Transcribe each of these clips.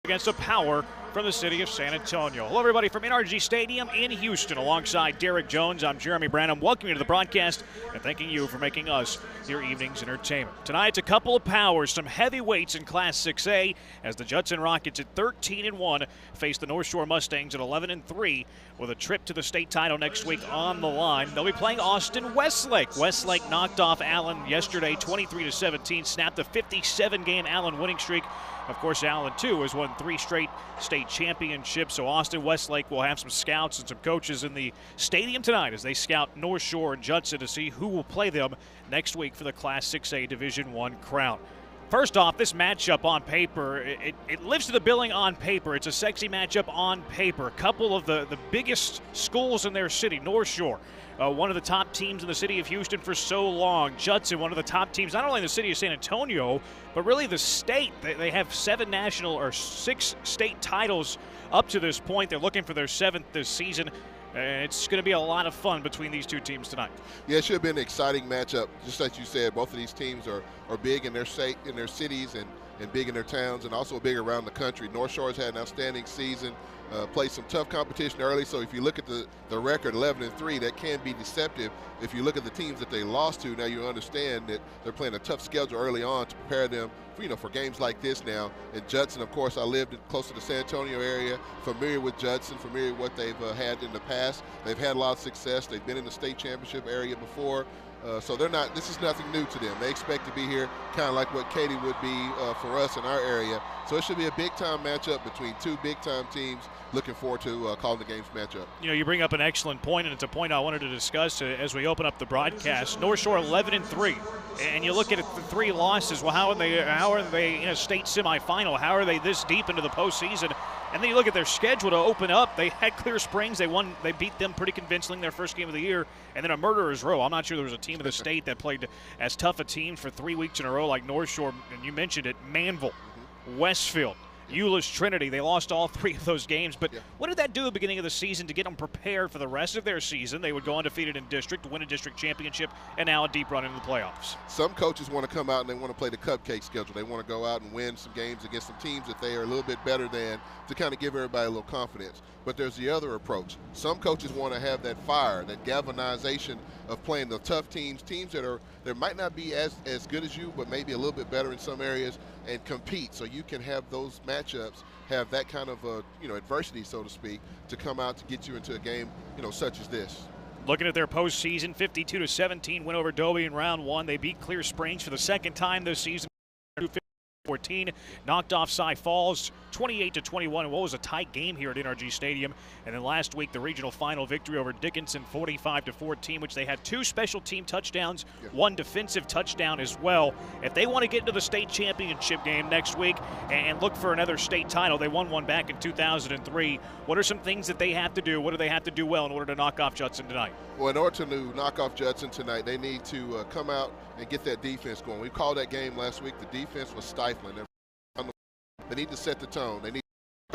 against a power from the city of San Antonio. Hello, everybody, from NRG Stadium in Houston. Alongside Derek Jones, I'm Jeremy Branham. Welcome you to the broadcast and thanking you for making us your evening's entertainment. Tonight, it's a couple of powers, some heavyweights in Class 6A, as the Judson Rockets at 13-1 face the North Shore Mustangs at 11-3 with a trip to the state title next week on the line. They'll be playing Austin Westlake. Westlake knocked off Allen yesterday 23-17, snapped a 57-game Allen winning streak. Of course, Allen, too, has won 3 straight state championships, so Austin Westlake will have some scouts and some coaches in the stadium tonight as they scout North Shore and Judson to see who will play them next week for the Class 6A Division I crown. First off, this matchup on paper, it lives to the billing on paper. It's a sexy matchup on paper. A couple of the biggest schools in their city, North Shore, one of the top teams in the city of Houston for so long. Judson, one of the top teams, not only in the city of San Antonio, but really the state. They have 6 state titles up to this point. They're looking for their 7th this season. It's going to be a lot of fun between these two teams tonight. Yeah, it should have been an exciting matchup. Just like you said, both of these teams are big in their state, in their cities, and big in their towns, and also big around the country. North Shore has had an outstanding season, played some tough competition early, so if you look at the record, 11-3, that can be deceptive. If you look at the teams that they lost to, now you understand that they're playing a tough schedule early on to prepare them for games like this now. And Judson, of course, I lived close to the San Antonio area, familiar with Judson, familiar with what they've had in the past. They've had a lot of success. They've been in the state championship area before. So this is nothing new to them. They expect to be here kind of like what Katy would be for us in our area. So it should be a big-time matchup between two big-time teams. Looking forward to calling the game's matchup. You bring up an excellent point, and it's a point I wanted to discuss as we open up the broadcast. North Shore 11-3, and you look at it, the 3 losses. Well, how are they in a state semifinal? How are they this deep into the postseason? And then you look at their schedule to open up. They had Clear Springs. They beat them pretty convincingly in their first game of the year, and then a murderer's row. I'm not sure there was a team in the state that played as tough a team for 3 weeks in a row like North Shore. And you mentioned it, Manville, Westfield, Euless Trinity. They lost all 3 of those games. But what did that do at the beginning of the season to get them prepared for the rest of their season? They would go undefeated in district, win a district championship, and now a deep run into the playoffs. Some coaches want to come out and they want to play the cupcake schedule. They want to go out and win some games against some teams that they are a little bit better than to kind of give everybody a little confidence. But there's the other approach. Some coaches want to have that fire, that galvanization of playing the tough teams that might not be as good as you, but maybe a little bit better in some areas, and compete. So you can have those matchups, have that kind of adversity, so to speak, to come out to get you into a game such as this. Looking at their postseason, 52-17 win over Dobie in round 1. They beat Clear Springs for the 2nd time this season. 14, knocked off Cy Falls 28-21. What was a tight game here at NRG Stadium. And then last week, the regional final victory over Dickinson 45-14, which they had 2 special team touchdowns, 1 defensive touchdown as well. If they want to get into the state championship game next week and look for another state title, they won one back in 2003. What are some things that they have to do? What do they have to do well in order to knock off Judson tonight? Well, in order to knock off Judson tonight, they need to come out and get that defense going. We called that game last week. The defense was stifling. They need to set the tone. They need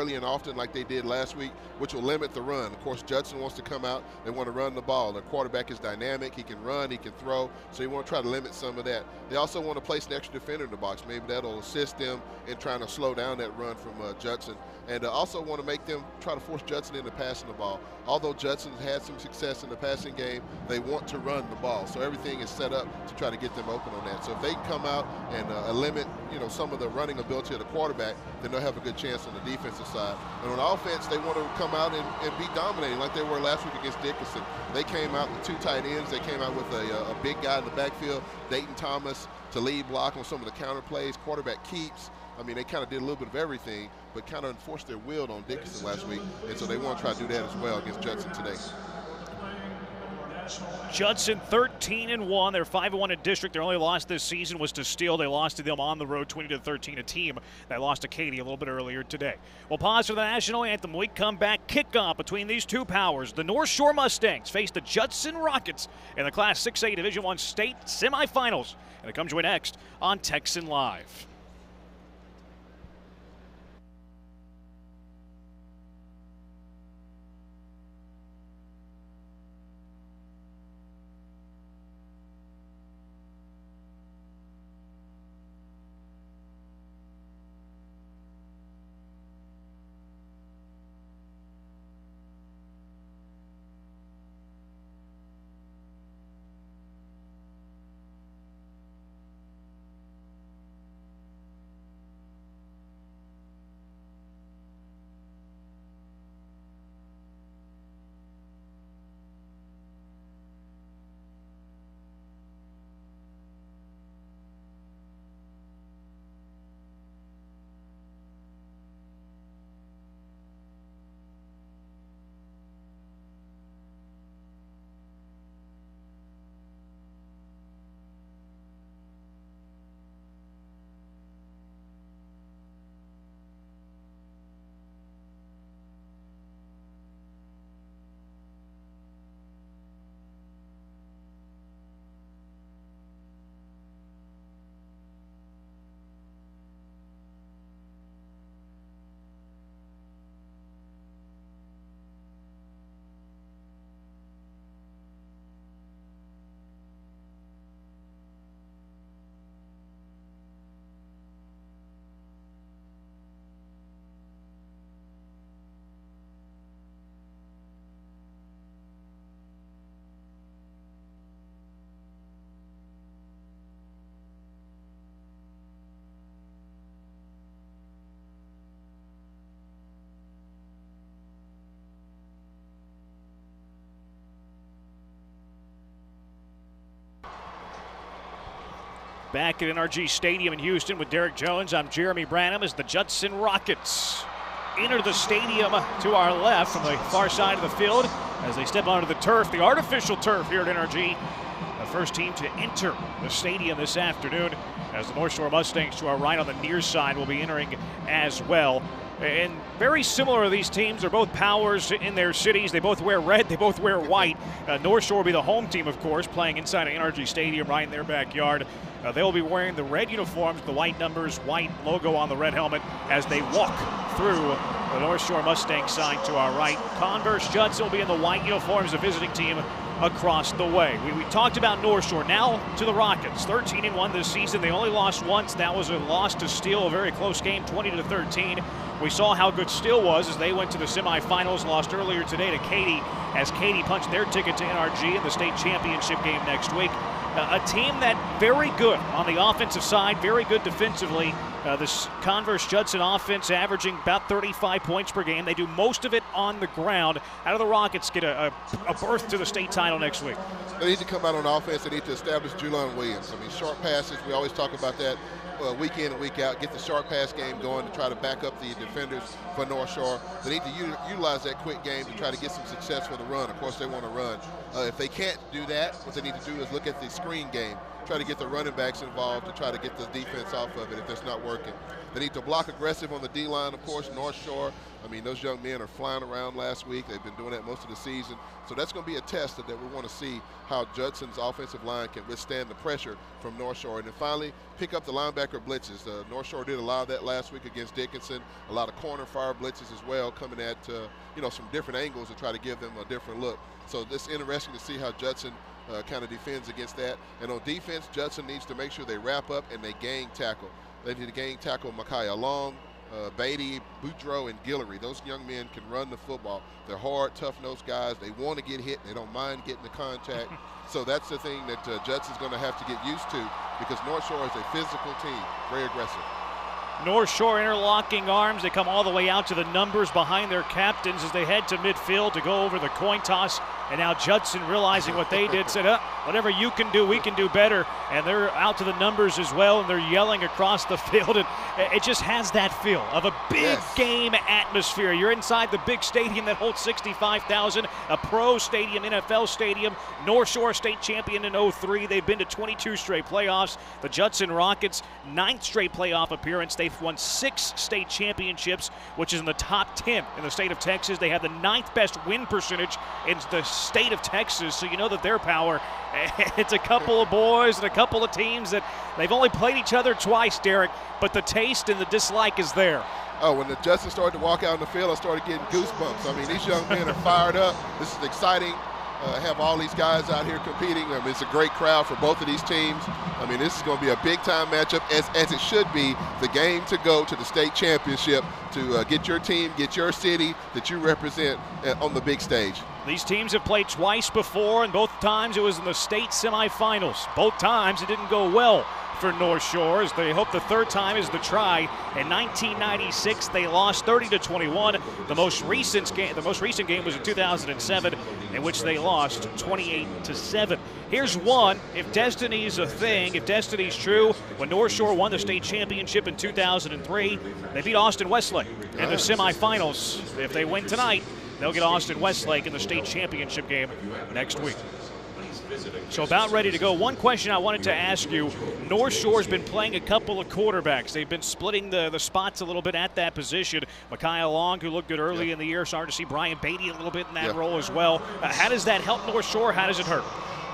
early and often like they did last week, which will limit the run. Of course, Judson wants to come out. They want to run the ball. Their quarterback is dynamic. He can run. He can throw. So you want to try to limit some of that. They also want to place an extra defender in the box. Maybe that'll assist them in trying to slow down that run from Judson. And also want to make them try to force Judson into passing the ball. Although Judson's had some success in the passing game, they want to run the ball. So everything is set up to try to get them open on that. So if they can come out and limit, some of the running ability of the quarterback, then they'll have a good chance on the defensive side. And on offense, they want to come out and be dominating like they were last week against Dickinson. They came out with 2 tight ends. They came out with a big guy in the backfield, Dayton Thomas, to lead block on some of the counter plays, quarterback keeps. I mean, they kind of did a little bit of everything, but kind of enforced their will on Dickinson last week, and so they want to try to do that as well against Judson today. Judson 13-1. They're 5-1 in district. Their only loss this season was to Steele. They lost to them on the road 20-13, a team that lost to Katy a little bit earlier today. We'll pause for the national anthem. We come back. Kickoff between these 2 powers. The North Shore Mustangs face the Judson Rockets in the Class 6A Division I state semifinals. And it comes your way next on Texan Live. Back at NRG Stadium in Houston with Derek Jones, I'm Jeremy Branham as the Judson Rockets enter the stadium to our left from the far side of the field as they step onto the turf, the artificial turf here at NRG. The first team to enter the stadium this afternoon, as the North Shore Mustangs to our right on the near side will be entering as well. And very similar to these teams. They're both powers in their cities. They both wear red. They both wear white. North Shore will be the home team, of course, playing inside of NRG Stadium right in their backyard. They'll be wearing the red uniforms, the white numbers, white logo on the red helmet as they walk through the North Shore Mustang side to our right. Converse Judson will be in the white uniforms, the visiting team across the way. We talked about North Shore. Now to the Rockets. 13-1 this season. They only lost once. That was a loss to Steele, a very close game, 20-13. We saw how good Steele was as they went to the semifinals, lost earlier today to Katy as Katy punched their ticket to NRG in the state championship game next week. A team that very good on the offensive side, very good defensively. This Converse Judson offense averaging about 35 points per game. They do most of it on the ground. How do the Rockets get a berth to the state title next week? They need to come out on offense. They need to establish Julon Williams. I mean, short passes, we always talk about that week in and week out. Get the short pass game going to try to back up the defenders for North Shore. They need to utilize that quick game to try to get some success for the run. Of course, they want to run. If they can't do that, what they need to do is look at the screen game. Try to get the running backs involved to try to get the defense off of it if that's not working. They need to block aggressive on the D-line, of course. North Shore, I mean, those young men are flying around last week. They've been doing that most of the season. So that's going to be a test that we want to see how Judson's offensive line can withstand the pressure from North Shore. And then finally, pick up the linebacker blitzes. North Shore did a lot of that last week against Dickinson. A lot of corner fire blitzes as well, coming at some different angles to try to give them a different look. So it's interesting to see how Judson kind of defends against that. And on defense, Judson needs to make sure they wrap up and they gang tackle. They need to gang tackle Micaiah Long, Beatty, Boudreaux, and Guillory. Those young men can run the football. They're hard, tough-nosed guys. They want to get hit. They don't mind getting the contact. So that's the thing that Judson's going to have to get used to, because North Shore is a physical team, very aggressive. North Shore interlocking arms. They come all the way out to the numbers behind their captains as they head to midfield to go over the coin toss. And now Judson, realizing what they did, said, whatever you can do, we can do better. And they're out to the numbers as well, and they're yelling across the field. And it just has that feel of a big game atmosphere. You're inside the big stadium that holds 65,000, a pro stadium, NFL stadium. North Shore state champion in 03. They've been to 22 straight playoffs. The Judson Rockets, 9th straight playoff appearance. They've won 6 state championships, which is in the top 10 in the state of Texas. They have the 9th best win percentage in the state of Texas, so you know that their power. It's a couple of boys and a couple of teams that they've only played each other twice, Derek, but the taste and the dislike is there. Oh, when the Judson started to walk out in the field, I started getting goosebumps. I mean, these young men are fired up. This is exciting. Have all these guys out here competing. I mean, it's a great crowd for both of these teams. I mean, this is going to be a big-time matchup, as it should be, the game to go to the state championship, to get your team, get your city that you represent on the big stage. These teams have played twice before, and both times it was in the state semifinals. Both times it didn't go well for North Shore, as they hope the third time is the try. In 1996, they lost 30-21. The most recent game was in 2007, in which they lost 28-7. Here's one. If destiny's a thing, if destiny's true, when North Shore won the state championship in 2003, they beat Austin Westlake in the semifinals. If they win tonight, they'll get Austin Westlake in the state championship game next week. So about ready to go. One question I wanted to ask you. North Shore's been playing a couple of quarterbacks. They've been splitting the spots a little bit at that position. Micaiah Long, who looked good early in the year, starting to see Brian Beatty a little bit in that role as well. How does that help North Shore? How does it hurt?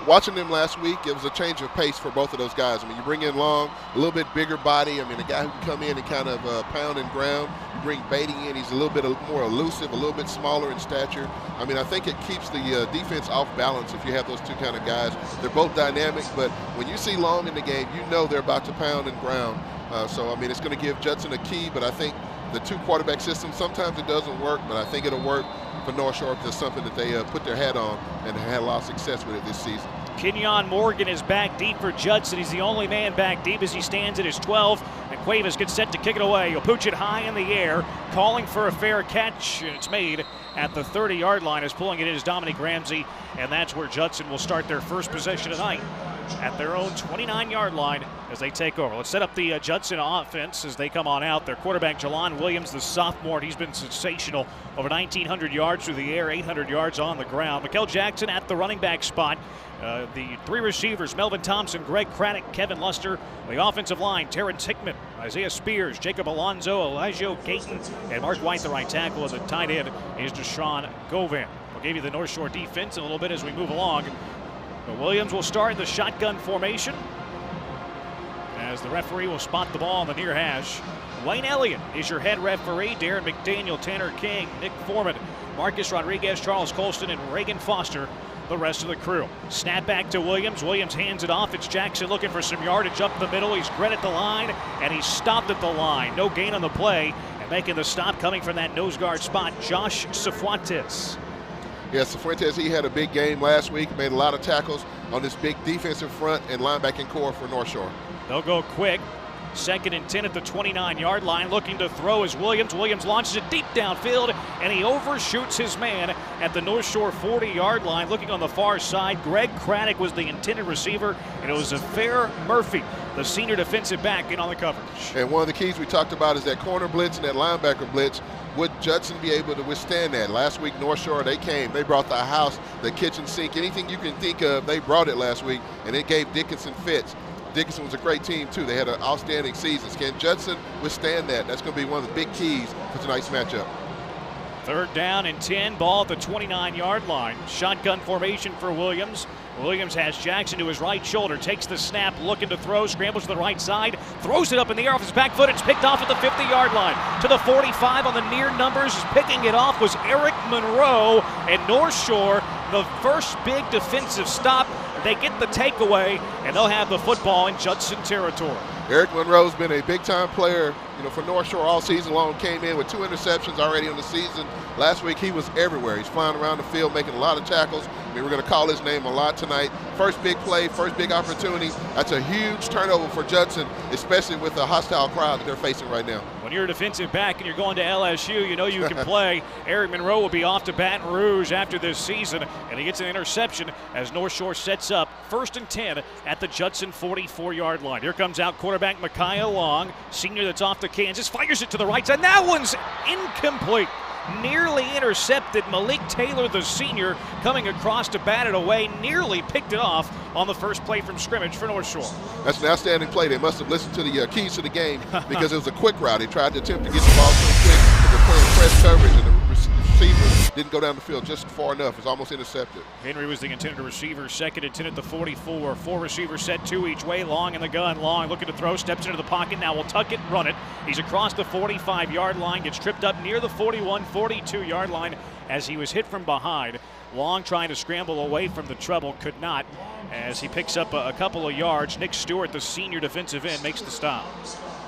Watching them last week, it was a change of pace for both of those guys. I mean, you bring in Long, a little bit bigger body. I mean, a guy who can come in and kind of pound and ground. You bring Beatty in, he's a little bit more elusive, a little bit smaller in stature. I mean, I think it keeps the defense off balance if you have those two kind of guys. They're both dynamic, but when you see Long in the game, you know they're about to pound and ground. So, I mean, it's going to give Judson a key, but I think the two quarterback system, sometimes it doesn't work, but I think it'll work for North Shore because it's something that they put their hat on and had a lot of success with it this season. Kenyon Morgan is back deep for Judson. He's the only man back deep as he stands at his 12. And Cuevas gets set to kick it away. He'll pooch it high in the air, calling for a fair catch. And it's made at the 30-yard line as pulling it in is Dominic Ramsey. And that's where Judson will start their first possession tonight at their own 29-yard line as they take over. Let's set up the Judson offense as they come on out. Their quarterback, Jalon Williams, the sophomore, he's been sensational. Over 1,900 yards through the air, 800 yards on the ground. Mikel Jackson at the running back spot. The three receivers, Melvin Thompson, Greg Craddock, Kevin Luster. The offensive line, Terrence Hickman, Isaiah Spears, Jacob Alonzo, Elijah Gayton, and Mark White, the right tackle. As a tight end is Deshaun Govan. We'll give you the North Shore defense in a little bit as we move along. But Williams will start in the shotgun formation as the referee will spot the ball on the near hash. Wayne Elliott is your head referee. Darren McDaniel, Tanner King, Nick Foreman, Marcus Rodriguez, Charles Colston, and Reagan Foster, the rest of the crew. Snap back to Williams. Williams hands it off. It's Jackson looking for some yardage up the middle. He's great at the line, and he's stopped at the line. No gain on the play, and making the stop coming from that nose guard spot, Josh Cifuentes. Yes, Cifuentes, he had a big game last week, made a lot of tackles on this big defensive front and linebacking core for North Shore. They'll go quick. 2nd and 10 at the 29-yard line. Looking to throw is Williams. Williams launches it deep downfield, and he overshoots his man at the North Shore 40-yard line. Looking on the far side, Greg Craddock was the intended receiver, and it was Fair Murphy, the senior defensive back, in on the coverage. And one of the keys we talked about is that corner blitz and that linebacker blitz. Would Judson be able to withstand that? Last week, North Shore, they came. They brought the house, the kitchen sink, anything you can think of, they brought it last week, and it gave Dickinson fits. Dickinson was a great team, too. They had an outstanding season. Can Judson withstand that? That's going to be one of the big keys for tonight's matchup. 3rd down and 10, ball at the 29-yard line. Shotgun formation for Williams. Williams has Jackson to his right shoulder, takes the snap, looking to throw, scrambles to the right side, throws it up in the air off his back foot. It's picked off at the 50-yard line. To the 45 on the near numbers, picking it off was Eric Monroe, and North Shore, the first big defensive stop. They get the takeaway, and they'll have the football in Judson territory. Eric Monroe's been a big-time player, for North Shore all season long. Came in with 2 interceptions already on the season. Last week he was everywhere. He's flying around the field, making a lot of tackles. We're going to call his name a lot tonight. First big play, first big opportunity. That's a huge turnover for Judson, especially with the hostile crowd that they're facing right now. When you're a defensive back and you're going to LSU, you know you can play. Eric Monroe will be off to Baton Rouge after this season, and he gets an interception as North Shore sets up 1st and 10 at the Judson 44-yard line. Here comes out quarterback Micaiah Long, senior that's off to Kansas, fires it to the right side. That one's incomplete. Nearly intercepted. Malik Taylor, the senior, coming across to bat it away, nearly picked it off on the first play from scrimmage for North Shore. That's an outstanding play. They must have listened to the keys to the game because it was a quick route. He tried to attempt to get the ball so quick, but they're playing press coverage, and the receiver didn't go down the field just far enough. It was almost intercepted. Henry was the intended receiver. 2nd and 10 at the 44. 4 receivers set, 2 each way. Long in the gun. Long looking to throw, steps into the pocket. Now will tuck it and run it. He's across the 45-yard line, gets tripped up near the 41, 42-yard line as he was hit from behind. Long trying to scramble away from the trouble, could not, as he picks up a couple of yards. Nick Stewart, the senior defensive end, makes the stop.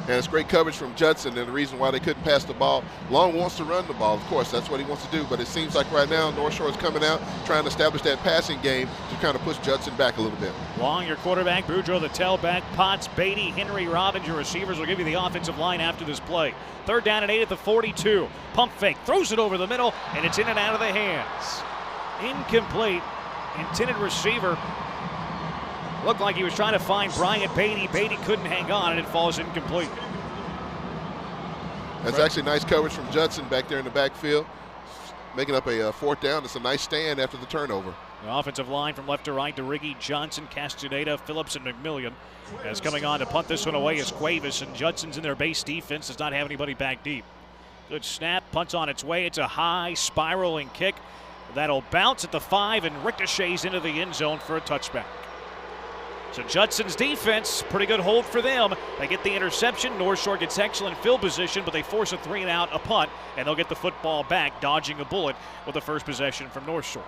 And it's great coverage from Judson, and the reason why they couldn't pass the ball. Long wants to run the ball, of course. That's what he wants to do. But it seems like right now North Shore is coming out, trying to establish that passing game to kind of push Judson back a little bit. Long, your quarterback. Boudreaux, the tailback. Potts, Beatty, Henry, Robbins, your receivers. Will give you the offensive line after this play. 3rd down and 8 at the 42. Pump fake, throws it over the middle, and it's in and out of the hands. Incomplete. Intended receiver. Looked like he was trying to find Bryant Beatty. Beatty couldn't hang on, and it falls incomplete. That's actually nice coverage from Judson back there in the backfield, making up a 4th down. It's a nice stand after the turnover. The offensive line from left to right, DeRiggi, Johnson, Castaneda, Phillips, and McMillian. As coming on to punt this one away is Cuevas, and Judson's in their base defense does not have anybody back deep. Good snap, punts on its way. It's a high spiraling kick that'll bounce at the 5 and ricochets into the end zone for a touchback. So Judson's defense, pretty good hold for them. They get the interception. North Shore gets excellent field position, but they force a 3-and-out, a punt, and they'll get the football back, dodging a bullet with the first possession from North Shore.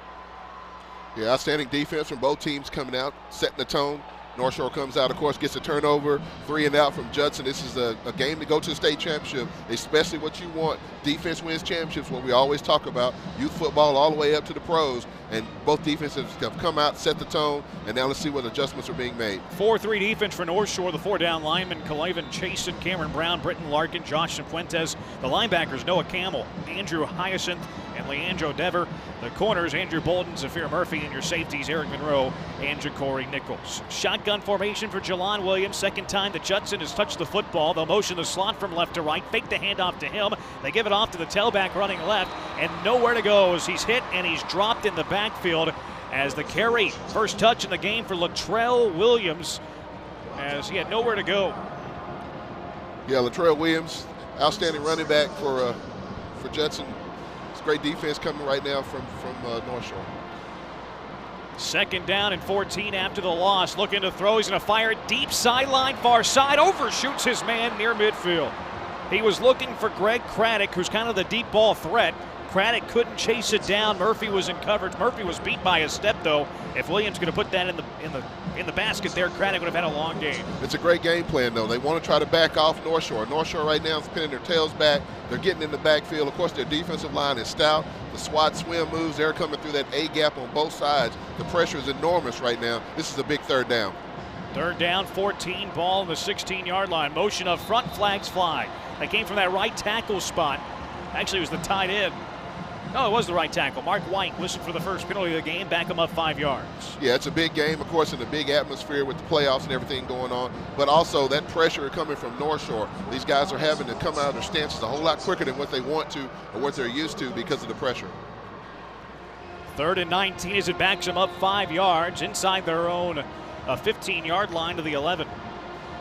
Yeah, outstanding defense from both teams coming out, setting the tone. North Shore comes out, of course, gets a turnover, 3-and-out from Judson. This is a game to go to the state championship, especially what you want. Defense wins championships, what we always talk about. Youth football all the way up to the pros, and both defenses have come out, set the tone, and now let's see what adjustments are being made. 4-3 defense for North Shore. The 4-down linemen, Calavan Chasen, Cameron Brown, Britton Larkin, Josh Cifuentes. The linebackers, Noah Campbell, Andrew Hyacinth, and and Leandro Dever. The corners, Andrew Bolden, Zafir Murphy, and your safeties, Eric Monroe and Ja'Cory Nichols. Shotgun formation for Jelon Williams. Second time that Judson has touched the football. They'll motion the slot from left to right, fake the handoff to him. They give it off to the tailback running left, and nowhere to go as he's hit and he's dropped in the backfield as the carry. First touch in the game for Latrell Williams as he had nowhere to go. Yeah, Latrell Williams, outstanding running back for Judson. It's great defense coming right now from North Shore. Second down and 14 after the loss. Looking to throw. He's going to fire deep sideline, far side. Overshoots his man near midfield. He was looking for Greg Craddock, who's kind of the deep ball threat. Craddock couldn't chase it down. Murphy was in coverage. Murphy was beat by a step, though. If Williams could have put that in the basket there, Craddock would have had a long game. It's a great game plan, though. They want to try to back off North Shore. North Shore right now is pinning their tails back. They're getting in the backfield. Of course, their defensive line is stout. The SWAT swim moves, they're coming through that A gap on both sides. The pressure is enormous right now. This is a big third down. Third down, 14, ball on the 16-yard line. Motion up front, flags fly. They came from that right tackle spot. Actually, it was the tight end. No, it was the right tackle. Mark White whistled for the first penalty of the game, back him up 5 yards. Yeah, it's a big game, of course, in a big atmosphere with the playoffs and everything going on, but also that pressure coming from North Shore. These guys are having to come out of their stances a whole lot quicker than what they want to or what they're used to because of the pressure. Third and 19 as it backs them up 5 yards inside their own 15-yard line to the 11.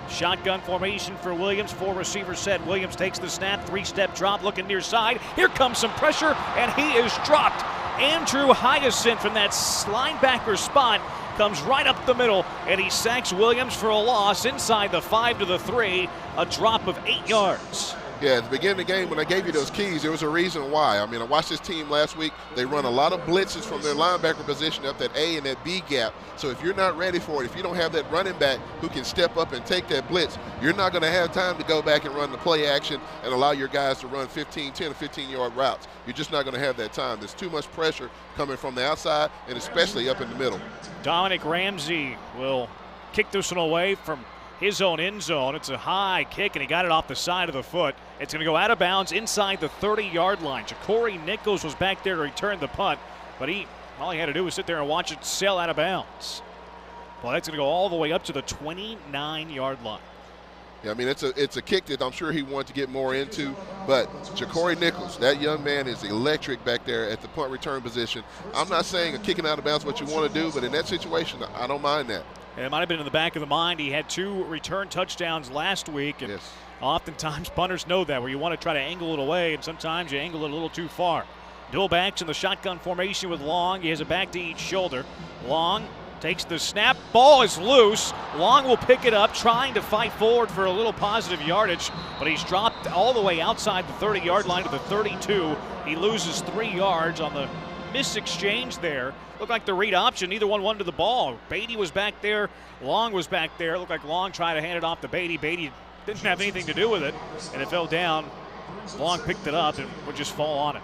Shotgun formation for Williams. 4 receivers set. Williams takes the snap. 3-step drop looking near side. Here comes some pressure, and he is dropped. Andrew Hyacinth from that linebacker spot comes right up the middle, and he sacks Williams for a loss inside the 5 to the 3, a drop of 8 yards. Yeah, at the beginning of the game, when I gave you those keys, there was a reason why. I mean, I watched this team last week. They run a lot of blitzes from their linebacker position up that A and that B gap. So if you're not ready for it, if you don't have that running back who can step up and take that blitz, you're not going to have time to go back and run the play action and allow your guys to run 10 or 15-yard routes. You're just not going to have that time. There's too much pressure coming from the outside and especially up in the middle. Dominic Ramsey will kick this one away from his own end zone. It's a high kick, and he got it off the side of the foot. It's going to go out of bounds inside the 30-yard line. Ja'Cory Nichols was back there to return the punt, but all he had to do was sit there and watch it sail out of bounds. Well, that's going to go all the way up to the 29-yard line. Yeah, I mean, it's a kick that I'm sure he wanted to get more into, but Ja'Cory Nichols, that young man is electric back there at the punt return position. I'm not saying a kicking out of bounds is what you want to do, but in that situation, I don't mind that. And it might have been in the back of the mind. He had 2 return touchdowns last week, and yes. Oftentimes punters know that, where you want to try to angle it away, and sometimes you angle it a little too far. Dual backs in the shotgun formation with Long. He has a back to each shoulder. Long takes the snap. Ball is loose. Long will pick it up, trying to fight forward for a little positive yardage, but he's dropped all the way outside the 30-yard line to the 32. He loses 3 yards on the missed exchange there. Looked like the read option. Neither one wanted the ball. Beatty was back there. Long was back there. It looked like Long tried to hand it off to Beatty. Beatty didn't have anything to do with it, and it fell down. Long picked it up and would just fall on it.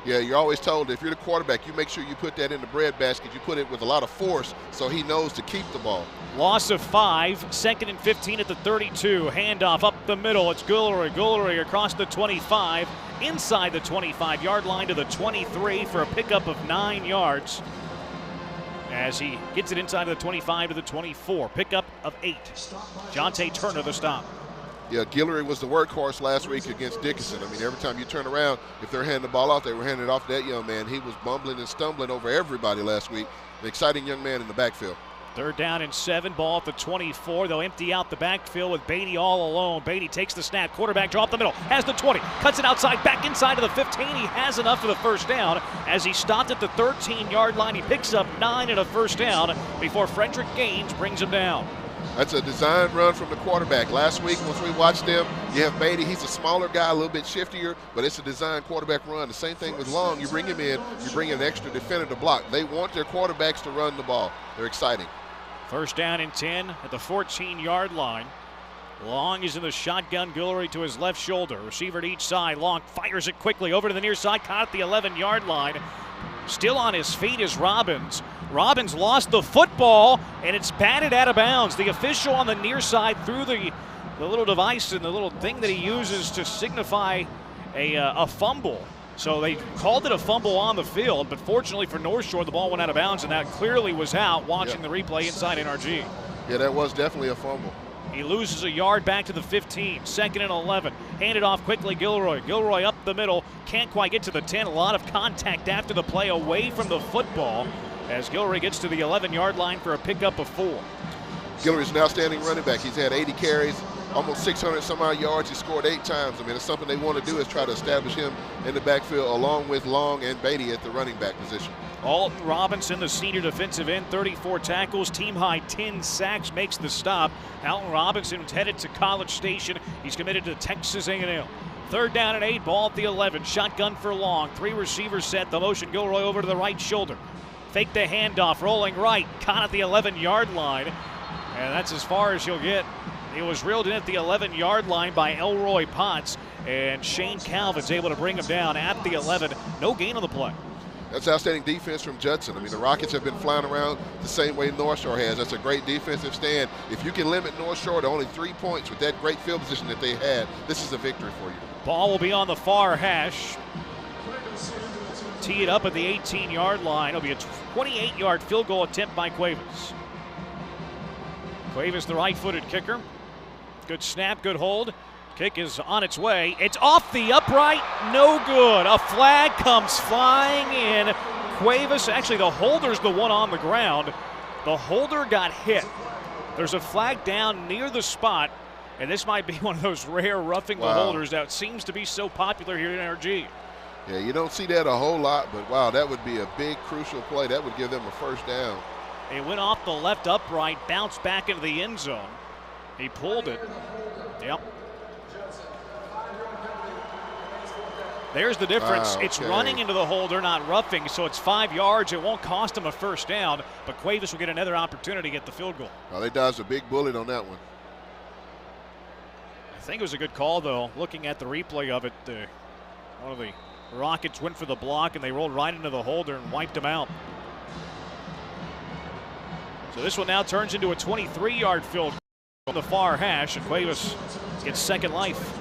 Yeah, you're always told if you're the quarterback, you make sure you put that in the breadbasket. You put it with a lot of force so he knows to keep the ball. Loss of 5, 2nd and 15 at the 32. Handoff up the middle. It's Guillory. Guillory across the 25, inside the 25-yard line to the 23 for a pickup of 9 yards. As he gets it inside of the 25 to the 24. Pickup of 8. Jonte Turner the stop. Yeah, Guillory was the workhorse last week against Dickinson. I mean, every time you turn around, if they're handing the ball off, they were handing it off to that young man. He was bumbling and stumbling over everybody last week. An exciting young man in the backfield. Third down and 7, ball at the 24. They'll empty out the backfield with Beatty all alone. Beatty takes the snap, quarterback draw up the middle, has the 20, cuts it outside, back inside of the 15. He has enough for the first down. As he stopped at the 13-yard line, he picks up 9 and a first down before Frederick Gaines brings him down. That's a design run from the quarterback. Last week, once we watched them, you have Beatty. He's a smaller guy, a little bit shiftier, but it's a design quarterback run. The same thing with Long. You bring him in, you bring an extra defender to block. They want their quarterbacks to run the ball. They're exciting. First down and 10 at the 14-yard line. Long is in the shotgun. Guillory to his left shoulder. Receiver to each side. Long fires it quickly over to the near side. Caught at the 11-yard line. Still on his feet is Robbins. Robbins lost the football, and it's batted out of bounds. The official on the near side threw the little device and the little thing that he uses to signify a fumble. So they called it a fumble on the field, but fortunately for North Shore, the ball went out of bounds, and that clearly was out watching the replay inside NRG. Yeah, that was definitely a fumble. He loses a yard back to the 15, 2nd and 11. Handed off quickly, Gilroy. Gilroy up the middle, can't quite get to the 10. A lot of contact after the play away from the football as Gilroy gets to the 11-yard line for a pickup of 4. Gilroy's an outstanding running back. He's had 80 carries, almost 600 some odd yards. He scored 8 times. I mean, it's something they want to do is try to establish him in the backfield along with Long and Beatty at the running back position. Alton Robinson, the senior defensive end, 34 tackles, team-high 10 sacks, makes the stop. Alton Robinson is headed to College Station. He's committed to Texas A&M. 3rd down and 8, ball at the 11. Shotgun for Long. 3 receivers set. The motion, Gilroy over to the right shoulder. Fake the handoff, rolling right. Caught at the 11-yard line. And that's as far as he'll get. He was reeled in at the 11-yard line by Elroy Potts. And Shane Calvin's able to bring him down at the 11. No gain on the play. That's outstanding defense from Judson. I mean, the Rockets have been flying around the same way North Shore has. That's a great defensive stand. If you can limit North Shore to only 3 points with that great field position that they had, this is a victory for you. Ball will be on the far hash. Tee it up at the 18-yard line. It'll be a 28-yard field goal attempt by Cuevas. Cuevas, the right-footed kicker. Good snap, good hold. Kick is on its way. It's off the upright, no good. A flag comes flying in. Cuevas, actually the holder's the one on the ground. The holder got hit. There's a flag down near the spot, and this might be one of those rare roughing the holders that seems to be so popular here in NRG. Yeah, you don't see that a whole lot, but wow, that would be a big, crucial play. That would give them a 1st down. It went off the left upright, bounced back into the end zone. He pulled it. Yep. There's the difference. Okay. It's running into the holder, not roughing, so it's 5 yards. It won't cost him a 1st down, but Cuevas will get another opportunity to get the field goal. Oh, they dodged a big bullet on that one. I think it was a good call, though. Looking at the replay of it, one of the Rockets went for the block, and they rolled right into the holder and wiped him out. So this one now turns into a 23-yard field goal on the far hash, and Cuevas gets second life.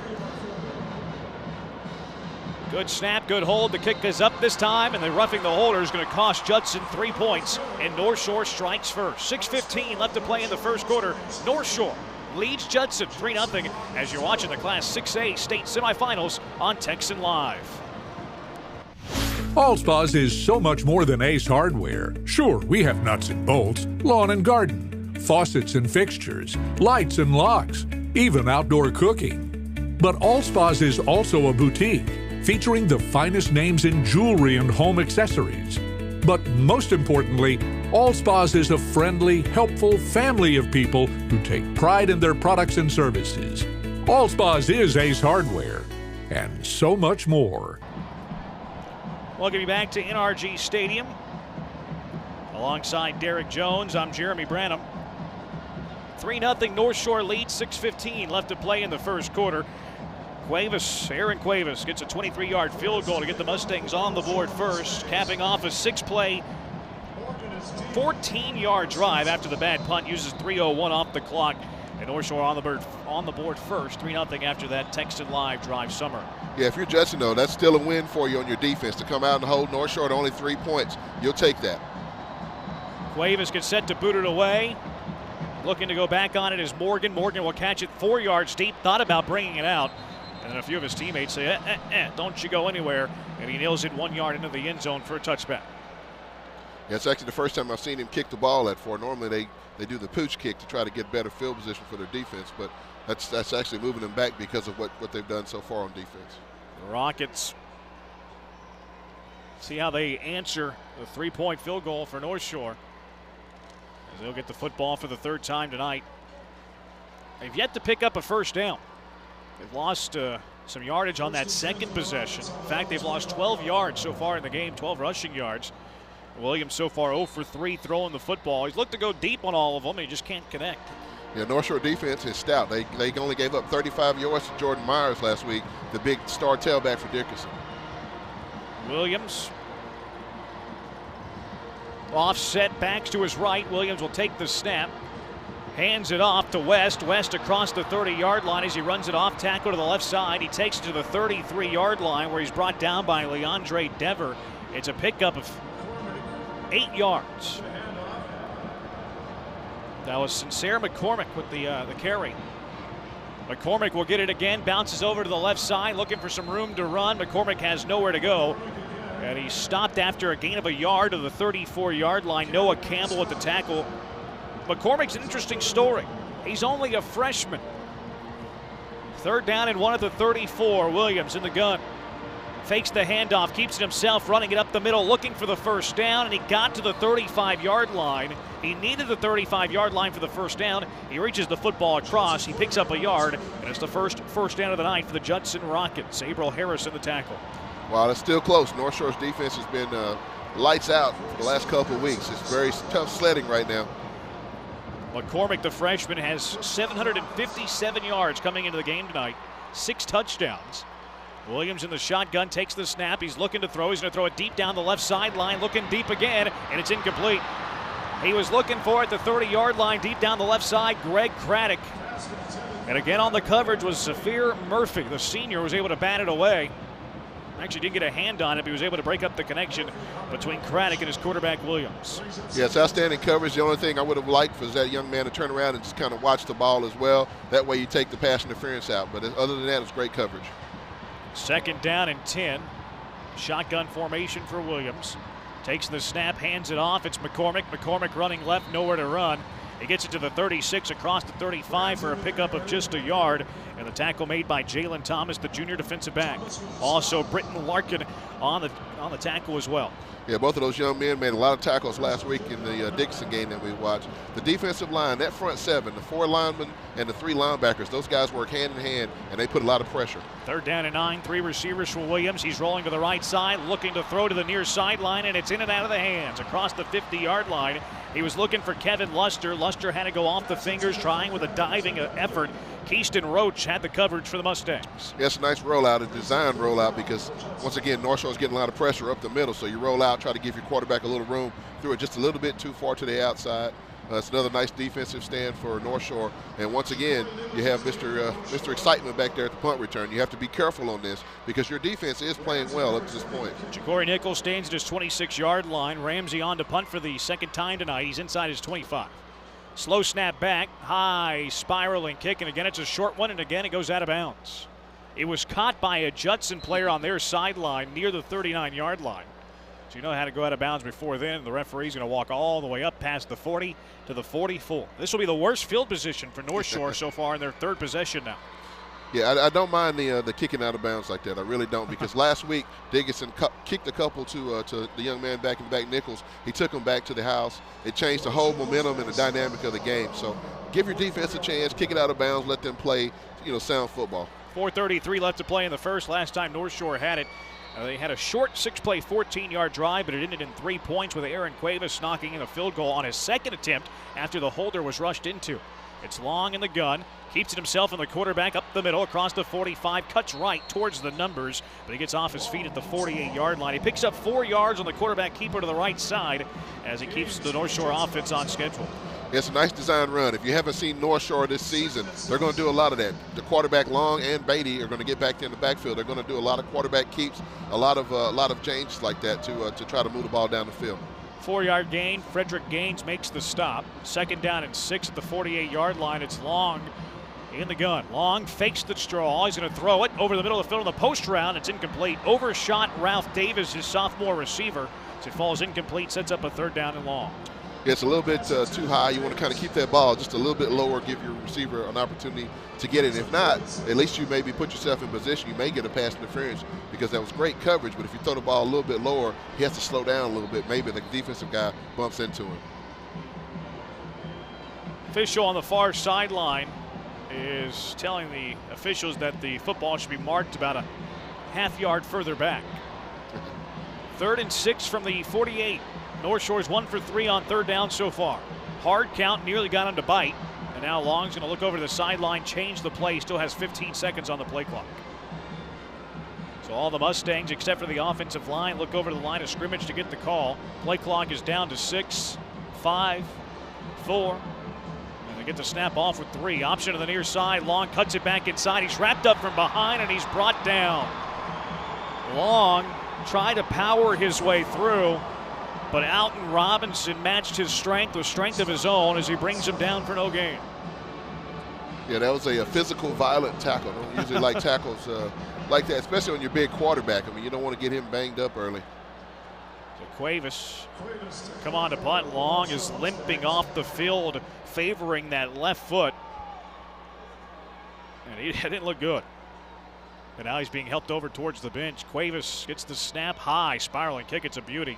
Good snap, good hold. The kick is up this time, and the roughing the holder is going to cost Judson 3 points, and North Shore strikes first. 6:15 left to play in the 1st quarter. North Shore leads Judson 3-0 as you're watching the Class 6A state semifinals on Texan Live. Allspa's is so much more than Ace Hardware. Sure, we have nuts and bolts, lawn and garden, faucets and fixtures, lights and locks, even outdoor cooking. But Allspa's is also a boutique, featuring the finest names in jewelry and home accessories. But most importantly, Allspa's is a friendly, helpful family of people who take pride in their products and services. Allspa's is Ace Hardware, and so much more. Welcome you back to NRG Stadium. Alongside Derek Jones, I'm Jeremy Branham. 3-0 North Shore lead, 6:15 left to play in the 1st quarter. Aaron Cuevas gets a 23-yard field goal to get the Mustangs on the board first, capping off a 6-play, 14-yard drive after the bad punt. Uses 3:01 off the clock, and North Shore on the board first, 3-0 after that Texan Live drive summer. Yeah, if you're Judson, though, that's still a win for you on your defense to come out and hold North Shore to only 3 points. You'll take that. Cuevas gets set to boot it away. Looking to go back on it is Morgan. Morgan will catch it 4 yards deep. Thought about bringing it out. And then a few of his teammates say, don't you go anywhere. And he nails it 1 yard into the end zone for a touchback. Yeah, it's actually the first time I've seen him kick the ball at 4. Normally they do the pooch kick to try to get better field position for their defense, but that's actually moving them back because of what they've done so far on defense. The Rockets see how they answer the 3-point field goal for North Shore, as they'll get the football for the 3rd time tonight. They've yet to pick up a 1st down. They've lost some yardage on that 2nd possession. In fact, they've lost 12 yards so far in the game, 12 rushing yards. Williams so far 0 for 3 throwing the football. He's looked to go deep on all of them. He just can't connect. Yeah, North Shore defense is stout. They only gave up 35 yards to Jordan Myers last week, the big star tailback for Dickerson. Williams. Offset backs to his right. Williams will take the snap. Hands it off to West. West across the 30-yard line as he runs it off tackle to the left side. He takes it to the 33-yard line where he's brought down by Leandre Dever. It's a pickup of 8 yards. That was Sincere McCormick with the carry. McCormick will get it again, bounces over to the left side, looking for some room to run. McCormick has nowhere to go, and he's stopped after a gain of a yard to the 34-yard line. Noah Campbell at the tackle. McCormick's an interesting story. He's only a freshman. 3rd down and 1 at the 34. Williams in the gun. Fakes the handoff, keeps it himself, running it up the middle, looking for the first down, and he got to the 35-yard line. He needed the 35-yard line for the first down. He reaches the football across. He picks up a yard, and it's the first down of the night for the Judson Rockets. Abril Harris in the tackle. Wow, it's still close. North Shore's defense has been lights out for the last couple of weeks. It's very tough sledding right now. McCormick, the freshman, has 757 yards coming into the game tonight, 6 touchdowns. Williams in the shotgun, takes the snap. He's looking to throw. He's going to throw it deep down the left sideline, looking deep again, and it's incomplete. He was looking for it, the 30-yard line, deep down the left side, Greg Craddock. And again on the coverage was Zafir Murphy. The senior was able to bat it away. Actually didn't get a hand on it, but he was able to break up the connection between Craddock and his quarterback, Williams. Yeah, it's outstanding coverage. The only thing I would have liked was that young man to turn around and just kind of watch the ball as well. That way you take the pass interference out. But other than that, it's great coverage. 2nd down and 10. Shotgun formation for Williams. Takes the snap, hands it off. It's McCormick. McCormick running left, nowhere to run. He gets it to the 36, across the 35 for a pickup of just a yard. And the tackle made by Jalen Thomas, the junior defensive back. Also, Britton Larkin on the tackle as well. Yeah, both of those young men made a lot of tackles last week in the Dixon game that we watched. The defensive line, that front 7, the 4 linemen and the 3 linebackers, those guys work hand in hand, and they put a lot of pressure. 3rd down and 9, 3 receivers for Williams. He's rolling to the right side, looking to throw to the near sideline, and it's in and out of the hands across the 50-yard line. He was looking for Kevin Luster. Luster had to go off the fingers, trying with a diving effort. Keyston Roach had the coverage for the Mustangs. Yeah, it's a nice rollout, a designed rollout, because once again, North Shore's getting a lot of pressure up the middle, so you roll out, try to give your quarterback a little room, threw it just a little bit too far to the outside. It's another nice defensive stand for North Shore. And once again, you have Mr. Excitement back there at the punt return. You have to be careful on this because your defense is playing well up to this point. Ja'Cory Nichols stands at his 26-yard line. Ramsey on to punt for the 2nd time tonight. He's inside his 25. Slow snap back, high spiraling kick, and again it's a short one, and again it goes out of bounds. It was caught by a Judson player on their sideline near the 39-yard line. So you know how to go out of bounds before then. The referee's going to walk all the way up past the 40 to the 44. This will be the worst field position for North Shore so far in their 3rd possession now. Yeah, I don't mind the kicking out of bounds like that. I really don't, because last week Dickinson kicked a couple to the young man back in the back, Nichols. He took him back to the house. It changed the whole momentum and the dynamic of the game. So give your defense a chance, kick it out of bounds, let them play, sound football. 4:33 left to play in the first. Last time North Shore had it, they had a short 6-play, 14-yard drive, but it ended in 3 points with Aaron Cuevas knocking in a field goal on his 2nd attempt after the holder was rushed into. It's long in the gun, keeps it himself and the quarterback up the middle across the 45, cuts right towards the numbers, but he gets off his feet at the 48-yard line. He picks up 4 yards on the quarterback keeper to the right side as he keeps the North Shore offense on schedule. It's a nice design run. If you haven't seen North Shore this season, they're going to do a lot of that. The quarterback Long and Beatty are going to get back in the backfield. They're going to do a lot of quarterback keeps, a lot of changes like that to try to move the ball down the field. 4-yard gain. Frederick Gaines makes the stop. 2nd down and 6 at the 48-yard line. It's Long in the gun. Long fakes the straw. He's going to throw it over the middle of the field in the post round. It's incomplete. Overshot Ralph Davis, his sophomore receiver. As it falls incomplete, sets up a 3rd down and long. It's a little bit too high. You want to kind of keep that ball just a little bit lower, give your receiver an opportunity to get it. If not, at least you maybe put yourself in position. You may get a pass interference because that was great coverage, but if you throw the ball a little bit lower, he has to slow down a little bit. Maybe the defensive guy bumps into him. Official on the far sideline is telling the officials that the football should be marked about a half-yard further back. 3rd and 6 from the 48. North Shore's 1 for 3 on 3rd down so far. Hard count, nearly got him to bite. And now Long's going to look over to the sideline, change the play, still has 15 seconds on the play clock. So all the Mustangs, except for the offensive line, look over to the line of scrimmage to get the call. Play clock is down to 6, 5, 4. And get the snap off with 3. Option to the near side. Long cuts it back inside. He's wrapped up from behind, and he's brought down. Long tried to power his way through, but Alton Robinson matched his strength with strength of his own as he brings him down for no gain. Yeah, that was a physical, violent tackle. I don't usually like tackles like that, especially on your big quarterback. I mean, you don't want to get him banged up early. So Cuevas come on to punt. Long is limping off the field, favoring that left foot. And he didn't look good. And now he's being helped over towards the bench. Cuevas gets the snap high, spiraling kick. It's a beauty.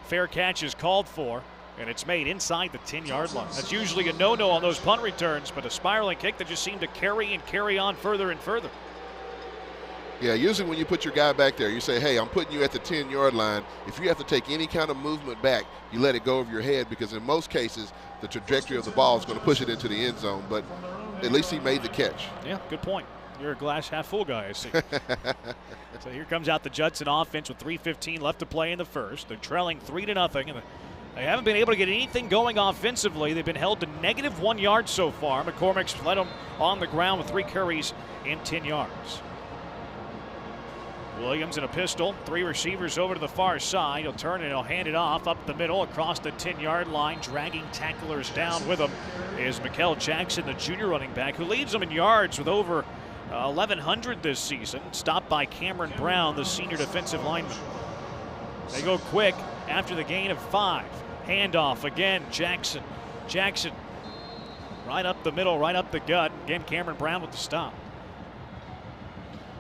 Fair catch is called for, and it's made inside the 10-yard line. That's usually a no-no on those punt returns, but a spiraling kick that just seemed to carry on further and further. Yeah, usually when you put your guy back there, you say, hey, I'm putting you at the 10-yard line. If you have to take any kind of movement back, you let it go over your head, because in most cases, the trajectory of the ball is going to push it into the end zone. But at least he made the catch. Yeah, good point. You're a glass half full guy, I see. So here comes out the Judson offense with 3:15 left to play in the first. They're trailing 3-0, and they haven't been able to get anything going offensively. They've been held to -1 yard so far. McCormick's led them on the ground with 3 carries and 10 yards. Williams in a pistol, 3 receivers over to the far side. He'll turn and he'll hand it off up the middle across the 10-yard line. Dragging tacklers down with him is Mikel Jackson, the junior running back, who leads them in yards with over 1,100 this season. Stopped by Cameron Brown, the senior defensive lineman. They go quick after the gain of 5. Handoff again, Jackson. Jackson right up the middle, right up the gut. Again, Cameron Brown with the stop.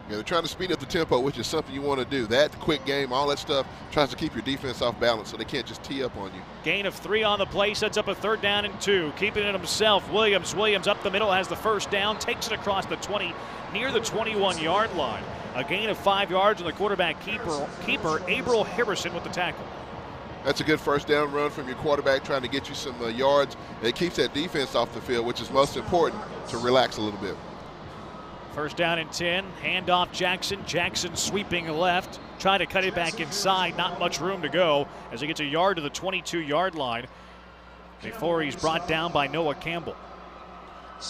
Yeah, they're trying to speed up the tempo, which is something you want to do. That quick game, all that stuff, tries to keep your defense off balance so they can't just tee up on you. Gain of 3 on the play, sets up a 3rd down and 2. Keeping it himself, Williams up the middle, has the first down, takes it across the 20, near the 21-yard line. A gain of 5 yards, and the quarterback keeper Abril Harrison with the tackle. That's a good first down run from your quarterback, trying to get you some yards. It keeps that defense off the field, which is most important, to relax a little bit. 1st down and 10, handoff Jackson. Jackson sweeping left, trying to cut it back inside. Not much room to go as he gets a yard to the 22-yard line before he's brought down by Noah Campbell.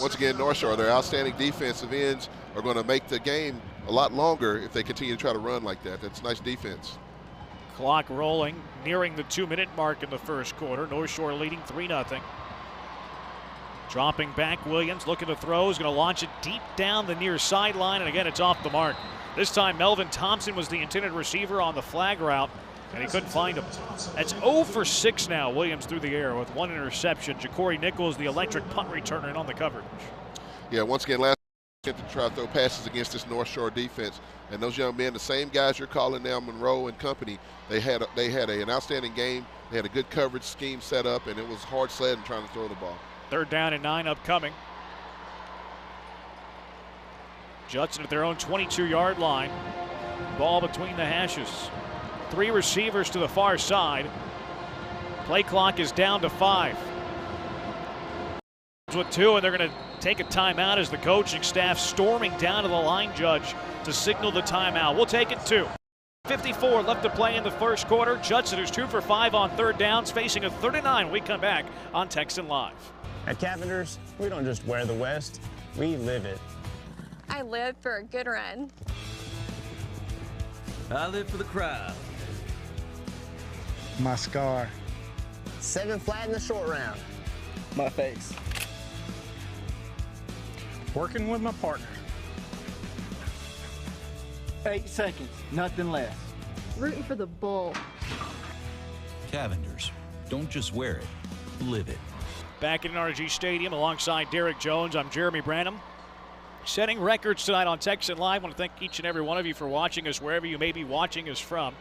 Once again, North Shore, their outstanding defensive ends are going to make the game a lot longer if they continue to try to run like that. That's nice defense. Clock rolling, nearing the 2-minute mark in the first quarter. North Shore leading 3-0. Dropping back, Williams looking to throw. Is going to launch it deep down the near sideline, and again, it's off the mark. This time, Melvin Thompson was the intended receiver on the flag route, and he couldn't find him. That's 0 for 6 now, Williams through the air with 1 interception. Ja'Cory Nichols, the electric punt returner, and on the coverage. Yeah, once again, last attempt to try to throw passes against this North Shore defense. And those young men, the same guys you're calling now, Monroe and company, they had an outstanding game. They had a good coverage scheme set up, and it was hard sledding trying to throw the ball. 3rd down and 9 upcoming. Judson at their own 22-yard line. Ball between the hashes. 3 receivers to the far side. Play clock is down to 5. With 2, and they're going to take a timeout as the coaching staff storming down to the line judge to signal the timeout. We'll take it 2. 54 left to play in the first quarter. Judson is 2 for 5 on 3rd downs, facing a 3rd and 9. We come back on Texan Live. At Cavenders, we don't just wear the West, we live it. I live for a good run. I live for the crowd. My scar. 7 flat in the short round. My face. Working with my partner. 8 seconds, nothing less. Rooting for the bull. Cavenders, don't just wear it, live it. Back in NRG Stadium alongside Derek Jones, I'm Jeremy Branham. Setting records tonight on Texan Live. I want to thank each and every one of you for watching us wherever you may be watching us from.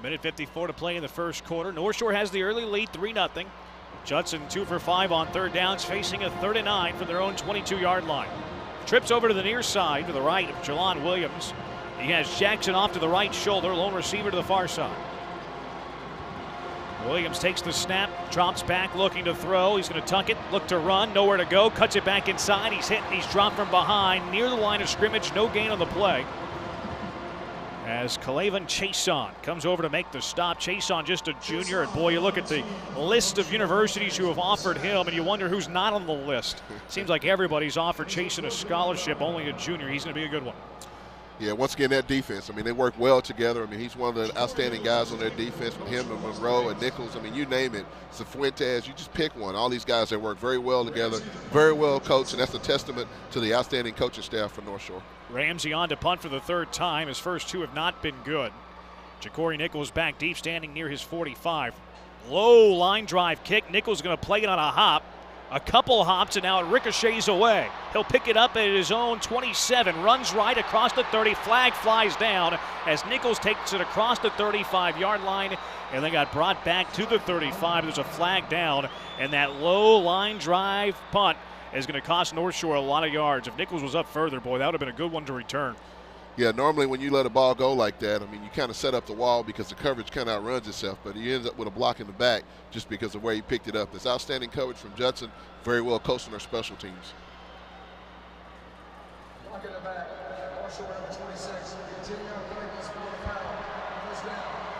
1:54 to play in the first quarter. North Shore has the early lead, 3-0. Judson 2 for 5 on 3rd downs, facing a 3rd and 9 from their own 22-yard line. Trips over to the near side to the right of Jelon Williams. He has Jackson off to the right shoulder, lone receiver to the far side. Williams takes the snap, drops back, looking to throw. He's going to tuck it, look to run, nowhere to go, cuts it back inside. He's hit and he's dropped from behind, near the line of scrimmage, no gain on the play. as Calavan Chason comes over to make the stop. Chason just a junior, and boy, you look at the list of universities who have offered him, and you wonder who's not on the list. Seems like everybody's offered Chason a scholarship, only a junior. He's going to be a good one. Yeah, once again, that defense, I mean, they work well together. I mean, he's one of the outstanding guys on their defense with him and Monroe and Nichols. I mean, you name it. Cifuentes, you just pick one. All these guys, they work very well together, very well coached, and that's a testament to the outstanding coaching staff for North Shore. Ramsey on to punt for the third time. His first two have not been good. Ja'Cory Nichols back deep, standing near his 45. Low line drive kick. Nichols going to play it on a hop. A couple hops, and now it ricochets away. He'll pick it up at his own 27, runs right across the 30. Flag flies down as Nichols takes it across the 35-yard line, and then got brought back to the 35. There's a flag down, and that low line drive punt is going to cost North Shore a lot of yards. If Nichols was up further, boy, that would have been a good one to return. Yeah, normally when you let a ball go like that, I mean, you kind of set up the wall because the coverage kind of outruns itself, but he ends up with a block in the back just because of where he picked it up. It's outstanding coverage from Judson, very well coached on their special teams.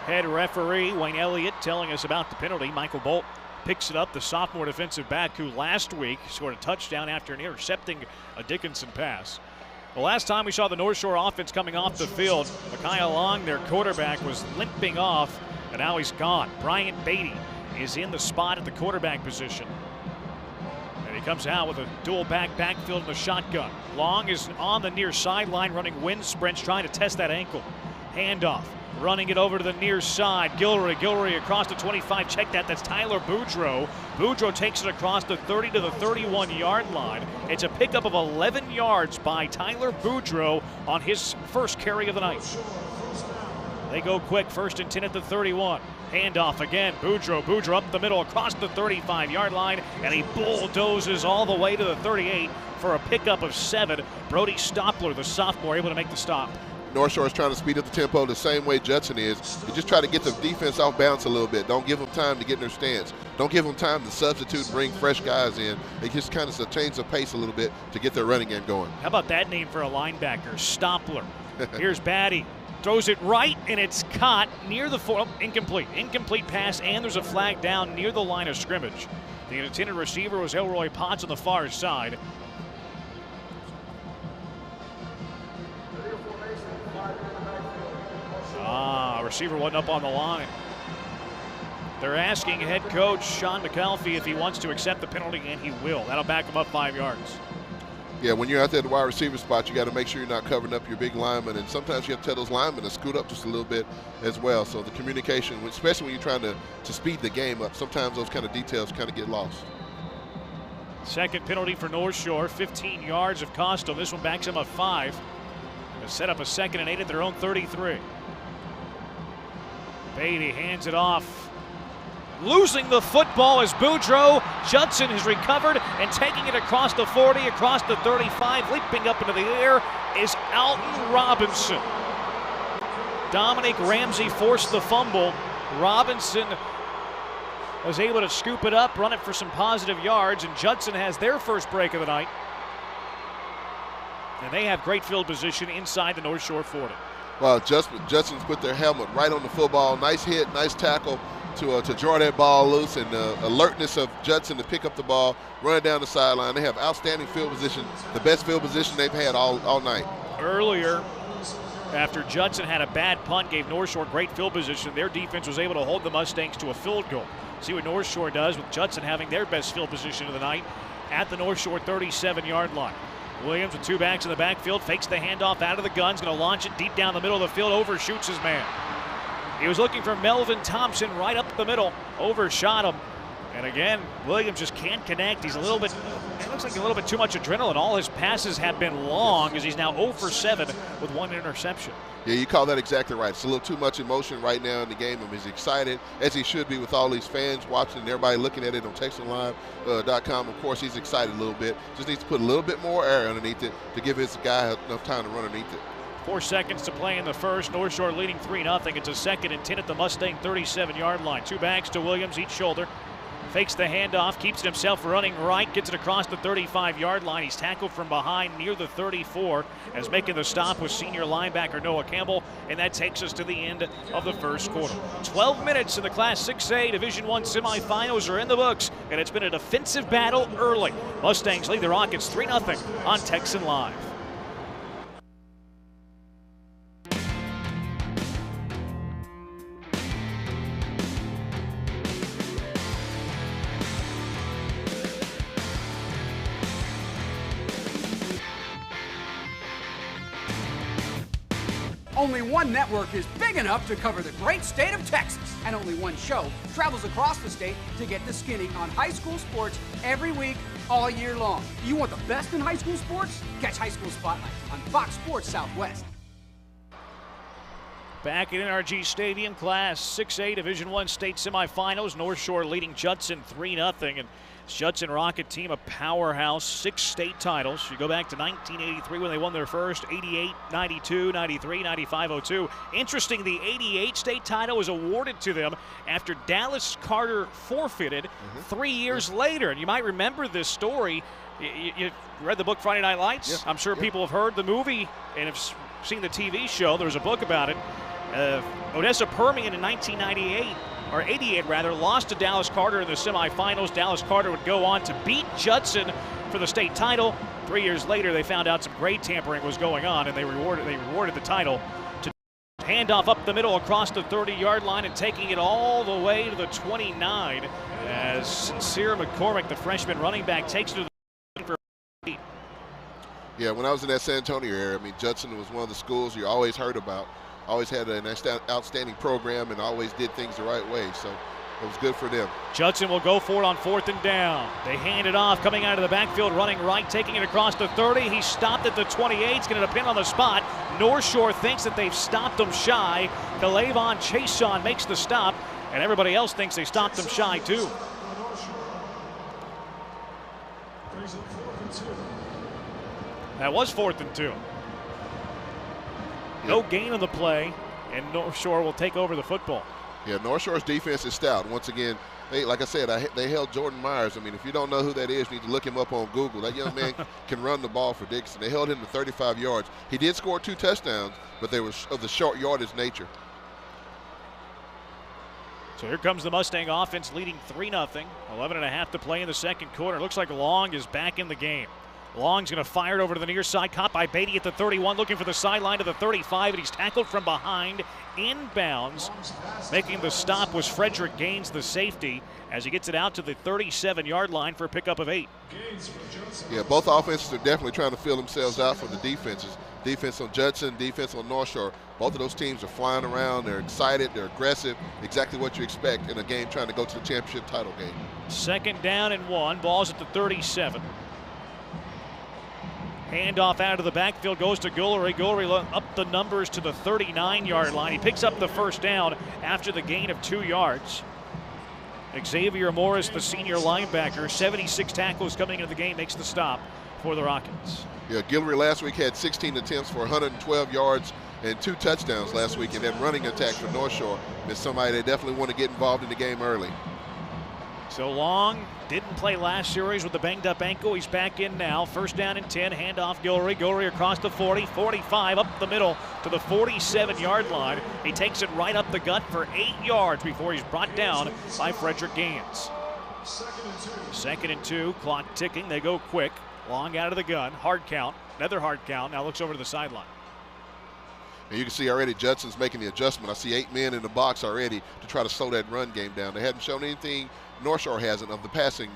Head referee Wayne Elliott telling us about the penalty. Michael Bolt picks it up, the sophomore defensive back who last week scored a touchdown after intercepting a Dickinson pass. The last time we saw the North Shore offense coming off the field, Micaiah Long, their quarterback, was limping off, and now he's gone. Bryant Beatty is in the spot at the quarterback position. And he comes out with a dual backfield in the shotgun. Long is on the near sideline running wind sprints, trying to test that ankle. Handoff. Running it over to the near side. Gilroy across the 25. Check that. That's Tyler Boudreaux. Boudreaux takes it across the 30 to the 31-yard line. It's a pickup of 11 yards by Tyler Boudreaux on his first carry of the night. They go quick. 1st and 10 at the 31. Handoff again. Boudreaux up the middle across the 35-yard line, and he bulldozes all the way to the 38 for a pickup of 7. Brody Stoppler, the sophomore, able to make the stop. North Shore is trying to speed up the tempo the same way Judson is. You just try to get the defense off balance a little bit. Don't give them time to get in their stance. Don't give them time to substitute and bring fresh guys in. They just kind of change the pace a little bit to get their running game going. How about that name for a linebacker? Stoppler. Here's Batty. Throws it right, and it's caught near the incomplete. Incomplete pass, and there's a flag down near the line of scrimmage. The intended receiver was Elroy Potts on the far side. Receiver wasn't up on the line. They're asking head coach Sean McAlfee if he wants to accept the penalty, and he will. That'll back him up 5 yards. Yeah, when you're out there at the wide receiver spot, you got to make sure you're not covering up your big linemen, and sometimes you have to tell those linemen to scoot up just a little bit as well. So the communication, especially when you're trying to speed the game up, sometimes those kind of details kind of get lost. Second penalty for North Shore, 15 yards have cost them. This one backs them up 5. They set up a 2nd and 8 at their own 33. Beatty hands it off. Losing the football as Boudreaux. Judson has recovered and taking it across the 40, across the 35. Leaping up into the air is Alton Robinson. Dominic Ramsey forced the fumble. Robinson was able to scoop it up, run it for some positive yards, and Judson has their first break of the night. And they have great field position inside the North Shore 40. Well, Judson's put their helmet right on the football. Nice hit, nice tackle to draw that ball loose, and alertness of Judson to pick up the ball, run it down the sideline. They have outstanding field position, the best field position they've had all night. Earlier, after Judson had a bad punt, gave North Shore great field position, their defense was able to hold the Mustangs to a field goal. See what North Shore does with Judson having their best field position of the night at the North Shore 37-yard line. Williams with 2 backs in the backfield, fakes the handoff out of the gun, going to launch it deep down the middle of the field, overshoots his man. He was looking for Melvin Thompson right up the middle, overshot him. And again, Williams just can't connect. He's it looks like a little bit too much adrenaline. All his passes have been long as he's now 0 for 7 with 1 interception. Yeah, you call that exactly right. It's a little too much emotion right now in the game. He's excited, as he should be, with all these fans watching and everybody looking at it on TexanLive.com. Of course, he's excited a little bit. Just needs to put a little bit more air underneath it to give his guy enough time to run underneath it. 4 seconds to play in the first. North Shore leading 3-0. It's a 2nd and 10 at the Mustang 37-yard line. 2 backs to Williams, each shoulder. Fakes the handoff, keeps it himself running right, gets it across the 35-yard line. He's tackled from behind near the 34 as making the stop was senior linebacker Noah Campbell, and that takes us to the end of the first quarter. 12 minutes in the Class 6A Division I semifinals are in the books, and it's been a defensive battle early. Mustangs lead the Rockets 3-0 on Texan Live. Only one network is big enough to cover the great state of Texas, and only one show travels across the state to get the skinny on high school sports every week, all year long. You want the best in high school sports? Catch High School Spotlight on Fox Sports Southwest. Back at NRG Stadium, Class 6A Division I state semifinals. North Shore leading Judson 3-0. And Judson Rocket team, a powerhouse, 6 state titles. You go back to 1983 when they won their first, 88, 92, 93, 95, 02. Interesting, the 88 state title was awarded to them after Dallas Carter forfeited 3 years later. And you might remember this story. You read the book Friday Night Lights? Yeah. I'm sure people have heard the movie and have seen the TV show. There was a book about it. Odessa Permian in 1998, or 88 rather, lost to Dallas Carter in the semifinals. Dallas Carter would go on to beat Judson for the state title. 3 years later, they found out some grade tampering was going on, and they rewarded the title. To handoff up the middle across the 30-yard line and taking it all the way to the 29 as Sincere McCormick, the freshman running back, takes it to the for feet. Yeah, when I was in that San Antonio area, I mean, Judson was one of the schools you always heard about. Always had an outstanding program and always did things the right way, so it was good for them. Judson will go for it on 4th and down. They hand it off, coming out of the backfield, running right, taking it across the 30. He stopped at the 28. He's going to pin on the spot. North Shore thinks that they've stopped him shy. Kalavon Chason makes the stop, and everybody else thinks they stopped him shy too. That was 4th and 2. No gain on the play, and North Shore will take over the football. Yeah, North Shore's defense is stout. Once again, like I said, they held Jordan Myers. I mean, if you don't know who that is, you need to look him up on Google. That young man can run the ball for Dixon. They held him to 35 yards. He did score 2 touchdowns, but they were of the short yardage nature. So here comes the Mustang offense leading 3-0. 11.5 to play in the second quarter. Looks like Long is back in the game. Long's going to fire it over to the near side. Caught by Beatty at the 31, looking for the sideline to the 35, and he's tackled from behind, inbounds. Making the stop was Frederick Gaines, the safety, as he gets it out to the 37-yard line for a pickup of 8. Yeah, both offenses are definitely trying to fill themselves out for the defenses. Defense on Judson, defense on North Shore. Both of those teams are flying around. They're excited. They're aggressive. Exactly what you expect in a game trying to go to the championship title game. 2nd down and 1. Ball's at the 37. Handoff out of the backfield goes to Guillory. Guillory up the numbers to the 39-yard line. He picks up the first down after the gain of 2 yards. Xavier Morris, the senior linebacker, 76 tackles coming into the game, makes the stop for the Rockets. Yeah, Guillory last week had 16 attempts for 112 yards and 2 touchdowns last week, and then running attack for North Shore is somebody they definitely want to get involved in the game early. So Long didn't play last series with the banged-up ankle. He's back in now. 1st down and 10. Handoff Guillory. Guillory across the 40, 45, up the middle to the 47-yard line. He takes it right up the gut for 8 yards before he's brought down by Frederick Gaines. 2nd and 2. Clock ticking. They go quick. Long out of the gun. Hard count. Another hard count. Now looks over to the sideline. And you can see already Judson's making the adjustment. I see 8 men in the box already to try to slow that run game down. They hadn't shown anything, North Shore hasn't, of the passing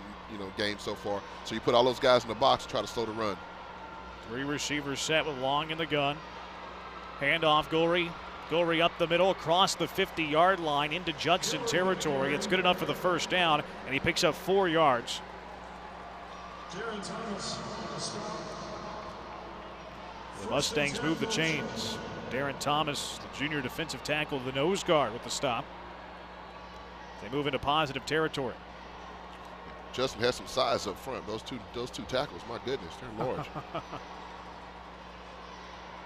game so far. So you put all those guys in the box to try to slow the run. 3 receivers set with Long in the gun. Handoff Guillory. Guillory up the middle across the 50-yard line into Judson territory. It's good enough for the 1st down, and he picks up 4 yards. The Mustangs move the chains. Darren Thomas, the junior defensive tackle, the nose guard with the stop. They move into positive territory. Justin has some size up front. Those two tackles, my goodness, they're large.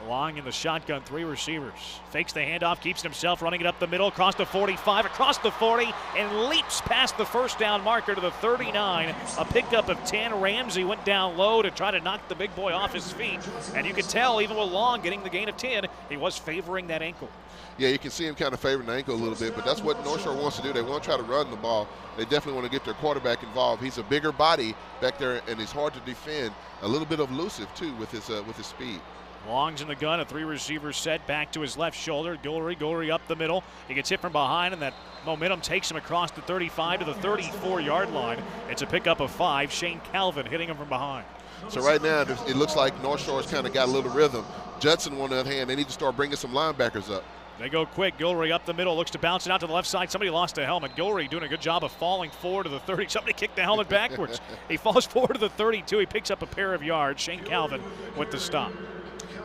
Long in the shotgun, 3 receivers. Fakes the handoff, keeps it himself, running it up the middle, across the 45, across the 40, and leaps past the first down marker to the 39. A pickup of 10. Ramsey went down low to try to knock the big boy off his feet. And you can tell, even with Long getting the gain of 10, he was favoring that ankle. Yeah, you can see him kind of favoring the ankle a little bit, but that's what North Shore wants to do. They want to try to run the ball. They definitely want to get their quarterback involved. He's a bigger body back there, and he's hard to defend. A little bit elusive, too, with his speed. Long's in the gun, a 3-receiver set, back to his left shoulder. Gullery up the middle. He gets hit from behind, and that momentum takes him across the 35 to the 34-yard line. It's a pickup of 5. Shane Calvin hitting him from behind. So right now, it looks like North Shore's kind of got a little rhythm. Judson, on the other hand, they need to start bringing some linebackers up. They go quick. Gullery up the middle, looks to bounce it out to the left side. Somebody lost a helmet. Gullery doing a good job of falling forward to the 30. Somebody kicked the helmet backwards. He falls forward to the 32. He picks up a pair of yards. Shane Calvin with the stop.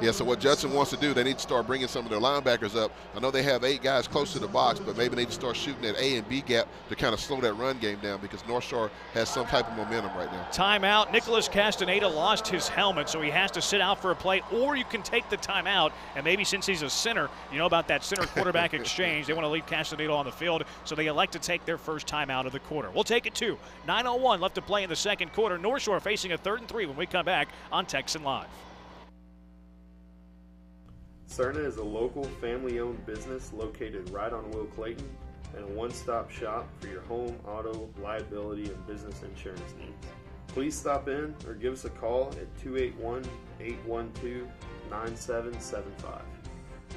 Yeah, so what Judson wants to do, they need to start bringing some of their linebackers up. I know they have 8 guys close to the box, but maybe they need to start shooting that A and B gap to kind of slow that run game down because North Shore has some type of momentum right now. Timeout. Nicholas Castaneda lost his helmet, so he has to sit out for a play, or you can take the timeout, and maybe since he's a center, you know about that center quarterback exchange, they want to leave Castaneda on the field, so they elect to take their first timeout of the quarter. We'll take it too. 9:01 left to play in the second quarter. North Shore facing a 3rd and 3 when we come back on Texan Live. Cerna is a local family-owned business located right on Will Clayton and a one-stop shop for your home, auto, liability, and business insurance needs. Please stop in or give us a call at 281-812-9775.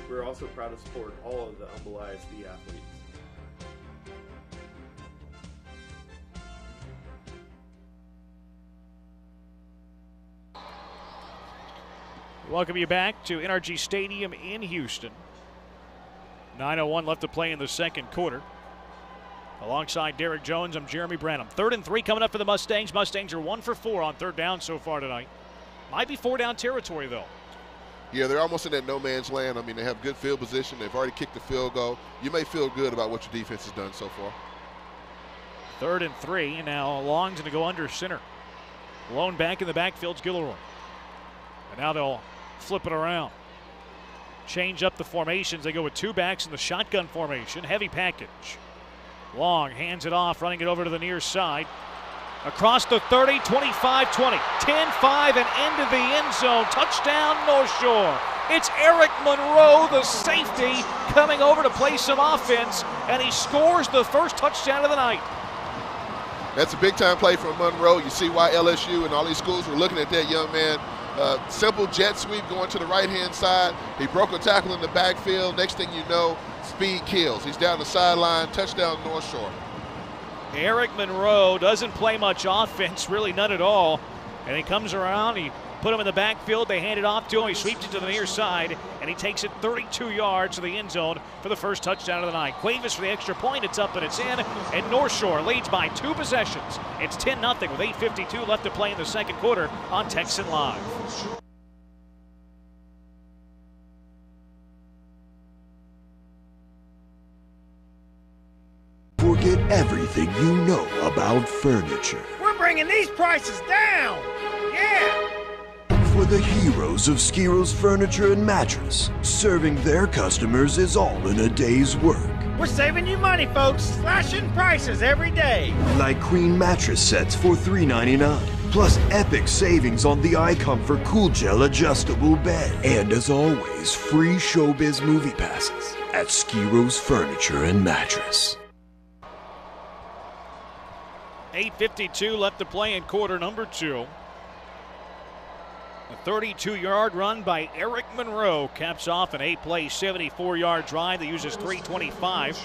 We're also proud to support all of the Humble ISD athletes. Welcome you back to NRG Stadium in Houston. 9:01 left to play in the second quarter. Alongside Derek Jones, I'm Jeremy Branham. 3rd and 3 coming up for the Mustangs. Mustangs are 1 for 4 on 3rd down so far tonight. Might be 4-down territory, though. Yeah, they're almost in that no man's land. I mean, they have good field position. They've already kicked the field goal. You may feel good about what your defense has done so far. 3rd and 3, and now Long's going to go under center. Lone back in the backfield's Gilroy. And now they'll flip it around. Change up the formations. They go with 2 backs in the shotgun formation. Heavy package. Long hands it off, running it over to the near side. Across the 30, 25, 20, 10, 5, and into the end zone. Touchdown, North Shore. It's Eric Monroe, the safety, coming over to play some offense, and he scores the first touchdown of the night. That's a big-time play from Monroe. You see why LSU and all these schools were looking at that young man. Simple jet sweep going to the right-hand side. He broke a tackle in the backfield. Next thing you know, speed kills. He's down the sideline. Touchdown, North Shore. Eric Monroe doesn't play much offense, really none at all. And he comes around, he put him in the backfield, they hand it off to him, he sweeps it to the near side, and he takes it 32 yards to the end zone for the first touchdown of the night. Cuevas for the extra point, it's up and it's in, and North Shore leads by 2 possessions. It's 10-0 with 8:52 left to play in the second quarter on Texan Live. Forget everything you know about furniture. We're bringing these prices down! Yeah! For the heroes of Skiros Furniture and Mattress, serving their customers is all in a day's work. We're saving you money, folks. Slashing prices every day. Like queen mattress sets for $3.99. Plus epic savings on the iComfort Cool Gel adjustable bed. And as always, free Showbiz movie passes at Skiros Furniture and Mattress. 8:52 left to play in quarter number 2. A 32-yard run by Eric Monroe caps off an 8-play, 74-yard drive that uses 3:25.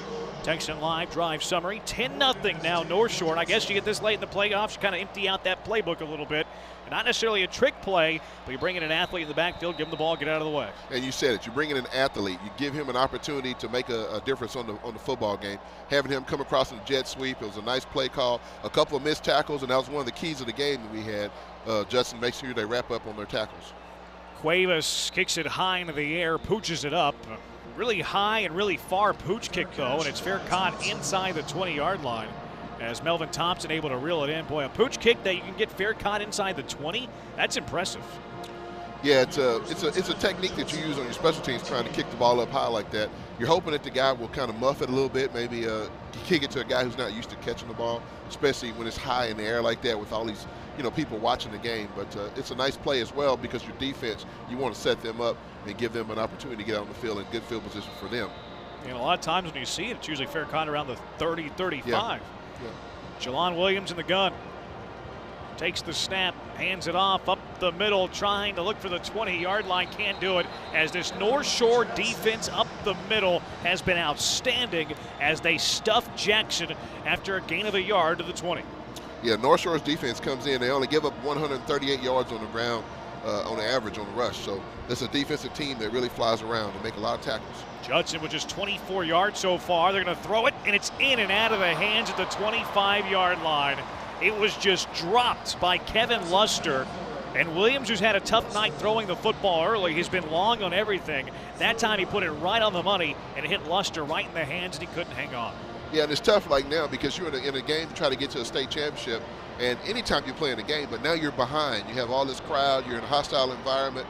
Texan Live drive summary. 10-0 now North Shore. And I guess you get this late in the playoffs, you kind of empty out that playbook a little bit. Not necessarily a trick play, but you bring in an athlete in the backfield, give him the ball, get out of the way. And you said it. You bring in an athlete. You give him an opportunity to make a difference on the football game. Having him come across in the jet sweep, it was a nice play call. A couple of missed tackles, and that was one of the keys of the game that we had. Judson makes sure they wrap up on their tackles. Cuevas kicks it high into the air, pooches it up. Really high and really far pooch kick, though, and it's fair caught inside the 20-yard line. As Melvin Thompson able to reel it in. Boy, a pooch kick that you can get fair caught inside the 20, that's impressive. Yeah, it's a technique that you use on your special teams, trying to kick the ball up high like that. You're hoping that the guy will kind of muff it a little bit, maybe kick it to a guy who's not used to catching the ball, especially when it's high in the air like that with all these people watching the game. But it's a nice play as well, because your defense, you want to set them up and give them an opportunity to get out on the field in good field position for them. A lot of times when you see it, it's usually fair kind of around the 30, 35. Yeah. Jalon Williams in the gun. Takes the snap, hands it off up the middle, trying to look for the 20-yard line. Can't do it, as this North Shore defense up the middle has been outstanding as they stuff Jackson after a gain of a yard to the 20. Yeah, North Shore's defense comes in. They only give up 138 yards on the ground on the average on the rush. So that's a defensive team that really flies around and make a lot of tackles. Judson with just 24 yards so far. They're going to throw it, and it's in and out of the hands at the 25-yard line. It was just dropped by Kevin Luster. And Williams, who's had a tough night throwing the football early, has been long on everything. That time he put it right on the money and it hit Luster right in the hands, and he couldn't hang on. Yeah, and it's tough like now because you're in a game to try to get to a state championship. And anytime you play in a game, but now you're behind. You have all this crowd. You're in a hostile environment.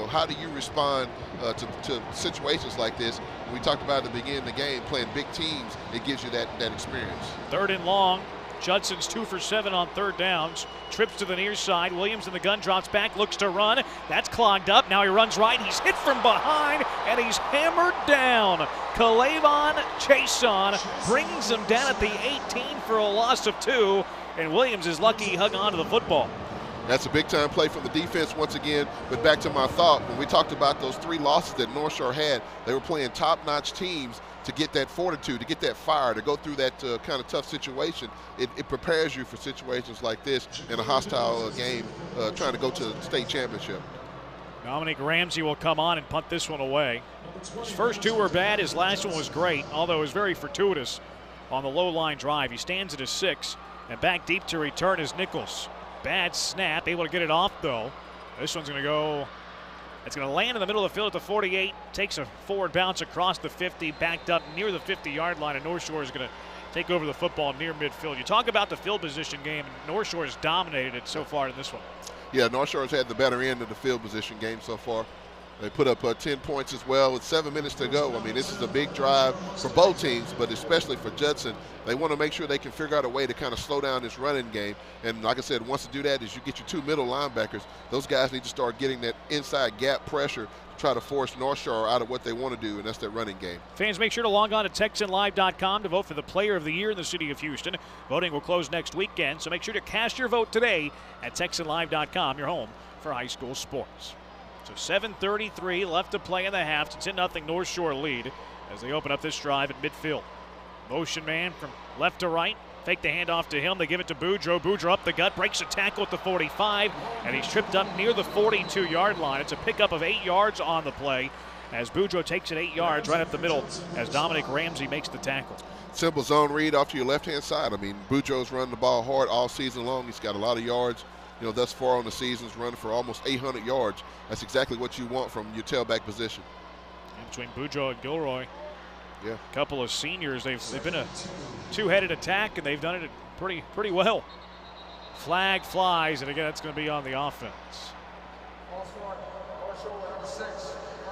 How do you respond to situations like this? We talked about at the beginning of the game, playing big teams, it gives you that experience. 3rd and long. Judson's 2 for 7 on 3rd downs. Trips to the near side. Williams in the gun, drops back, looks to run. That's clogged up. Now he runs right. He's hit from behind, and he's hammered down. Kalavon Chason brings him down at the 18 for a loss of 2, and Williams is lucky he hung on to the football. That's a big-time play from the defense once again. But back to my thought, when we talked about those 3 losses that North Shore had, they were playing top-notch teams to get that fortitude, to get that fire, to go through that kind of tough situation. It prepares you for situations like this in a hostile game, trying to go to the state championship. Dominic Ramsey will come on and punt this one away. His first 2 were bad. His last one was great, although it was very fortuitous on the low-line drive. He stands at a 6, and back deep to return is Nichols. Bad snap, able to get it off though. This one's going to go, it's going to land in the middle of the field at the 48, takes a forward bounce across the 50, backed up near the 50-yard line, and North Shore is going to take over the football near midfield. You talk about the field position game, and North Shore has dominated it so far in this one. Yeah, North Shore has had the better end of the field position game so far. They put up 10 points as well with 7 minutes to go. I mean, this is a big drive for both teams, but especially for Judson. They want to make sure they can figure out a way to kind of slow down this running game. And like I said, once to do that is you get your 2 middle linebackers. Those guys need to start getting that inside gap pressure to try to force North Shore out of what they want to do, and that's their running game. Fans, make sure to log on to TexanLive.com to vote for the Player of the Year in the city of Houston. Voting will close next weekend, so make sure to cast your vote today at TexanLive.com, your home for high school sports. So 7:33 left to play in the half. It's a 10-0 North Shore lead as they open up this drive at midfield. Motion man from left to right. Fake the handoff to him. They give it to Boudreaux. Boudreaux up the gut, breaks a tackle at the 45, and he's tripped up near the 42-yard line. It's a pickup of 8 yards on the play as Boudreaux takes it 8 yards right up the middle as Dominic Ramsey makes the tackle. Simple zone read off to your left-hand side. I mean, Boudreaux's running the ball hard all season long. He's got a lot of yards. Thus far on the season's running for almost 800 yards. That's exactly what you want from your tailback position. And between Boudreaux and Gilroy, a couple of seniors, they've been a 2-headed attack, and they've done it pretty well. Flag flies, and again, that's going to be on the offense.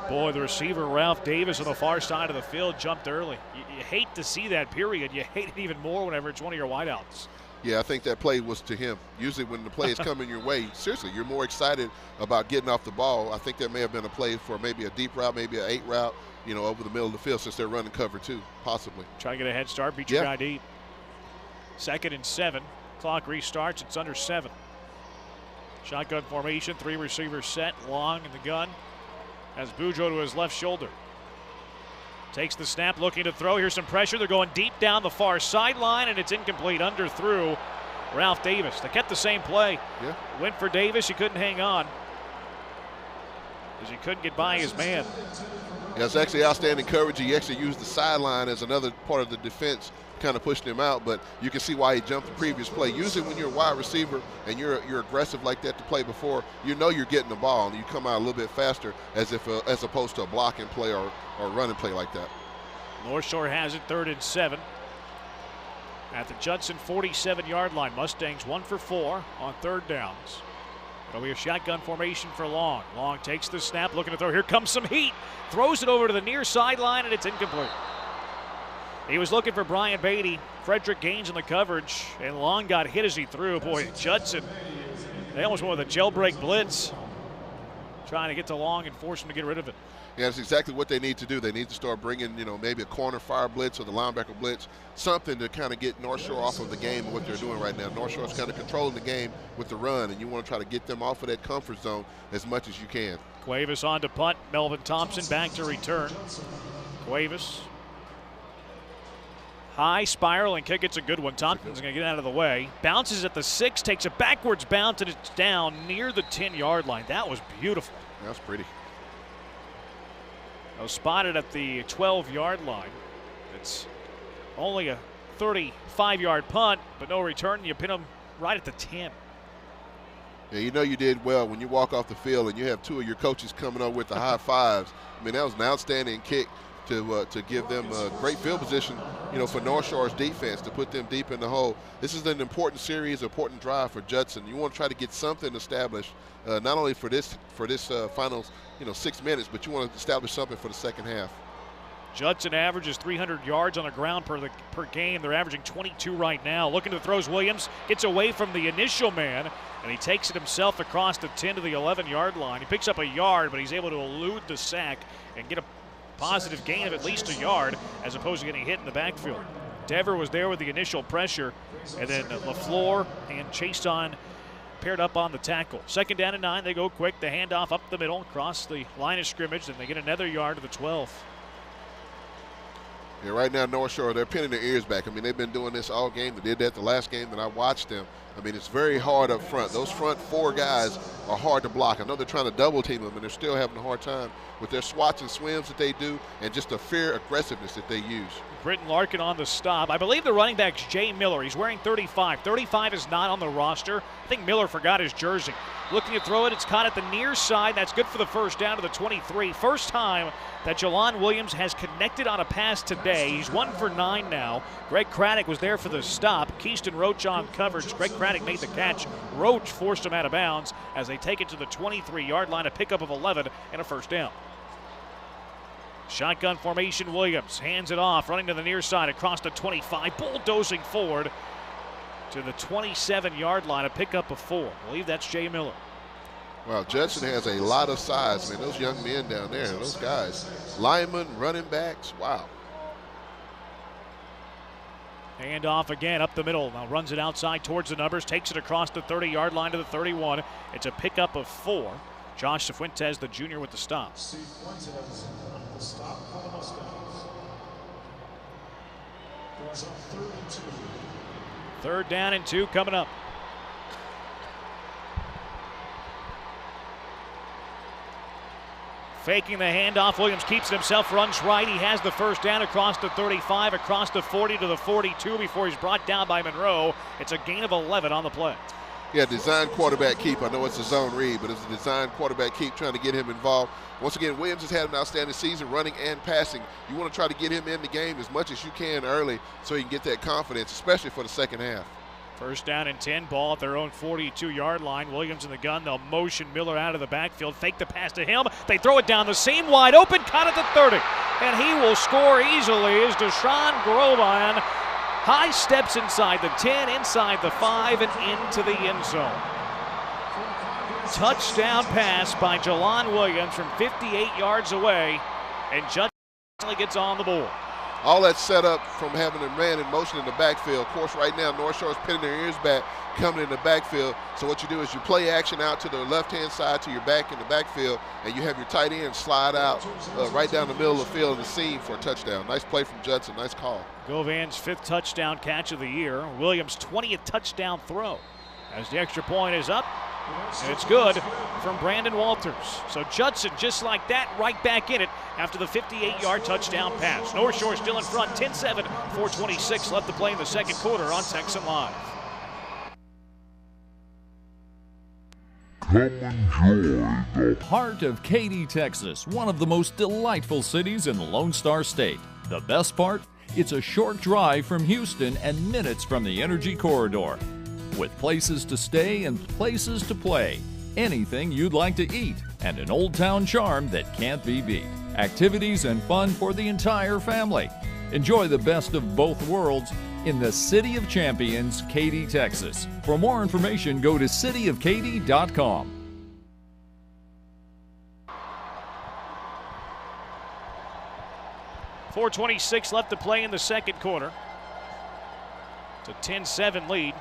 Boy, the receiver, Ralph Davis, on the far side of the field, jumped early. You hate to see that, period. You hate it even more whenever it's one of your wideouts. Yeah, I think that play was to him. Usually when the play is coming your way, seriously, you're more excited about getting off the ball. I think there may have been a play for maybe a deep route, maybe an 8 route, over the middle of the field since they're running cover 2, possibly. Try to get a head start, beat your guy deep. 2nd and 7. Clock restarts. It's under 7. Shotgun formation, 3 receivers set, long in the gun. Has Boudreaux to his left shoulder. Takes the snap, looking to throw. Here's some pressure. They're going deep down the far sideline, and it's incomplete. Underthrew Ralph Davis. They kept the same play. Yeah. Went for Davis. He couldn't hang on as he couldn't get by his man. Yeah, it's actually outstanding coverage. He actually used the sideline as another part of the defense, kind of pushing him out, but you can see why he jumped the previous play. Usually when you're a wide receiver and you're aggressive like that to play before, you're getting the ball, and you come out a little bit faster as opposed to a blocking play or running play like that. North Shore has it 3rd and 7 at the Judson 47-yard line. Mustangs 1 for 4 on 3rd downs. It'll be a shotgun formation for Long. Long takes the snap, looking to throw. Here comes some heat. Throws it over to the near sideline, and it's incomplete. He was looking for Brian Beatty. Frederick Gaines in the coverage, and Long got hit as he threw. Boy, Judson, they almost went with a jailbreak blitz, trying to get to Long and force him to get rid of it. Yeah, that's exactly what they need to do. They need to start bringing, maybe a corner fire blitz or the linebacker blitz, something to kind of get North Shore off of the game and what they're doing right now. North Shore's kind of controlling the game with the run, and you want to try to get them off of that comfort zone as much as you can. Cuevas on to punt. Melvin Thompson back to return. Cuevas. High spiraling kick. It's a good one. Thompson's going to get out of the way. Bounces at the 6, takes a backwards bounce, and it's down near the 10-yard line. That was beautiful. That was pretty. I was spotted at the 12-yard line. It's only a 35-yard punt, but no return. You pin him right at the 10. Yeah, you did well when you walk off the field and you have two of your coaches coming up with the high fives. I mean, that was an outstanding kick to give them a great field position, for North Shore's defense, to put them deep in the hole. This is an important series, important drive for Judson. You want to try to get something established, not only for this final 6 minutes, but you want to establish something for the second half. Judson averages 300 yards on the ground per game. They're averaging 22 right now. Looking to throws Williams, gets away from the initial man, and he takes it himself across the 10 to the 11-yard line. He picks up a yard, but he's able to elude the sack and get a positive gain of at least a yard as opposed to getting hit in the backfield. Dever was there with the initial pressure, and then LaFleur and Chason paired up on the tackle. 2nd down and 9, they go quick. The handoff up the middle, across the line of scrimmage, and they get another yard to the 12. Yeah, right now, North Shore, they're pinning their ears back. I mean, they've been doing this all game. They did that the last game that I watched them. I mean, it's very hard up front. Those front 4 guys are hard to block. I know they're trying to double team them, and they're still having a hard time with their swats and swims that they do and just the fear aggressiveness that they use. Britton Larkin on the stop. I believe the running back's Jay Miller. He's wearing 35. 35 is not on the roster. I think Miller forgot his jersey. Looking to throw it. It's caught at the near side. That's good for the first down to the 23. First time that Jelon Williams has connected on a pass today. He's 1 for 9 now. Greg Craddock was there for the stop. Keyston Roach on coverage. Greg Craddock made the catch. Roach forced him out of bounds as they take it to the 23-yard line. A pickup of 11 and a first down. Shotgun formation, Williams hands it off, running to the near side across the 25, bulldozing forward to the 27-yard line, a pickup of 4. I believe that's Jay Miller. Wow, Judson has a lot of size, man. Those young men down there, those guys, linemen, running backs, wow. Hand off again up the middle. Now runs it outside towards the numbers, takes it across the 30-yard line to the 31. It's a pickup of 4. Josh Cifuentes, the junior, with the stop. Third down and 2 coming up. Faking the handoff, Williams keeps it himself, runs right. He has the first down across the 35, across the 40 to the 42 before he's brought down by Monroe. It's a gain of 11 on the play. Yeah, design quarterback keep. I know it's a zone read, but it's a design quarterback keep, trying to get him involved. Once again, Williams has had an outstanding season running and passing. You want to try to get him in the game as much as you can early so he can get that confidence, especially for the second half. First down and 10, ball at their own 42-yard line. Williams in the gun. They'll motion Miller out of the backfield, fake the pass to him. They throw it down the seam, wide open, caught at the 30. And he will score easily as Deshaun Groban high steps inside the 10, inside the 5, and into the end zone. Touchdown pass by Jelon Williams from 58 yards away, and Judson gets on the board. All that set up from having a man in motion in the backfield. Of course, right now, North Shore is pinning their ears back, coming in the backfield. So what you do is you play action out to the left-hand side to your back in the backfield, and you have your tight end slide out right down the middle of the field in the seam for a touchdown. Nice play from Judson. Nice call. Govan's 5th touchdown catch of the year. Williams' 20th touchdown throw. As the extra point is up, and it's good from Brandon Walters. So Judson, just like that, right back in it after the 58-yard touchdown pass. North Shore still in front, 10-7, 4:26 left to play in the second quarter on Texan Live. Come enjoy the heart of Katy, Texas, one of the most delightful cities in the Lone Star State. The best part? It's a short drive from Houston and minutes from the Energy Corridor. With places to stay and places to play, anything you'd like to eat, and an Old Town charm that can't be beat. Activities and fun for the entire family. Enjoy the best of both worlds in the City of Champions, Katy, Texas. For more information, go to cityofkaty.com. 4:26 left to play in the second quarter. It's a 10-7 lead.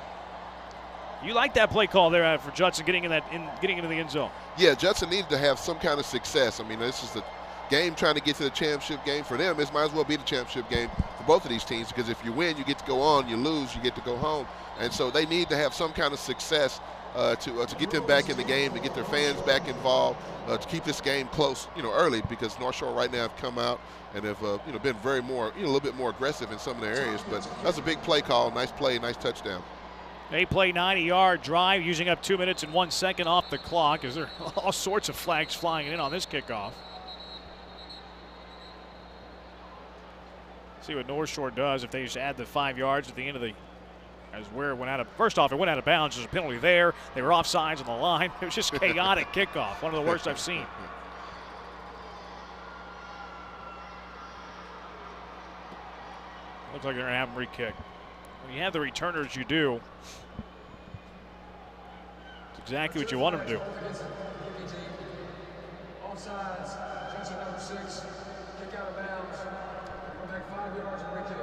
You like that play call there for Judson getting into the end zone? Yeah, Judson needed to have some kind of success. I mean, this is the game trying to get to the championship game for them. This might as well be the championship game for both of these teams, because if you win, you get to go on. You lose, you get to go home. And so they need to have some kind of success to get them back in the game, to get their fans back involved, to keep this game close, early, because North Shore right now have come out and have been a little bit more aggressive in some of their areas. But that's a big play call. Nice play, nice touchdown. They play 90-yard drive, using up 2 minutes and 1 second off the clock, as there are all sorts of flags flying in on this kickoff. See what North Shore does if they just add the 5 yards at the end of where it went out of. First off, it went out of bounds. There's a penalty there. They were offsides on the line. It was just chaotic kickoff. One of the worst I've seen. Looks like they're going to have them re-kick. When you have the returners, you do. It's exactly what you want them to do. Offsides, Judson number 6, kick out of bounds. Go back 5 yards and re-kick.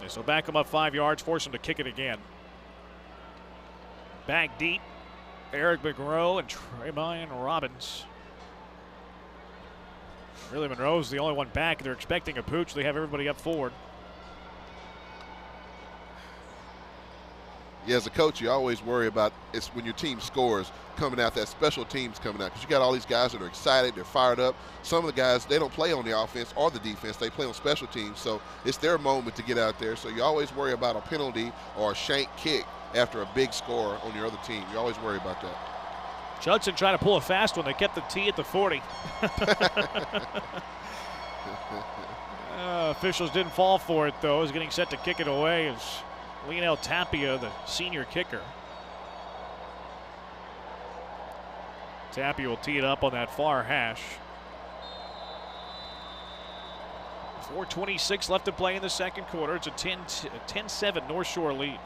Yeah, so back them up 5 yards, force them to kick it again. Back deep, Eric Monroe and Trayvon Robbins. Really, Monroe's the only one back. They're expecting a pooch. They have everybody up forward. Yeah, as a coach, you always worry about it's when your team scores coming out, that special teams coming out, because you got all these guys that are excited, they're fired up. Some of the guys, they don't play on the offense or the defense, they play on special teams, so it's their moment to get out there. So you always worry about a penalty or a shank kick after a big score on your other team. You always worry about that. Judson trying to pull a fast one. They kept the tee at the 40. Officials didn't fall for it, though. Is getting set to kick it away is Lionel Tapia, the senior kicker. Tapia will tee it up on that far hash. 4:26 left to play in the second quarter. It's a 10-7 North Shore lead.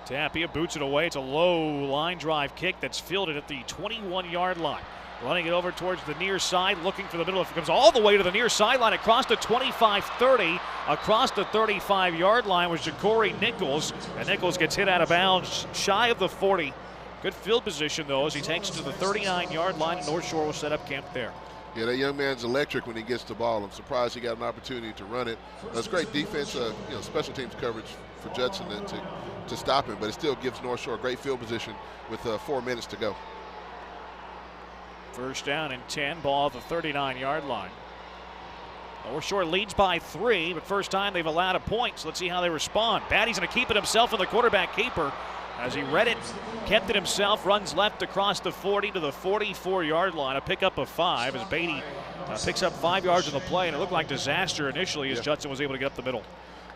Tapia boots it away. It's a low line drive kick that's fielded at the 21-yard line. Running it over towards the near side, looking for the middle. It comes all the way to the near sideline, across the 25-30, across the 35-yard line was Ja'Cory Nichols, and Nichols gets hit out of bounds shy of the 40. Good field position, though, as he takes it to the 39-yard line, and North Shore will set up camp there. Yeah, that young man's electric when he gets the ball. I'm surprised he got an opportunity to run it. That's great defense, special teams coverage for Judson to stop him, but it still gives North Shore great field position with 4 minutes to go. First down and 10, ball at the 39-yard line. North Shore leads by 3, but first time they've allowed a point, so let's see how they respond. Batty's going to keep it himself in the quarterback keeper. As he read it, kept it himself, runs left across the 40 to the 44-yard line. A pickup of 5 as Beatty picks up 5 yards on the play, and it looked like disaster initially as Judson was able to get up the middle.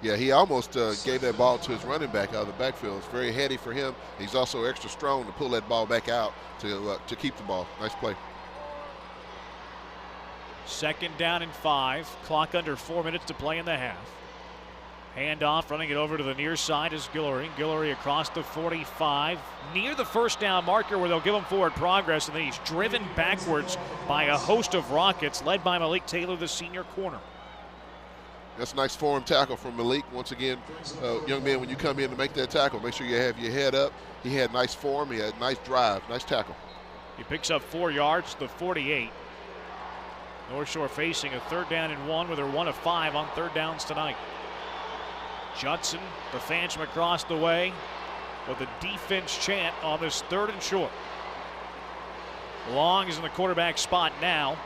Yeah, he almost gave that ball to his running back out of the backfield. It's very heady for him. He's also extra strong to pull that ball back out to keep the ball. Nice play. Second down and 5. Clock under 4 minutes to play in the half. Handoff, running it over to the near side is Guillory. Guillory across the 45, near the first down marker where they'll give him forward progress, and then he's driven backwards by a host of Rockets, led by Malik Taylor, the senior corner. That's a nice form tackle from Malik. Once again, young man, when you come in to make that tackle, make sure you have your head up. He had nice form, he had nice drive, nice tackle. He picks up 4 yards to the 48. North Shore facing a 3rd down and 1 with their 1 of 5 on 3rd downs tonight. Judson, the fans from across the way, with a defense chant on this 3rd and short. Long is in the quarterback spot now.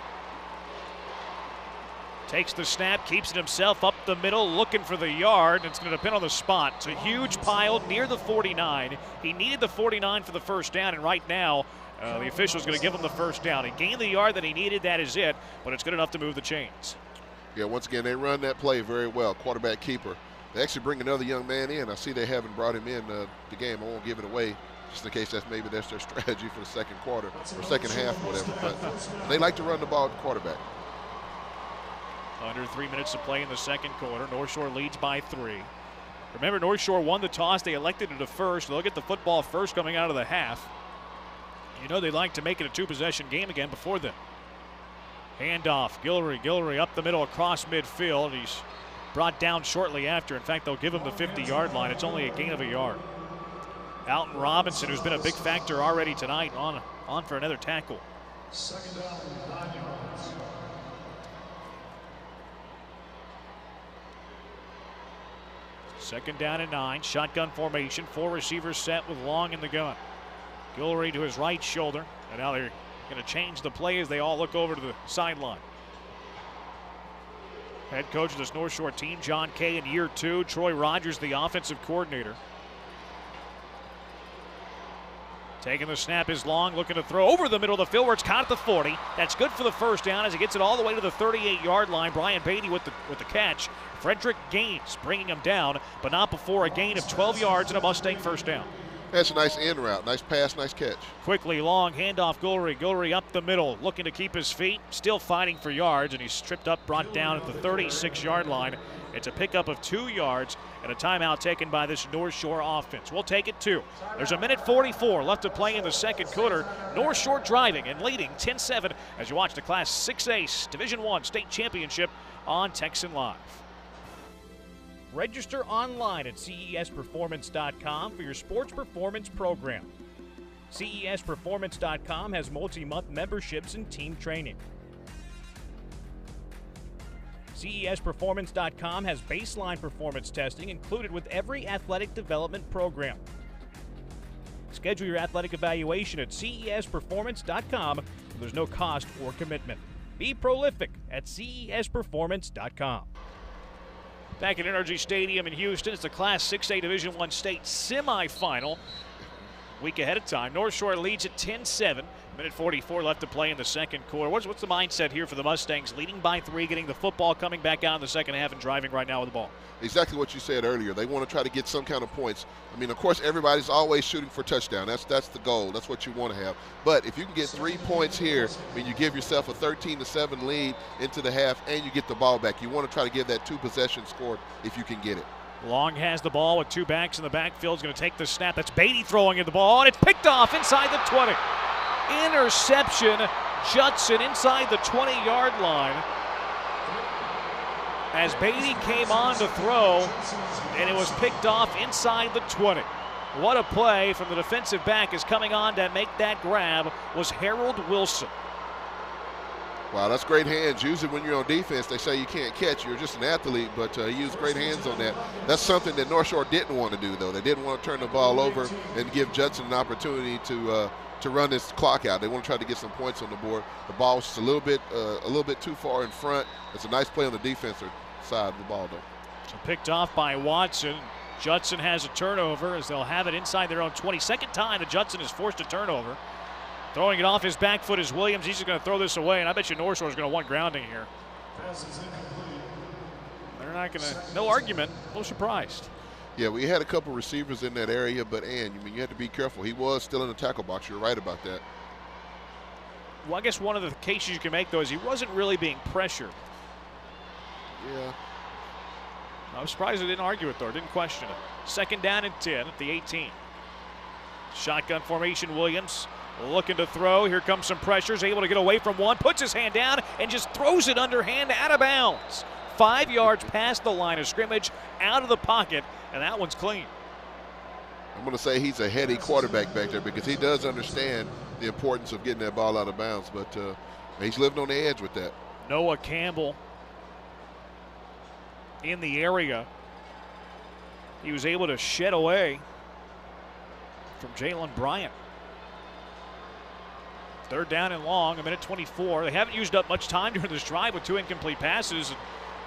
Takes the snap, keeps it himself up the middle, looking for the yard. It's going to depend on the spot. It's a huge pile near the 49. He needed the 49 for the first down, and right now the official's going to give him the first down. He gained the yard that he needed, that is it, but it's good enough to move the chains. Yeah, once again, they run that play very well. Quarterback keeper. They actually bring another young man in. I see they haven't brought him in the game. I won't give it away, just in case that's their strategy for the second quarter or second half, whatever. But they like to run the ball at the quarterback. Under 3 minutes to play in the second quarter. North Shore leads by 3. Remember, North Shore won the toss. They elected to defer, so they'll get the football first coming out of the half. You know they'd like to make it a 2-possession game again before then. Handoff, Guillory up the middle across midfield. He's brought down shortly after. In fact, they'll give him the 50-yard line. It's only a gain of a yard. Alton Robinson, who's been a big factor already tonight, on for another tackle. Second down, 9 yards. Second down and 9. Shotgun formation. 4 receivers set with Long in the gun. Guillory to his right shoulder. And now they're going to change the play as they all look over to the sideline. Head coach of this North Shore team, John Kay, in year 2. Troy Rogers, the offensive coordinator. Taking the snap is Long, looking to throw over the middle of the field where it's caught at the 40. That's good for the first down as he gets it all the way to the 38-yard line. Brian Beatty with the catch. Frederick Gaines bringing him down, but not before a gain of 12 yards and a Mustang first down. That's a nice in route. Nice pass, nice catch. Quickly, Long, handoff, Guillory. Guillory up the middle, looking to keep his feet. Still fighting for yards, and he's tripped up, brought down at the 36-yard line. It's a pickup of 2 yards and a timeout taken by this North Shore offense. We'll take it 2. There's a minute 44 left to play in the second quarter. North Shore driving and leading 10-7 as you watch the Class 6A Division I State Championship on Texan Live. Register online at CESperformance.com for your sports performance program. CESperformance.com has multi-month memberships and team training. CESperformance.com has baseline performance testing included with every athletic development program. Schedule your athletic evaluation at CESperformance.com. There's no cost or commitment. Be prolific at CESperformance.com. Back at NRG Stadium in Houston, it's the Class 6A Division I State semifinal. Week ahead of time. North Shore leads at 10-7. Minute 44 left to play in the second quarter. What's the mindset here for the Mustangs? Leading by 3, getting the football, coming back out in the second half and driving right now with the ball. Exactly what you said earlier. They want to try to get some kind of points. I mean, of course, everybody's always shooting for touchdown. That's the goal. That's what you want to have. But if you can get 3 points here, I mean, you give yourself a 13-7 lead into the half and you get the ball back. You want to try to get that 2-possession score if you can get it. Long has the ball with 2 backs in the backfield. He's going to take the snap. That's Beatty throwing at the ball, and it's picked off inside the 20. Interception. Judson inside the 20-yard line as Beatty came on to throw, and it was picked off inside the 20. What a play from the defensive back is coming on to make that grab was Harold Wilson. Wow, that's great hands. Usually when you're on defense, they say you can't catch. You're just an athlete, but he used great hands on that. That's something that North Shore didn't want to do, though. They didn't want to turn the ball over and give Judson an opportunity to run this clock out. They want to try to get some points on the board. The ball was just a little bit too far in front. It's a nice play on the defensive side of the ball, though. So picked off by Watson. Judson has a turnover as they'll have it inside their own 20. Second time that Judson has forced a turnover. Throwing it off his back foot is Williams. He's just going to throw this away, and I bet you North Shore is going to want grounding here. They're not going to, no argument, a little surprised. Yeah, we had a couple receivers in that area, but you had to be careful. He was still in the tackle box. You're right about that. Well, I guess one of the cases you can make, though, is he wasn't really being pressured. Yeah. I was surprised they didn't argue it, though, didn't question it. Second down and 10 at the 18. Shotgun formation, Williams looking to throw. Here comes some pressures, able to get away from one, puts his hand down, and just throws it underhand out of bounds. 5 yards past the line of scrimmage, out of the pocket, and that one's clean. I'm going to say he's a heady quarterback back there because he does understand the importance of getting that ball out of bounds, but he's living on the edge with that. Noah Campbell in the area. He was able to shed away from Jalen Bryant. Third down and long, a minute 24. They haven't used up much time during this drive with 2 incomplete passes.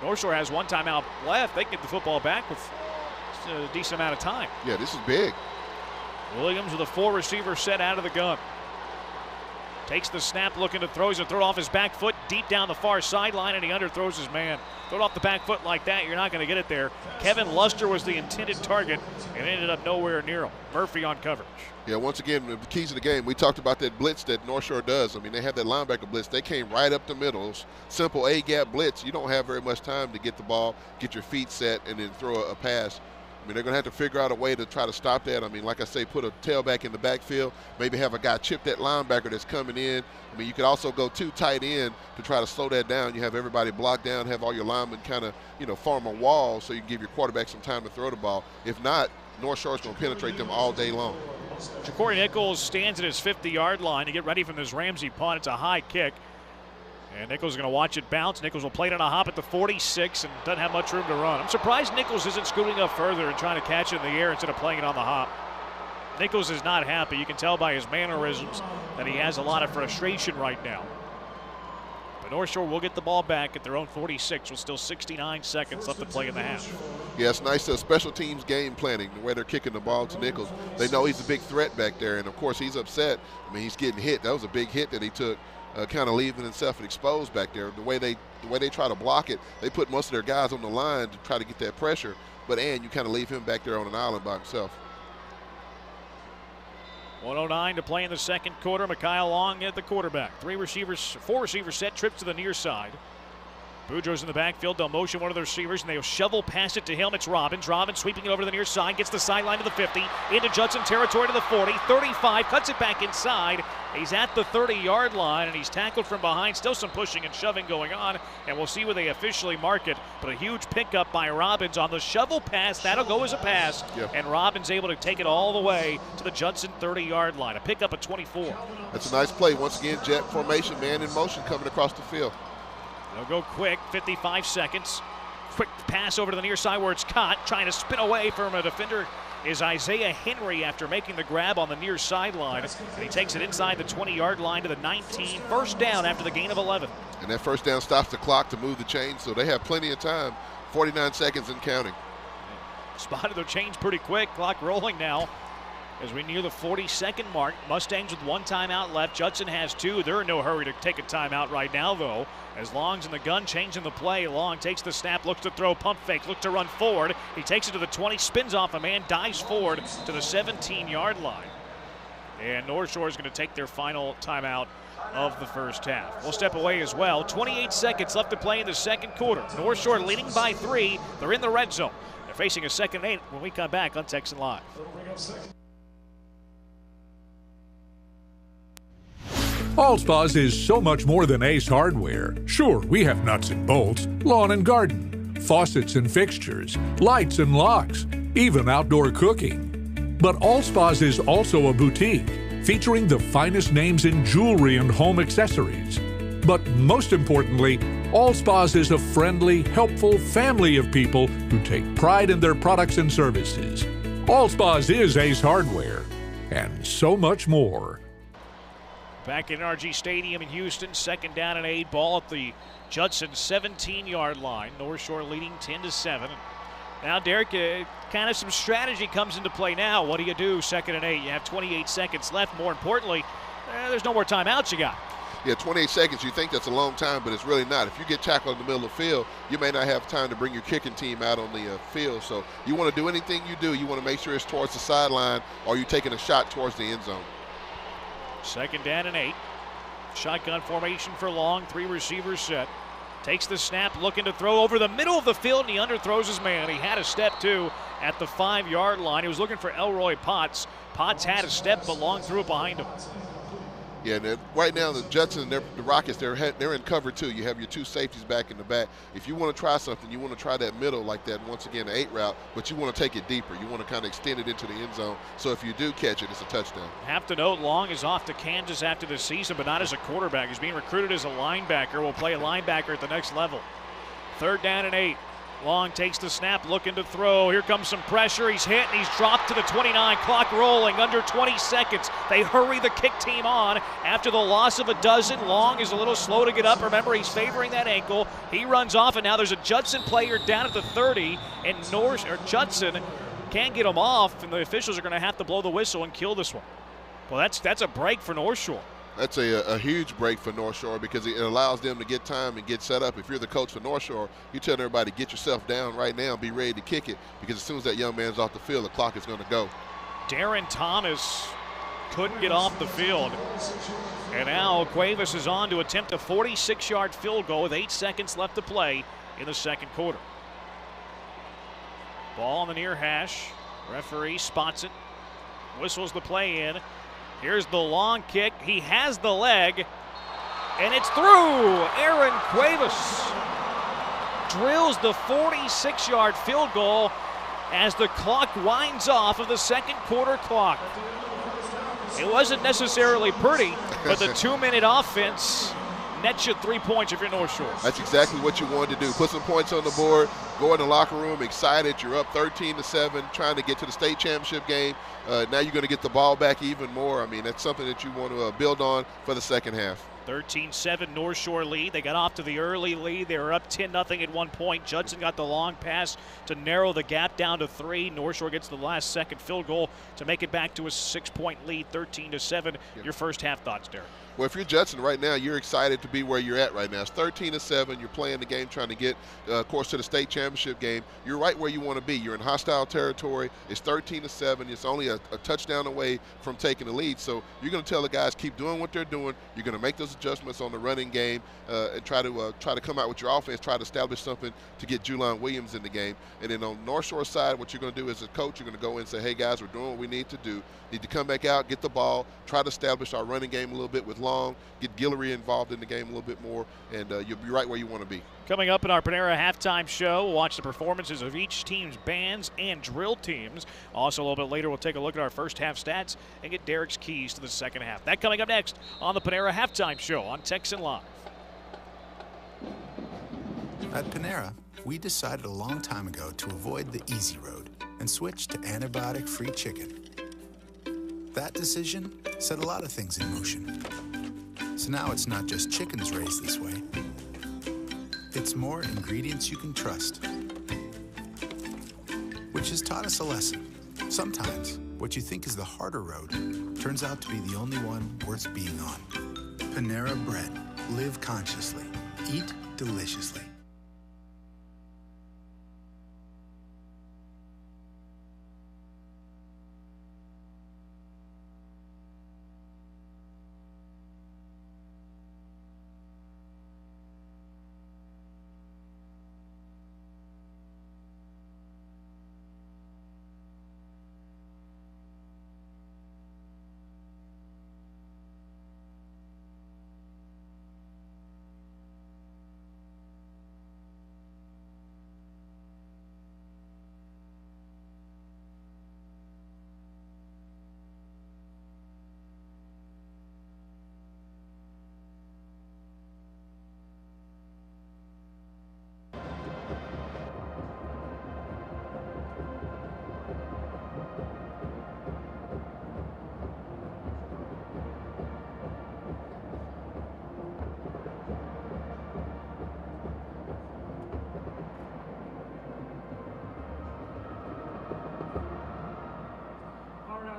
North Shore has 1 timeout left. They can get the football back with a decent amount of time. Yeah, this is big. Williams with a 4 receiver set out of the gun. Takes the snap, looking to throw. He's going to throw it off his back foot deep down the far sideline, and he underthrows his man. Throw it off the back foot like that, you're not going to get it there. Kevin Luster was the intended target and ended up nowhere near him. Murphy on coverage. Yeah, once again, the keys of the game, we talked about that blitz that North Shore does. I mean, they have that linebacker blitz. They came right up the middle. It was simple A-gap blitz. You don't have very much time to get the ball, get your feet set, and then throw a pass. I mean, they're going to have to figure out a way to try to stop that. I mean, like I say, put a tailback in the backfield, maybe have a guy chip that linebacker that's coming in. I mean, you could also go too tight end to try to slow that down. You have everybody blocked down, have all your linemen kind of, form a wall so you can give your quarterback some time to throw the ball. If not, North Shore's going to penetrate them all day long. Ja'Cory Nichols stands at his 50-yard line to get ready from this Ramsey punt. It's a high kick. And Nichols is going to watch it bounce. Nichols will play it on a hop at the 46 and doesn't have much room to run. I'm surprised Nichols isn't scooting up further and trying to catch it in the air instead of playing it on the hop. Nichols is not happy. You can tell by his mannerisms that he has a lot of frustration right now. But North Shore will get the ball back at their own 46 with still 69 seconds left to play in the half. Yeah, it's nice special teams game planning, the way they're kicking the ball to Nichols. They know he's a big threat back there, and, of course, he's upset. I mean, he's getting hit. That was a big hit that he took. Kind of leaving himself exposed back there. The way they try to block it, they put most of their guys on the line to try to get that pressure. But you kind of leave him back there on an island by himself. 1:09 to play in the second quarter. Micaiah Long at the quarterback. Four receivers set, trips to the near side. Boudreaux's in the backfield. They'll motion one of the receivers, and they'll shovel past it to him. It's Robbins. Robbins sweeping it over to the near side. Gets the sideline to the 50. Into Judson territory to the 40. 35. Cuts it back inside. He's at the 30-yard line, and he's tackled from behind. Still some pushing and shoving going on, and we'll see where they officially mark it. But a huge pickup by Robbins on the shovel pass. That'll go as a pass, and Robbins able to take it all the way to the Judson 30-yard line. A pickup at 24. That's a nice play. Once again, jet formation, man in motion coming across the field. They'll go quick, 55 seconds. Quick pass over to the near side where it's caught. Trying to spin away from a defender is Isaiah Henry after making the grab on the near sideline. And he takes it inside the 20-yard line to the 19. First down after the gain of 11. And that first down stops the clock to move the chains, so they have plenty of time. 49 seconds and counting. Spotted the chains pretty quick. Clock rolling now as we near the 40-second mark. Mustangs with one timeout left. Judson has two. They're in no hurry to take a timeout right now, though. As Long's in the gun, changing the play. Long takes the snap, looks to throw, pump fake, look to run forward. He takes it to the 20, spins off a man, dives forward to the 17-yard line. And North Shore is going to take their final timeout of the first half. We'll step away as well. 28 seconds left to play in the second quarter. North Shore leading by 3. They're in the red zone. They're facing a 2nd and 8 when we come back on Texan Live. Allspa's is so much more than Ace Hardware. Sure, we have nuts and bolts, lawn and garden, faucets and fixtures, lights and locks, even outdoor cooking. But Allspa's is also a boutique featuring the finest names in jewelry and home accessories. But most importantly, Allspa's is a friendly, helpful family of people who take pride in their products and services. Allspa's is Ace Hardware, and so much more. Back in NRG Stadium in Houston, 2nd down and 8. Ball at the Judson 17-yard line. North Shore leading 10-7. Now, Derek, kind of some strategy comes into play now. What do you do 2nd and 8? You have 28 seconds left. More importantly, there's no more timeouts you got. Yeah, 28 seconds, you think that's a long time, but it's really not. If you get tackled in the middle of the field, you may not have time to bring your kicking team out on the field. So you want to do anything you do, you want to make sure it's towards the sideline or you're taking a shot towards the end zone. 2nd down and 8. Shotgun formation for Long. 3 receivers set. Takes the snap, looking to throw over the middle of the field, and he underthrows his man. He had a step, too, at the 5-yard line. He was looking for Elroy Potts. Potts had a step, but Long threw it behind him. Yeah, and right now the Judson, the Rockets, they're in cover 2. You have your 2 safeties back in the back. If you want to try something, you want to try that middle like that, once again, the 8 route, but you want to take it deeper. You want to kind of extend it into the end zone. So if you do catch it, it's a touchdown. Have to note, Long is off to Kansas after the season, but not as a quarterback. He's being recruited as a linebacker. Will play a linebacker at the next level. 3rd down and 8. Long takes the snap, looking to throw. Here comes some pressure. He's hit, and he's dropped to the 29. Clock rolling, under 20 seconds. They hurry the kick team on after the loss of a dozen. Long is a little slow to get up. Remember, he's favoring that ankle. He runs off, and now there's a Judson player down at the 30, and Judson can't get him off, and the officials are going to have to blow the whistle and kill this one. Well, that's a break for North Shore. That's a huge break for North Shore because it allows them to get time and get set up. If you're the coach for North Shore, you tell everybody, get yourself down right now, be ready to kick it, because as soon as that young man's off the field, the clock is going to go. Darren Thomas couldn't get off the field. And now Cuevas is on to attempt a 46-yard field goal with 8 seconds left to play in the second quarter. Ball on the near hash. Referee spots it. Whistles the play in. Here's the long kick. He has the leg. And it's through. Aaron Cuevas drills the 46-yard field goal as the clock winds off of the second quarter clock. It wasn't necessarily pretty, but the 2-minute offense nets you 3 points if you're North Shore. That's exactly what you wanted to do. Put some points on the board, go in the locker room excited. You're up 13-7, trying to get to the state championship game. Now you're going to get the ball back even more. I mean, that's something that you want to build on for the second half. 13-7 North Shore lead. They got off to the early lead. They were up 10-0 at one point. Judson got the long pass to narrow the gap down to 3. North Shore gets the last second field goal to make it back to a 6-point lead, 13-7. Your first half thoughts, Derek? Well, if you're Judson right now, you're excited to be where you're at right now. It's 13-7. You're playing the game, trying to get, of course, to the state championship game. You're right where you want to be. You're in hostile territory. It's 13-7. It's only a touchdown away from taking the lead. So you're going to tell the guys, keep doing what they're doing. You're going to make those adjustments on the running game and try to come out with your offense, try to establish something to get Julian Williams in the game. And then on North Shore side, what you're going to do as a coach, you're going to go in and say, hey, guys, we're doing what we need to do. Need to come back out, get the ball, try to establish our running game a little bit with Long, get Guillory involved in the game a little bit more, and you'll be right where you want to be. Coming up in our Panera halftime show, we'll watch the performances of each team's bands and drill teams. Also, a little bit later, we'll take a look at our first half stats and get Derek's keys to the second half. That coming up next on the Panera halftime show on Texan Live. At Panera, we decided a long time ago to avoid the easy road and switch to antibiotic-free chicken. That decision set a lot of things in motion. So now it's not just chickens raised this way. It's more ingredients you can trust. Which has taught us a lesson. Sometimes, what you think is the harder road turns out to be the only one worth being on. Panera Bread. Live consciously. Eat deliciously.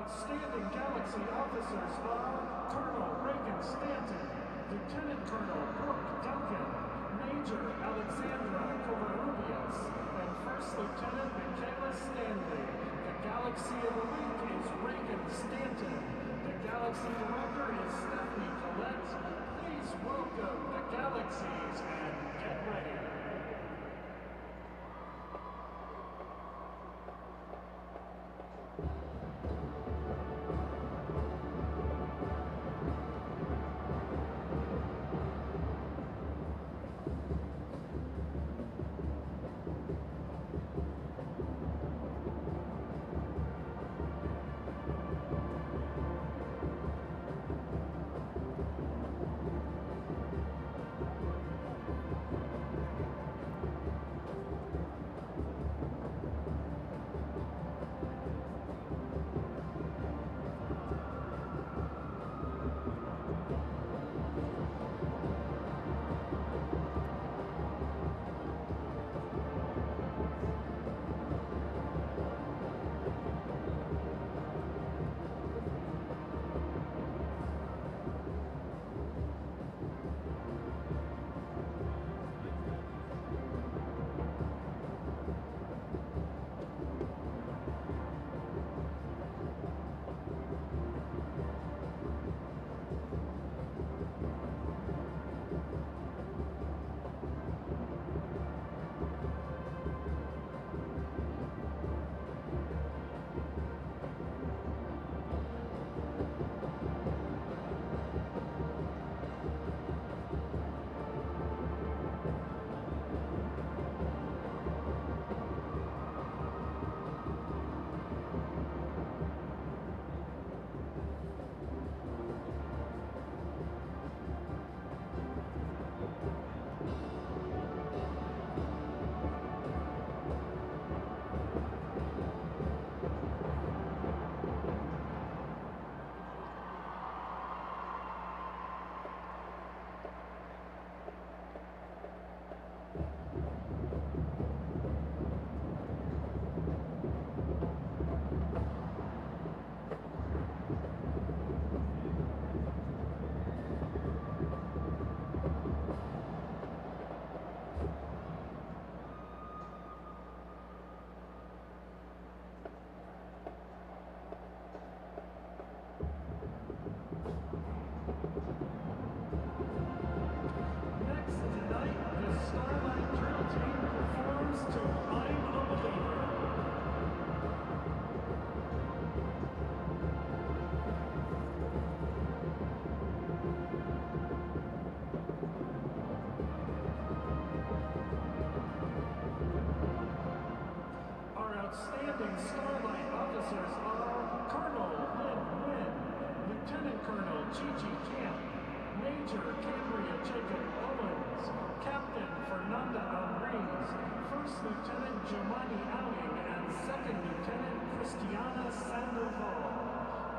Outstanding Galaxy officers are Colonel Reagan Stanton, Lieutenant Colonel Brooke Duncan, Major Alexandra Covarrubias, and First Lieutenant Michaela Stanley. The Galaxy of the Week is Reagan Stanton. The Galaxy Director is Stephanie Collette. Please welcome the Galaxies and get ready. Giovanni Owing and Second Lieutenant Christiana Sandoval.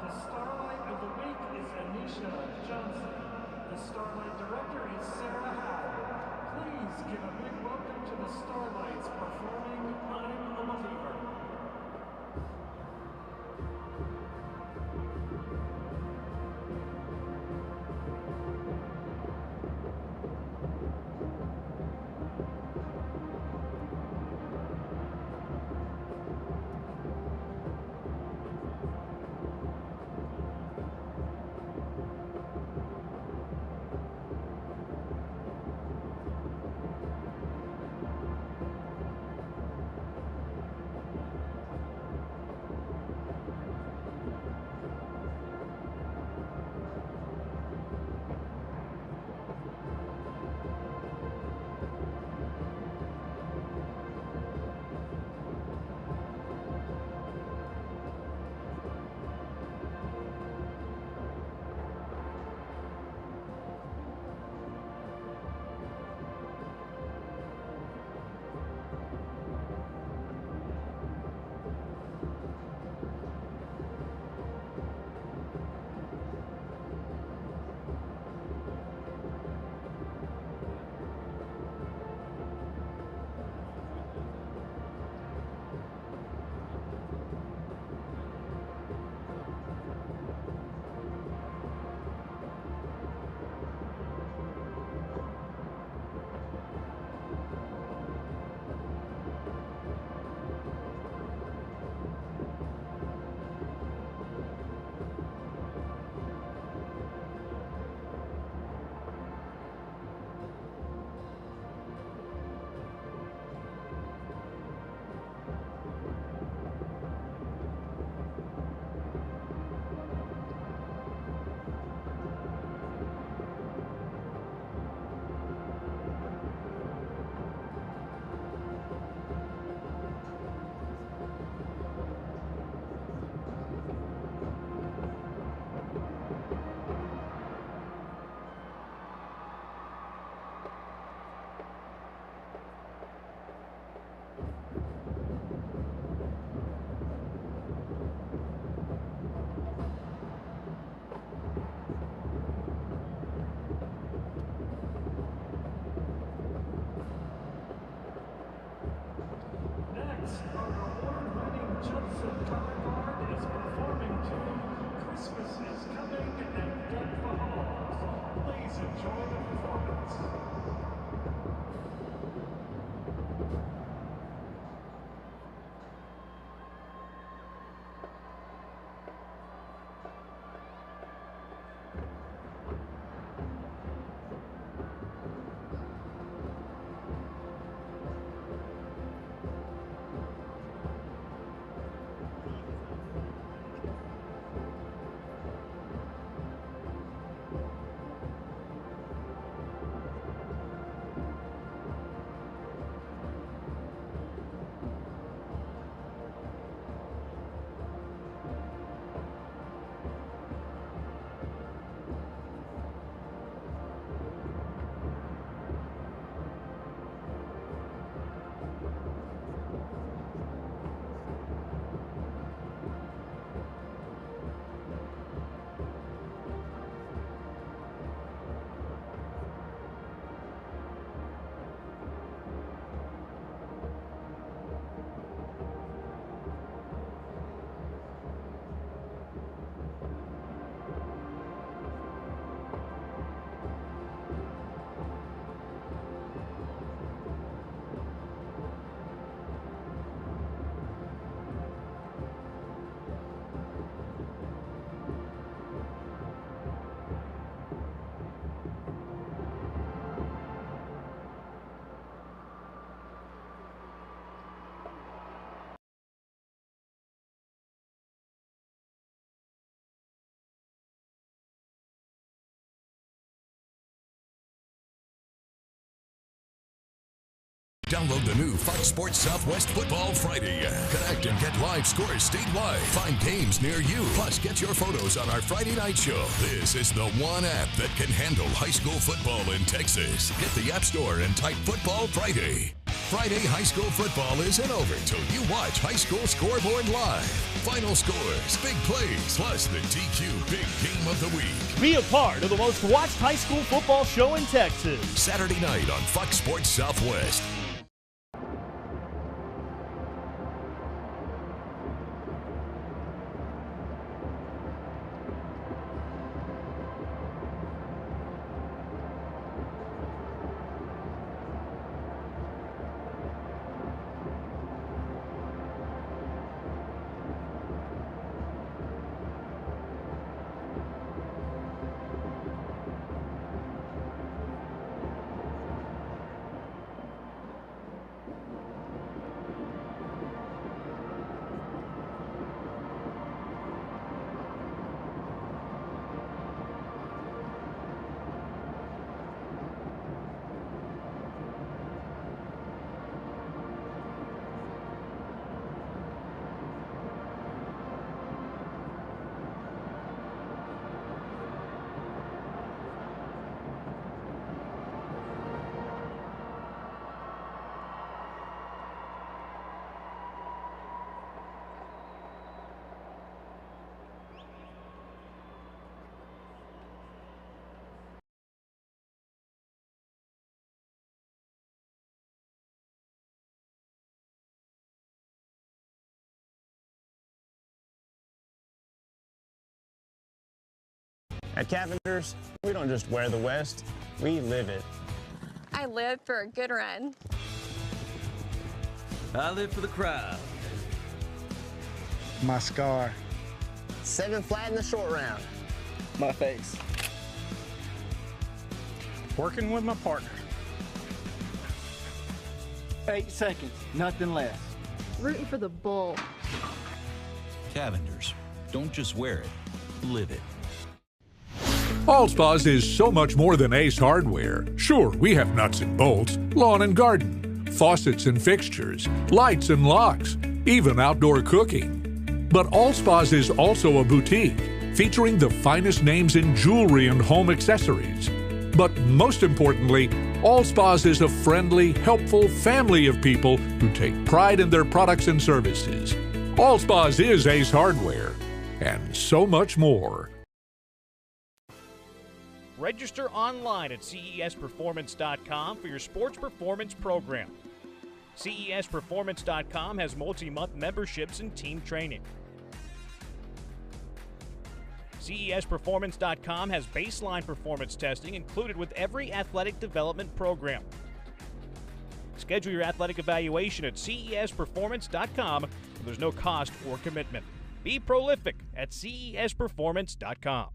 The Starlight of the Week is Anisha Johnson. The Starlight Director is Sarah Howe. Please give a big welcome to the Starlights performing I'm a Believer. Judson color guard is performing to Christmas is Coming and Deck the Halls. Please enjoy the performance. Download the new Fox Sports Southwest Football Friday app. Connect and get live scores statewide. Find games near you. Plus, get your photos on our Friday night show. This is the one app that can handle high school football in Texas. Hit the App Store and type Football Friday. Friday high school football isn't over till you watch High School Scoreboard live. Final scores, big plays, plus the DQ Big Game of the Week. Be a part of the most watched high school football show in Texas. Saturday night on Fox Sports Southwest. At Cavender's, we don't just wear the West, we live it. I live for a good run. I live for the crowd. My scar. 7 flat in the short round. My face. Working with my partner. 8 seconds, nothing less. Rooting for the bull. Cavender's. Don't just wear it, live it. All Spas is so much more than Ace Hardware. Sure, we have nuts and bolts, lawn and garden, faucets and fixtures, lights and locks, even outdoor cooking. But All Spas is also a boutique featuring the finest names in jewelry and home accessories. But most importantly, All Spas is a friendly, helpful family of people who take pride in their products and services. All Spas is Ace Hardware, and so much more. Register online at CESperformance.com for your sports performance program. CESperformance.com has multi-month memberships and team training. CESperformance.com has baseline performance testing included with every athletic development program. Schedule your athletic evaluation at CESperformance.com, and there's no cost or commitment. Be prolific at CESperformance.com.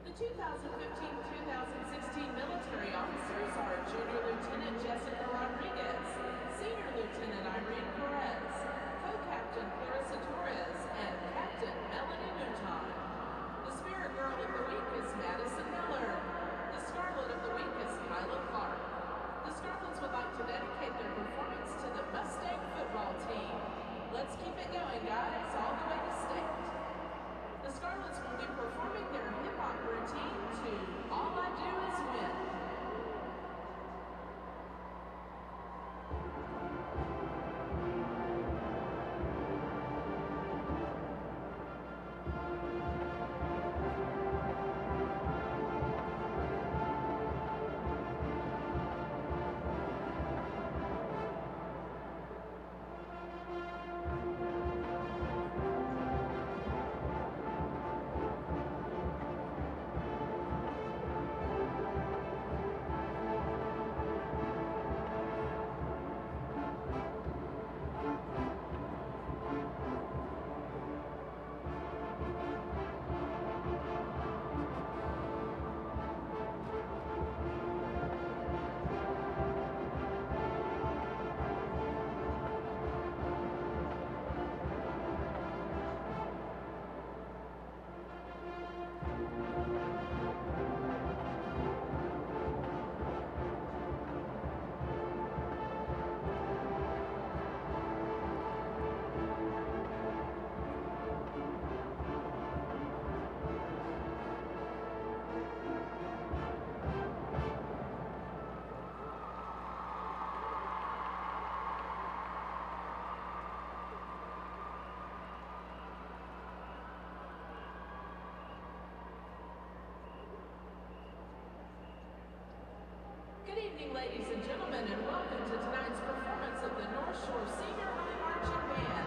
The 2015-2016 military officers are Junior Lieutenant Jessica Rodriguez, Senior Lieutenant Irene Perez, Co-Captain Clarissa Torres, and Captain Melanie Newton. The Spirit Girl of the Week is Madison Miller. The Scarlet of the Week is Kyla Clark. The Scarlets would like to dedicate their performance to the Mustang football team. Let's keep it going, guys, all the way to state. The Scarlets will be performing their hip-hop routine to All I Do Is Win. ladies and gentlemen, and welcome to tonight's performance of the North Shore Senior High Marching Band.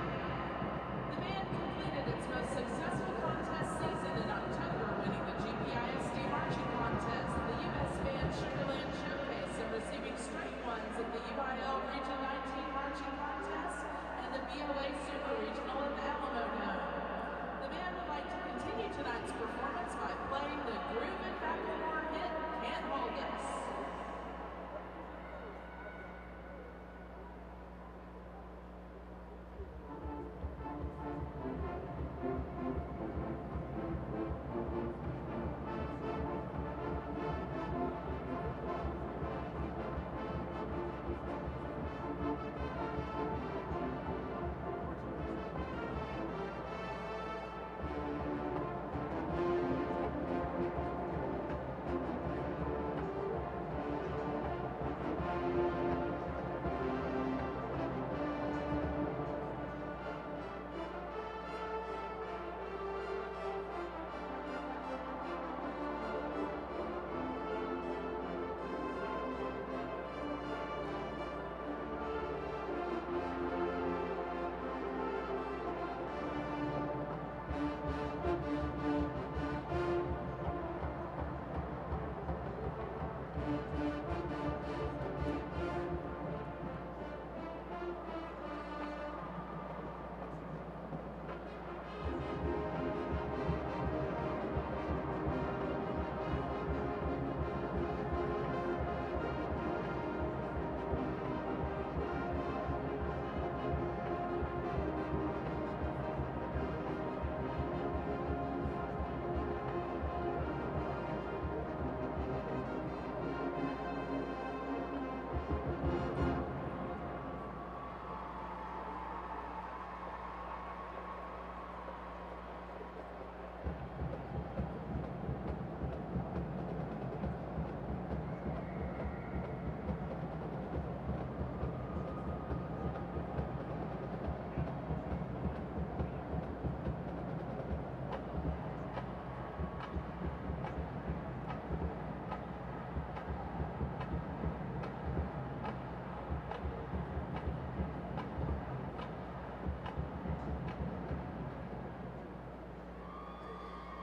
The band completed its most successful contest season in October, winning the GPISD Marching Contest, the U.S. Band Sugarland Showcase, and receiving straight ones at the UIL Region 19 Marching Contest and the BOA Super Regional at the Alamo Dome. The band would like to continue tonight's performance by playing the Groove and Macklemore hit, Can't Hold Us.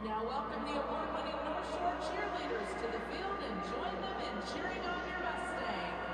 Now welcome the award-winning North Shore cheerleaders to the field and join them in cheering on your Mustangs.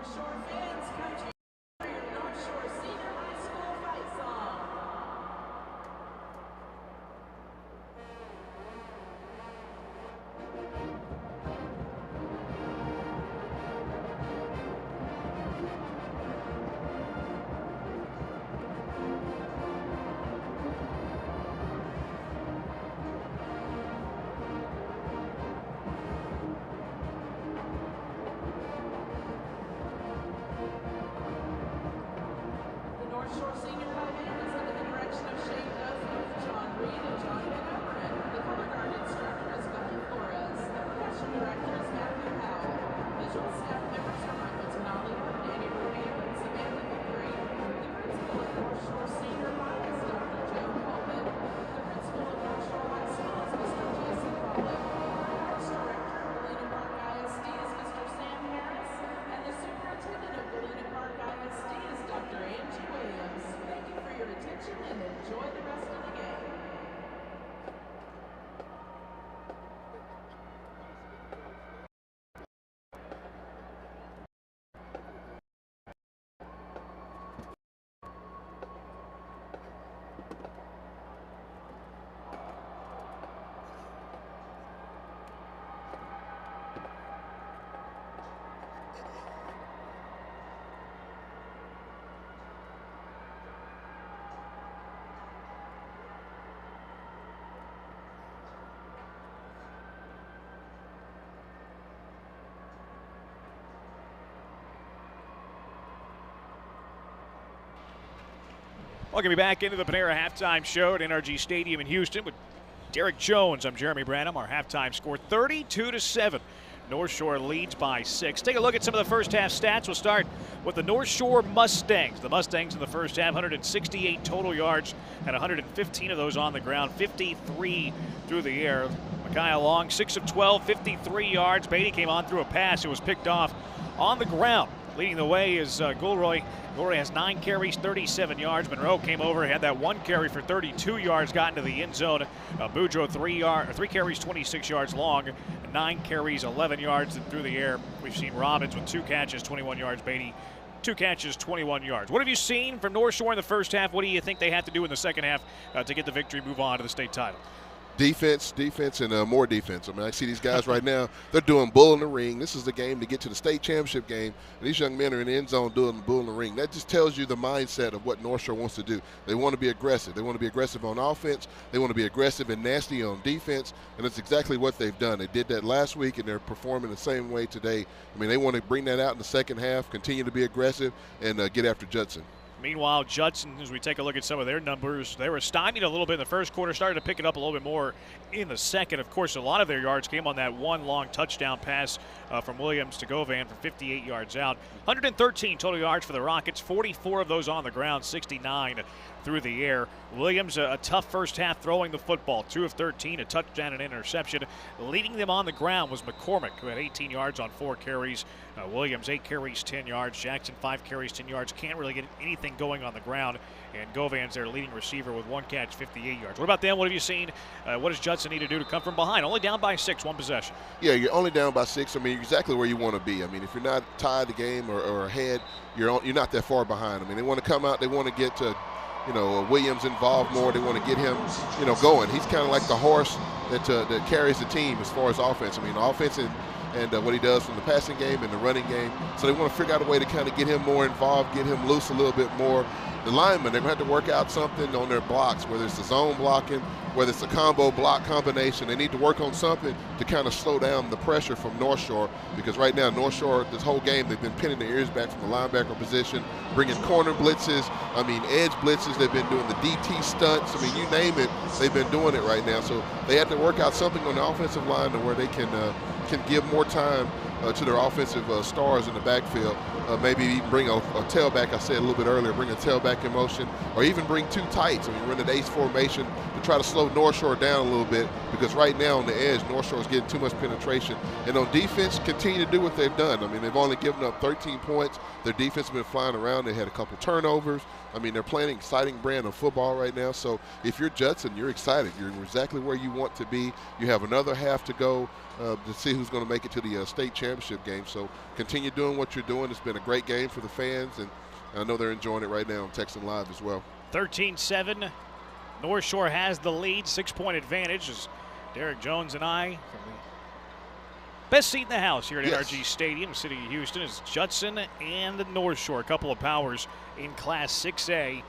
North Shore fans, come to for your North Shore Senior High School fight song. The North Shore Senior High Band is under the direction of Shane Duffy, John Reed, and John Van Everett. The color guard instructor is Bethany Flores. The percussion director is Matthew Howell. Visual staff members are Michael Tenali, Danny Rubio, and Samantha Vickery. The principal of North Shore Senior High is Dr. Joe Coleman. The principal of North Shore High School is Mr. Jason Pollock. The arts director of Galena Park ISD is Mr. Sam Harris. And the superintendent of Galena Park ISD is Dr. Angie Williams. Thank you for your attention and enjoy the rest of the game. Welcome you back into the Panera Halftime Show at NRG Stadium in Houston with Derek Jones. I'm Jeremy Branham. Our halftime score 32-7. North Shore leads by 6. Take a look at some of the first half stats. We'll start with the North Shore Mustangs. The Mustangs in the first half, 168 total yards and 115 of those on the ground, 53 through the air. Micaiah Long, 6 of 12, 53 yards. Beatty came on through a pass. It was picked off on the ground. Leading the way is Gulroy. Gulroy has 9 carries, 37 yards. Monroe came over, had that 1 carry for 32 yards, got into the end zone. Boudreaux, 3 carries, 26 yards long, 9 carries, 11 yards through the air. We've seen Robbins with 2 catches, 21 yards. Beatty, 2 catches, 21 yards. What have you seen from North Shore in the first half? What do you think they have to do in the second half to get the victory, move on to the state title? Defense, and more defense. I mean, I see these guys right now, they're doing bull in the ring. This is the game to get to the state championship game. And these young men are in the end zone doing bull in the ring. That just tells you the mindset of what North Shore wants to do. They want to be aggressive. They want to be aggressive on offense. They want to be aggressive and nasty on defense. And that's exactly what they've done. They did that last week, and they're performing the same way today. I mean, they want to bring that out in the second half, continue to be aggressive, and get after Judson. Meanwhile, Judson, as we take a look at some of their numbers, they were stymied a little bit in the first quarter, started to pick it up a little bit more in the second. Of course, a lot of their yards came on that 1 long touchdown pass from Williams to Govan from 58 yards out. 113 total yards for the Rockets, 44 of those on the ground, 69 through the air. Williams, a tough first half throwing the football, 2 of 13, a touchdown and interception. Leading them on the ground was McCormick, who had 18 yards on 4 carries. Williams, 8 carries, 10 yards. Jackson, 5 carries, 10 yards. Can't really get anything going on the ground. And Govan's their leading receiver with 1 catch, 58 yards. What about them? What have you seen? What does Judson need to do to come from behind? Only down by 6, 1 possession. Yeah, you're only down by 6. I mean, you're exactly where you want to be. I mean, if you're not tied the game or ahead, you're not that far behind. I mean, they want to come out. They want to get to, Williams involved more. They want to get him, going. He's kind of like the horse that carries the team as far as offense. I mean, offense and what he does from the passing game and the running game. So they want to figure out a way to kind of get him more involved, get him loose a little bit more. The linemen, they're going to have to work out something on their blocks, whether it's the zone blocking, whether it's a combo block combination. They need to work on something to kind of slow down the pressure from North Shore, because right now North Shore, this whole game, they've been pinning their ears back from the linebacker position, bringing corner blitzes, edge blitzes. They've been doing the DT stunts. You name it, they've been doing it right now. So they have to work out something on the offensive line to where they can give more time to their offensive stars in the backfield. Maybe even bring a tailback, I said a little bit earlier, bring a tailback in motion, or even bring 2 tights. Run an ace formation to try to slow North Shore down a little bit, because right now on the edge, North Shore is getting too much penetration. And on defense, continue to do what they've done. They've only given up 13 points. Their defense has been flying around. They had a couple turnovers. They're playing an exciting brand of football right now. So if you're Judson, you're excited. You're exactly where you want to be. You have another half to go to see who's going to make it to the state championship. championship game. So continue doing what you're doing. It's been a great game for the fans, and I know they're enjoying it right now on Texan Live as well. 13-7. North Shore has the lead, 6-point advantage as Derek Jones and I from the best seat in the house here at NRG Stadium, City of Houston, is Judson and the North Shore, a couple of powers in Class 6A,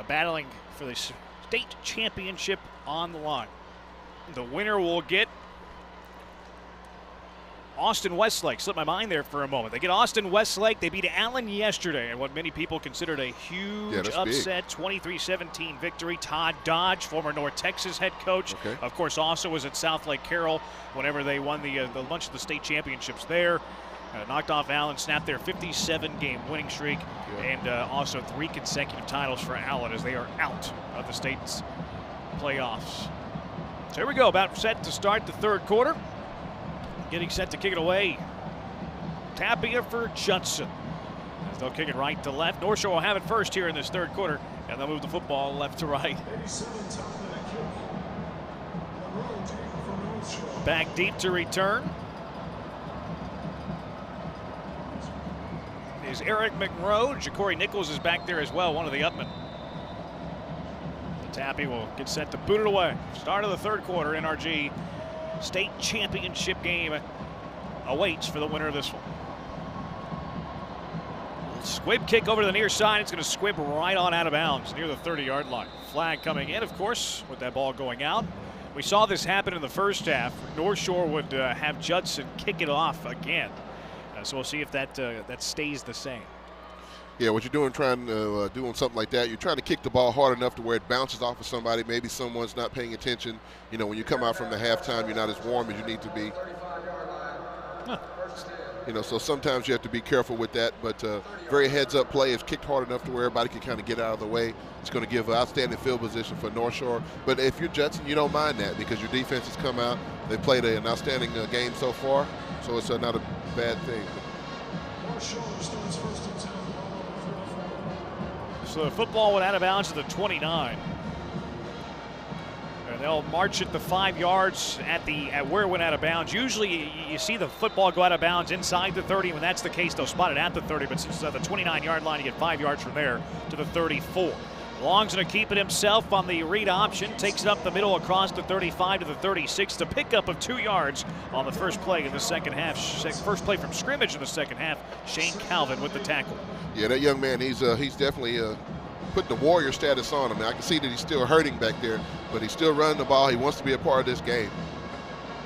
battling for the state championship on the line. The winner will get Austin Westlake. Slipped my mind there for a moment. They get Austin Westlake. They beat Allen yesterday in what many people considered a huge upset, 23-17 victory. Todd Dodge, former North Texas head coach, of course, also was at South Lake Carroll whenever they won the bunch of the state championships there. Knocked off Allen, snapped their 57-game winning streak, and also 3 consecutive titles for Allen as they are out of the state's playoffs. So here we go, about set to start the third quarter. Getting set to kick it away. Tapia for Judson. As they'll kick it right to left. North Shore will have it first here in this third quarter, and they'll move the football left to right. Back deep to return is Eric McRoe. Ja'Cory Nichols is back there as well, one of the upmen. Tapia will get set to boot it away. Start of the third quarter, NRG state championship game awaits for the winner of this one. Squib kick over to the near side. It's going to squib right on out of bounds near the 30-yard line. Flag coming in, of course, with that ball going out. We saw this happen in the first half. North Shore would have Judson kick it off again. So we'll see if that stays the same. Yeah, what you're doing, doing something like that, you're trying to kick the ball hard enough to where it bounces off of somebody. Maybe someone's not paying attention. You know, when you come out from the halftime, you're not as warm as you need to be. You know, so sometimes you have to be careful with that. But very heads-up play. It's kicked hard enough to where everybody can kind of get out of the way. It's going to give outstanding field position for North Shore. But if you're Judson, you don't mind that because your defense has come out. They played an outstanding game so far, so it's not a bad thing. So the football went out of bounds to the 29. And they'll march it the 5 yards at where it went out of bounds. Usually you see the football go out of bounds inside the 30. When that's the case, they'll spot it at the 30. But since the 29-yard line, you get 5 yards from there to the 34. Long's going to keep it himself on the read option. Takes it up the middle across the 35 to the 36. The pickup of 2 yards on the first play in the second half. First play from scrimmage in the second half. Shane Calvin with the tackle. Yeah, that young man, he's definitely putting the warrior status on him. I can see that he's still hurting back there, but he's still running the ball. He wants to be a part of this game,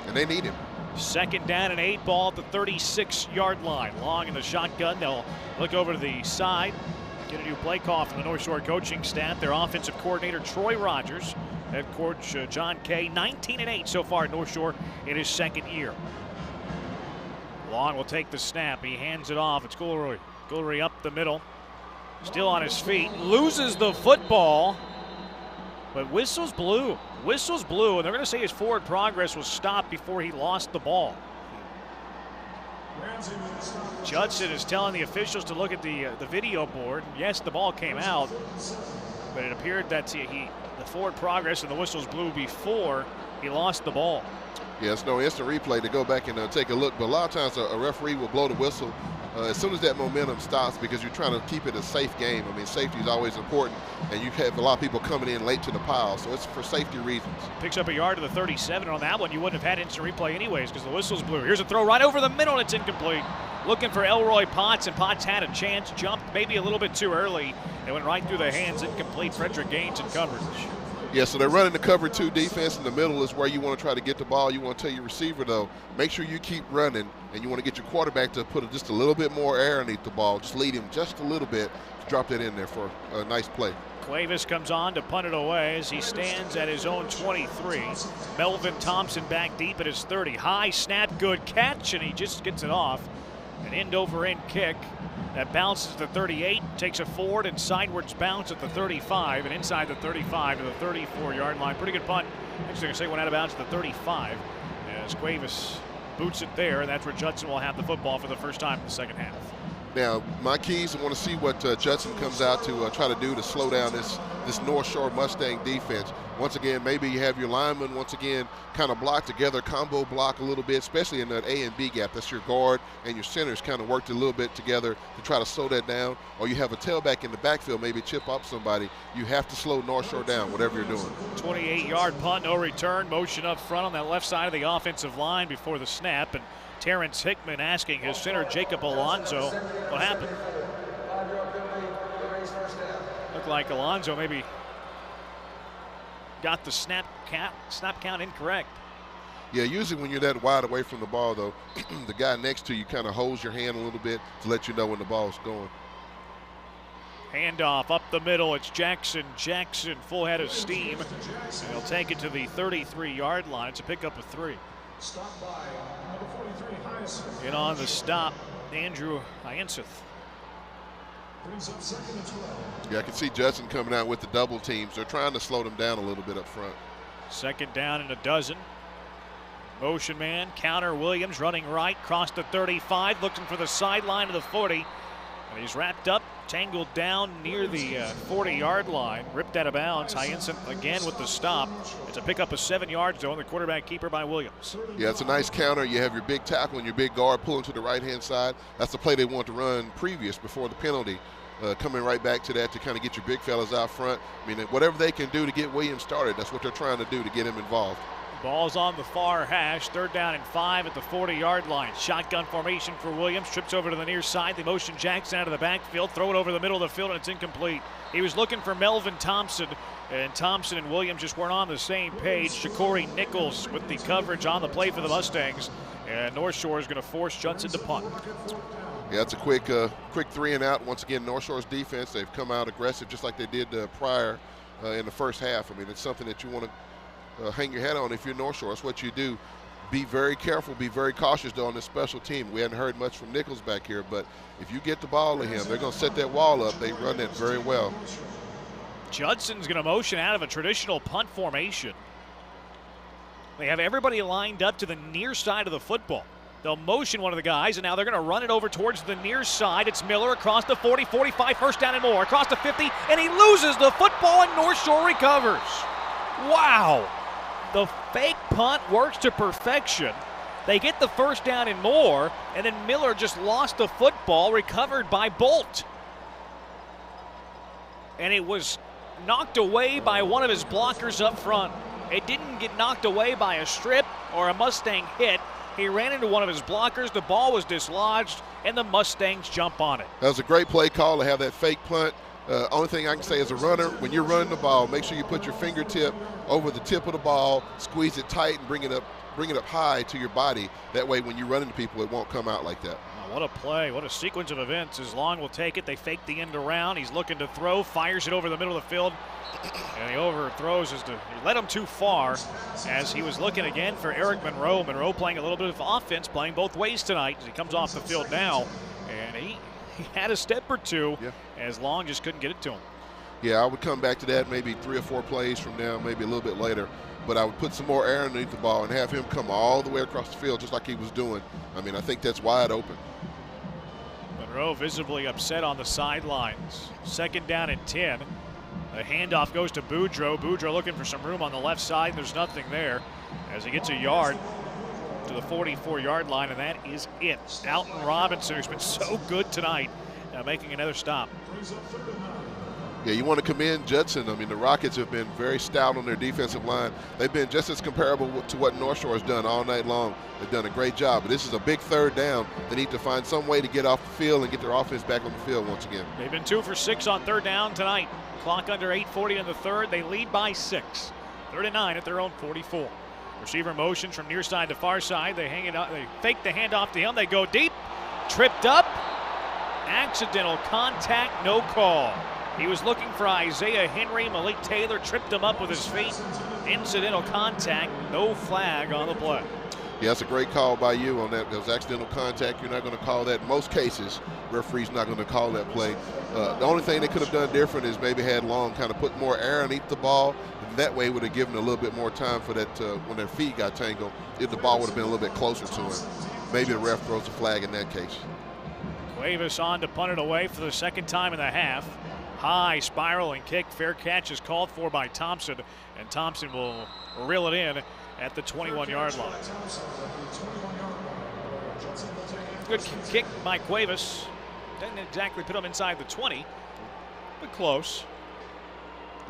and they need him. Second down and 8, ball at the 36-yard line. Long in the shotgun. They'll look over to the side. Get a new play call from the North Shore coaching staff. Their offensive coordinator, Troy Rogers. Head coach, John Kay. 19-8 so far at North Shore in his second year. Long will take the snap. He hands it off. It's Gullery. Gullery up the middle. Still on his feet. Loses the football. But whistles blew. Whistles blew. And they're going to say his forward progress was stopped before he lost the ball. Judson is telling the officials to look at the video board. Yes, the ball came out, but it appeared that the forward progress and the whistles blew before he lost the ball. Yeah, it's no instant replay to go back and take a look, but a lot of times a referee will blow the whistle as soon as that momentum stops because you're trying to keep it a safe game. I mean, safety is always important, and you have a lot of people coming in late to the pile, so it's for safety reasons. Picks up a yard to the 37. On that one, you wouldn't have had instant replay anyways because the whistles blew. Here's a throw right over the middle, and it's incomplete. Looking for Elroy Potts, and Potts had a chance, jumped maybe a little bit too early. It went right through the hands, incomplete. Frederick Gaines in coverage. Yeah, so they're running the cover 2 defense. In the middle is where you want to try to get the ball. You want to tell your receiver, though, make sure you keep running, and you want to get your quarterback to put just a little bit more air underneath the ball. Just lead him just a little bit. Drop that in there for a nice play. Cuevas comes on to punt it away as he stands at his own 23. Melvin Thompson back deep at his 30. High snap, good catch, and he just gets it off. An end-over-end kick that bounces the 38, takes a forward and sideways bounce at the 35, and inside the 35 to the 34-yard line. Pretty good punt. Actually, going to say went out of bounds at the 35 as Cuevas boots it there, and that's where Judson will have the football for the first time in the second half. Now, my keys, I want to see what Judson comes out to try to do to slow down this North Shore Mustang defense. Once again, maybe you have your linemen once again kind of block together, combo block a little bit, especially in that A and B gap. That's your guard and your centers kind of worked a little bit together to try to slow that down. Or you have a tailback in the backfield, maybe chip up somebody. You have to slow North Shore down, whatever you're doing. 28-yard punt, no return. Motion up front on that left side of the offensive line before the snap. And Terrence Hickman asking his center, Jacob Alonzo, what happened? Looked like Alonzo maybe got the snap count incorrect. Yeah, usually when you're that wide away from the ball, though, the guy next to you kind of holds your hand a little bit to let you know when the ball's going. Handoff up the middle. It's Jackson. Jackson, full head of steam. And he'll take it to the 33-yard line. It's a pickup of 3. In on the stop, Andrew Hyacinth. Yeah, I can see Judson coming out with the double teams. They're trying to slow them down a little bit up front. 2nd down and a dozen. Motion man, counter Williams running right, crossed the 35, looking for the sideline of the 40. And he's wrapped up, tangled down near the 40-yard line, ripped out of bounds. Hyacinth again with the stop. It's a pickup of 7 yards, though, and the quarterback keeper by Williams. Yeah, it's a nice counter. You have your big tackle and your big guard pulling to the right-hand side. That's the play they want to run before the penalty. Coming right back to that to kind of get your big fellas out front. I mean, whatever they can do to get Williams started, that's what they're trying to do to get him involved. Ball's on the far hash. 3rd down and 5 at the 40-yard line. Shotgun formation for Williams. Trips over to the near side. They motion Jackson out of the backfield. Throw it over the middle of the field, and it's incomplete. He was looking for Melvin Thompson, and Thompson and Williams just weren't on the same page. Ja'Cory Nichols with the coverage on the play for the Mustangs. And North Shore is going to force Judson to punt. Yeah, it's a quick 3 and out. Once again, North Shore's defense, they've come out aggressive just like they did prior in the first half. I mean, it's something that you want to hang your head on if you're North Shore. That's what you do. Be very careful, be very cautious, though, on this special team. We hadn't heard much from Nichols back here, but if you get the ball to him, they're going to set that wall up. They run that very well. Judson's going to motion out of a traditional punt formation. They have everybody lined up to the near side of the football. They'll motion one of the guys, and now they're going to run it over towards the near side. It's Miller across the 40, 45, 1st down and more, across the 50, and he loses the football, and North Shore recovers. Wow. The fake punt works to perfection. They get the 1st down and more, and then Miller just lost the football, recovered by Bolt. And it was knocked away by one of his blockers up front. It didn't get knocked away by a strip or a Mustang hit. He ran into one of his blockers, the ball was dislodged, and the Mustangs jump on it. That was a great play call to have that fake punt. Only thing I can say as a runner, when you're running the ball, make sure you put your fingertip over the tip of the ball, squeeze it tight, and bring it up high to your body. That way, when you run into people, it won't come out like that. Oh, what a play. What a sequence of events. As Long will take it. They fake the end around. He's looking to throw, fires it over the middle of the field. And he overthrows he led him too far as he was looking again for Eric Monroe. Monroe playing a little bit of offense, playing both ways tonight as he comes off the field now. And he had a step or two as Long just couldn't get it to him. Yeah, I would come back to that maybe 3 or 4 plays from now, maybe a little bit later. But I would put some more air underneath the ball and have him come all the way across the field just like he was doing. I mean, I think that's wide open. Monroe visibly upset on the sidelines. 2nd down and 10. The handoff goes to Boudreaux. Boudreaux looking for some room on the left side. There's nothing there as he gets a yard to the 44-yard line, and that is it. Alton Robinson, who's been so good tonight, making another stop. Yeah, you want to commend Judson. I mean, the Rockets have been very stout on their defensive line. They've been just as comparable to what North Shore has done all night long. They've done a great job, but this is a big 3rd down. They need to find some way to get off the field and get their offense back on the field once again. They've been 2 for 6 on 3rd down tonight. Clock under 8:40 in the 3rd. They lead by 6. 3rd and 9 at their own 44. Receiver motions from near side to far side. They hang it out. They fake the handoff to him. They go deep. Tripped up. Accidental contact, no call. He was looking for Isaiah Henry. Malik Taylor tripped him up with his feet. Incidental contact, no flag on the play. Yeah, that's a great call by you on that. That was accidental contact. You're not going to call that in most cases. Referee's not going to call that play. The only thing they could have done different is maybe had Long kind of put more air underneath the ball. And that way would have given a little bit more time for that when their feet got tangled, if the ball would have been a little bit closer to him. Maybe the ref throws a flag in that case. Cuevas on to punt it away for the second time in the half. High spiraling kick. Fair catch is called for by Thompson, and Thompson will reel it in at the 21-yard line. Good kick by Cuevas. Didn't exactly put him inside the 20, but close.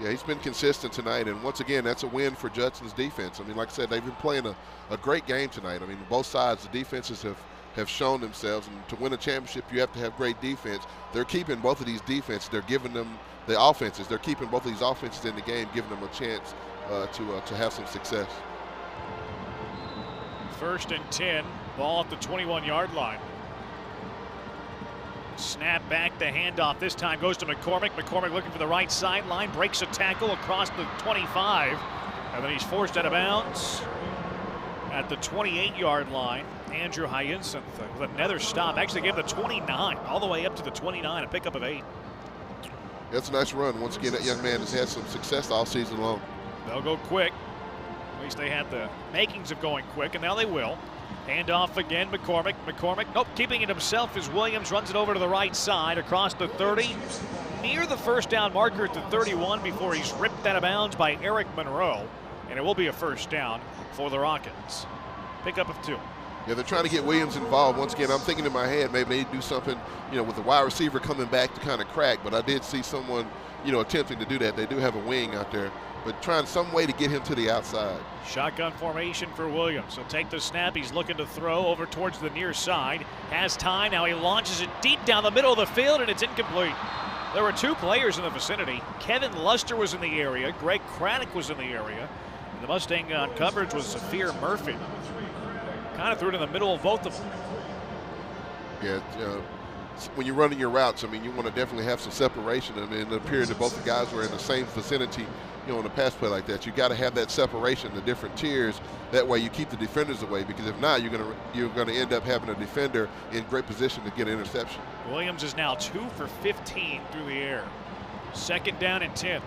Yeah, he's been consistent tonight, and once again, that's a win for Judson's defense. I mean, like I said, they've been playing a great game tonight. I mean, both sides, the defenses have shown themselves, and to win a championship, you have to have great defense. They're keeping both of these defenses. They're giving them the offenses. They're keeping both of these offenses in the game, giving them a chance to have some success. 1st and 10, ball at the 21-yard line. Snap back, the handoff this time goes to McCormick. McCormick looking for the right sideline, breaks a tackle across the 25, and then he's forced out of bounds at the 28-yard line. Andrew Hyacinth with another stop, actually gave the 29 all the way up to the 29, a pickup of 8. That's a nice run. Once again, that young man has had some success all season long. They'll go quick. At least they had the makings of going quick, and now they will. Handoff again, McCormick. McCormick, nope, keeping it himself as Williams runs it over to the right side across the 30. Near the first down marker at the 31 before he's ripped out of bounds by Eric Monroe. And it will be a first down for the Rockets. Pickup of 2. Yeah, they're trying to get Williams involved. Once again, I'm thinking in my head, maybe they need to do something, with the wide receiver coming back to kind of crack. But I did see someone, attempting to do that. They do have a wing out there, but trying some way to get him to the outside. Shotgun formation for Williams. He'll take the snap. He's looking to throw over towards the near side. Has time. Now he launches it deep down the middle of the field, and it's incomplete. There were 2 players in the vicinity. Kevin Luster was in the area. Greg Craddock was in the area. And the Mustang on coverage was Zafir Murphy. Kind of threw it in the middle of both of them. Yeah, when you're running your routes, I mean, you want to definitely have some separation. I mean, it appeared that both the guys were in the same vicinity, in a pass play like that. You got to have that separation, the different tiers. That way you keep the defenders away, because if not, you're gonna end up having a defender in great position to get an interception. Williams is now 2 for 15 through the air. 2nd down and 10.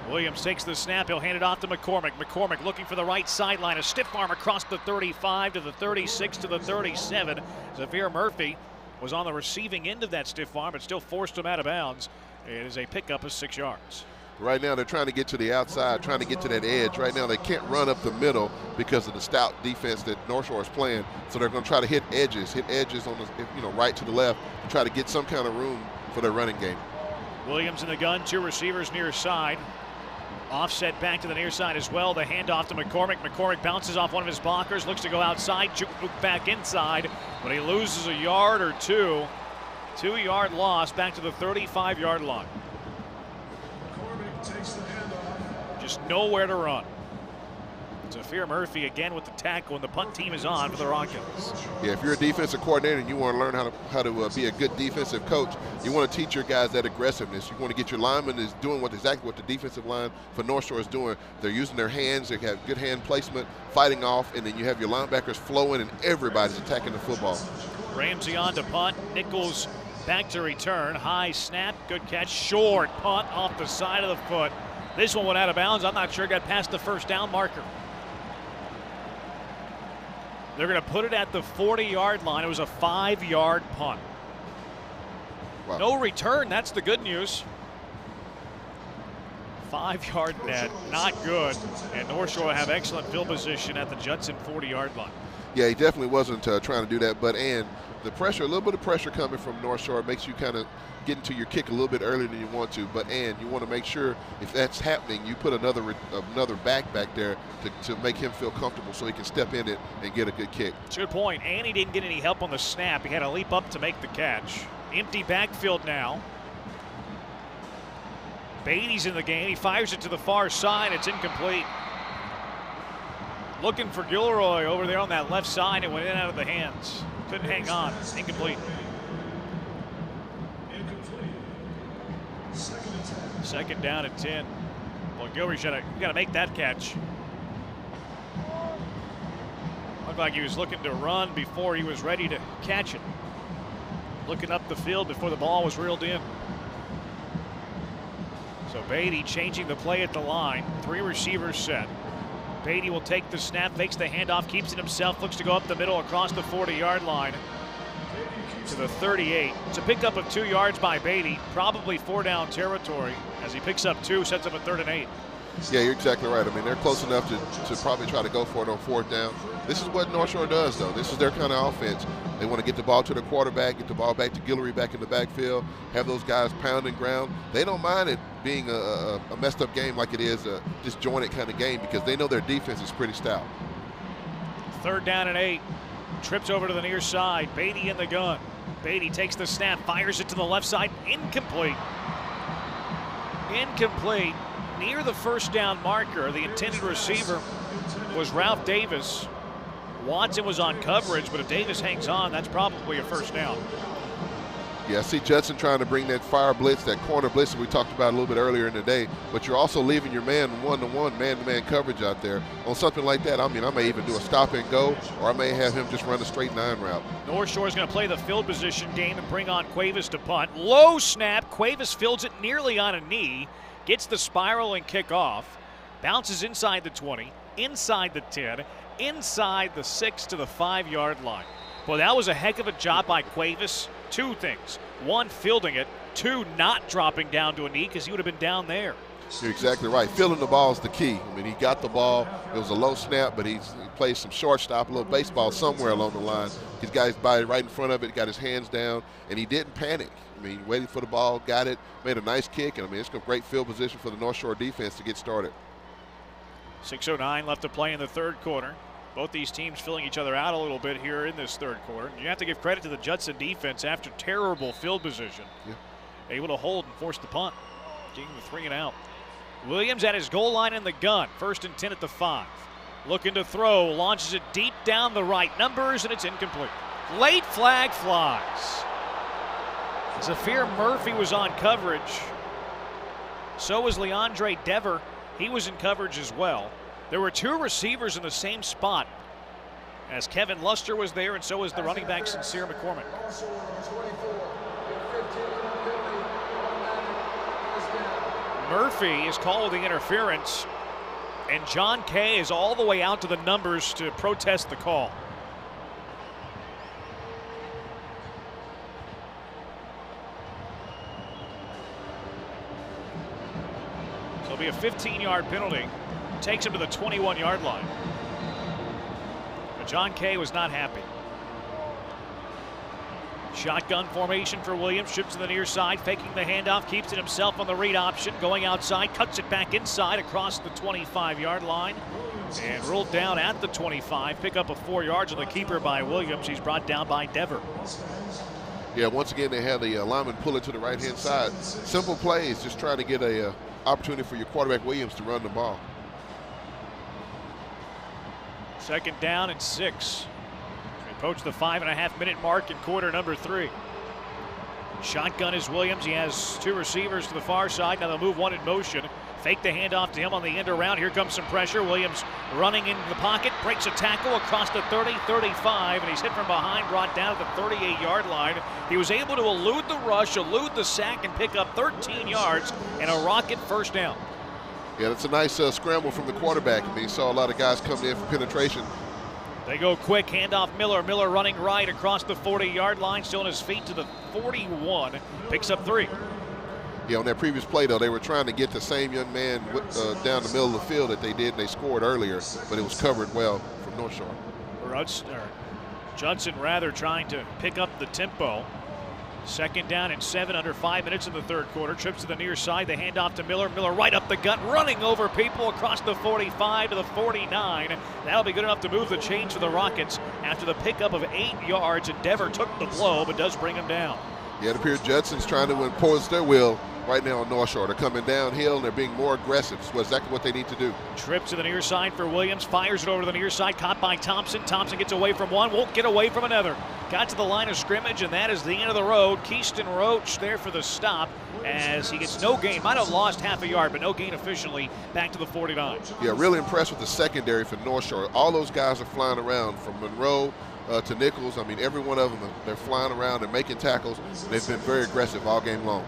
Williams takes the snap. He'll hand it off to McCormick. McCormick looking for the right sideline. A stiff arm across the 35 to the 36 to the 37. Zafir Murphy was on the receiving end of that stiff arm, but still forced him out of bounds. It is a pickup of 6 yards. Right now they're trying to get to the outside, trying to get to that edge. Right now they can't run up the middle because of the stout defense that North Shore is playing. So they're going to try to hit edges on the right to the left to try to get some kind of room for their running game. Williams in the gun, 2 receivers near side. Offset back to the near side as well. The handoff to McCormick. McCormick bounces off one of his blockers, looks to go outside, back inside, but he loses a yard or 2. 2-yard loss back to the 35-yard line. Just nowhere to run. Zafir Murphy again with the tackle, and the punt team is on for the Rockets. Yeah, if you're a defensive coordinator and you want to learn how to be a good defensive coach, you want to teach your guys that aggressiveness. You want to get your linemen is doing exactly what the defensive line for North Shore is doing. They're using their hands. They have good hand placement, fighting off, and then you have your linebackers flowing, and everybody's attacking the football. Ramsey on to punt. Nichols back to return. High snap, good catch. Short punt off the side of the foot. This one went out of bounds. I'm not sure it got past the first down marker. They're going to put it at the 40-yard line. It was a 5-yard punt. Wow. No return. That's the good news. 5-yard net, not good. And North Shore will have excellent field position at the Judson 40-yard line. Yeah, he definitely wasn't trying to do that. But and the pressure, a little bit of pressure coming from North Shore makes you kind of get into your kick a little bit earlier than you want to. But and you want to make sure if that's happening, you put another back there to make him feel comfortable so he can step in it and get a good kick. It's a good point. And he didn't get any help on the snap. He had to leap up to make the catch. Empty backfield now. Beatty's in the game. He fires it to the far side. It's incomplete. Looking for Gilroy over there on that left side. It went in and out of the hands. Couldn't hang on. Incomplete. Second down and 10. Well, Gilroy got to make that catch. Looked like he was looking to run before he was ready to catch it. Looking up the field before the ball was reeled in. So Beatty changing the play at the line. 3 receivers set. Beatty will take the snap, fakes the handoff, keeps it himself, looks to go up the middle across the 40-yard line. to the 38. It's a pickup of 2 yards by Beatty, probably 4-down territory as he picks up 2, sets up a 3rd and 8. Yeah, you're exactly right. I mean, they're close enough to probably try to go for it on 4th down. This is what North Shore does, though. This is their kind of offense. They want to get the ball to the quarterback, get the ball back to Guillory back in the backfield, have those guys pounding ground. They don't mind it being a messed up game like it is a disjointed kind of game because they know their defense is pretty stout. 3rd down and 8. Trips over to the near side. Beatty in the gun. Beatty takes the snap, fires it to the left side. Incomplete. Incomplete. Near the 1st down marker, the intended receiver was Ralph Davis. Watson was on coverage, but if Davis hangs on, that's probably a 1st down. Yeah, I see Judson trying to bring that fire blitz, that corner blitz that we talked about a little bit earlier in the day, but you're also leaving your man one-to-one, man-to-man coverage out there. On something like that, I mean, I may even do a stop and go, or I may have him just run a straight 9 route. North Shore is going to play the field position game and bring on Cuevas to punt. Low snap, Cuevas fields it nearly on a knee, gets the spiral and kick off, bounces inside the 20, inside the 10, inside the 6 to the 5-yard line. Well, that was a heck of a job by Cuevas. 2 things. 1, fielding it. 2, not dropping down to a knee because he would have been down there. You're exactly right. Fielding the ball is the key. I mean, he got the ball. It was a low snap, but he played some shortstop, a little baseball somewhere along the line. He's got his body right in front of it, got his hands down, and he didn't panic. I mean, waiting for the ball, got it, made a nice kick, and I mean, it's a great field position for the North Shore defense to get started. 6:09 left to play in the 3rd quarter. Both these teams filling each other out a little bit here in this 3rd quarter. You have to give credit to the Judson defense after terrible field position. Yeah. Able to hold and force the punt, getting the 3 and out. Williams at his goal line in the gun. 1st and 10 at the 5. Looking to throw, launches it deep down the right numbers, and it's incomplete. Late flag flies. Zafir Murphy was on coverage. So was Leandre Dever. He was in coverage as well. There were 2 receivers in the same spot as Kevin Luster was there, and so was the running back Sincere McCormick. Murphy is called the interference, and John Kay is all the way out to the numbers to protest the call. So it'll be a 15-yard penalty. Takes him to the 21-yard line. But John Kay was not happy. Shotgun formation for Williams. Ships to the near side, faking the handoff, keeps it himself on the read option. Going outside, cuts it back inside across the 25-yard line. And ruled down at the 25. Pick up of 4 yards on the keeper by Williams. He's brought down by Dever. Yeah, once again, they have the lineman pull it to the right-hand side. Simple plays, just trying to get a opportunity for your quarterback Williams to run the ball. 2nd down and 6. We approach the 5.5-minute mark in quarter number 3. Shotgun is Williams. He has 2 receivers to the far side. Now they'll move 1 in motion. Fake the handoff to him on the end around. Here comes some pressure. Williams running into the pocket, breaks a tackle across the 30, 35, and he's hit from behind, brought down at the 38-yard line. He was able to elude the rush, elude the sack, and pick up 13 yards and a rocket 1st down. Yeah, that's a nice scramble from the quarterback. I mean, you saw a lot of guys coming in for penetration. They go quick, handoff Miller. Miller running right across the 40-yard line, still on his feet to the 41. Picks up 3. Yeah, on that previous play, though, they were trying to get the same young man down the middle of the field that they did, and they scored earlier, but it was covered well from North Shore. Judson rather trying to pick up the tempo. 2nd down and 7 under 5 minutes in the 3rd quarter. Trips to the near side. The handoff to Miller. Miller right up the gut, running over people across the 45 to the 49. That'll be good enough to move the chains for the Rockets after the pickup of 8 yards. Endeavor took the blow, but does bring him down. Yeah, it appears Judson's trying to impose their will right now on North Shore. They're coming downhill, and they're being more aggressive. It's exactly what they need to do. Trip to the near side for Williams. Fires it over to the near side. Caught by Thompson. Thompson gets away from one. Won't get away from another. Got to the line of scrimmage, and that is the end of the road. Keyston Roach there for the stop as he gets no gain. Might have lost half a yard, but no gain officially back to the 49. Yeah, really impressed with the secondary for North Shore. All those guys are flying around from Monroe to Nichols. I mean, every one of them, they're flying around. They're making tackles. They've been very aggressive all game long.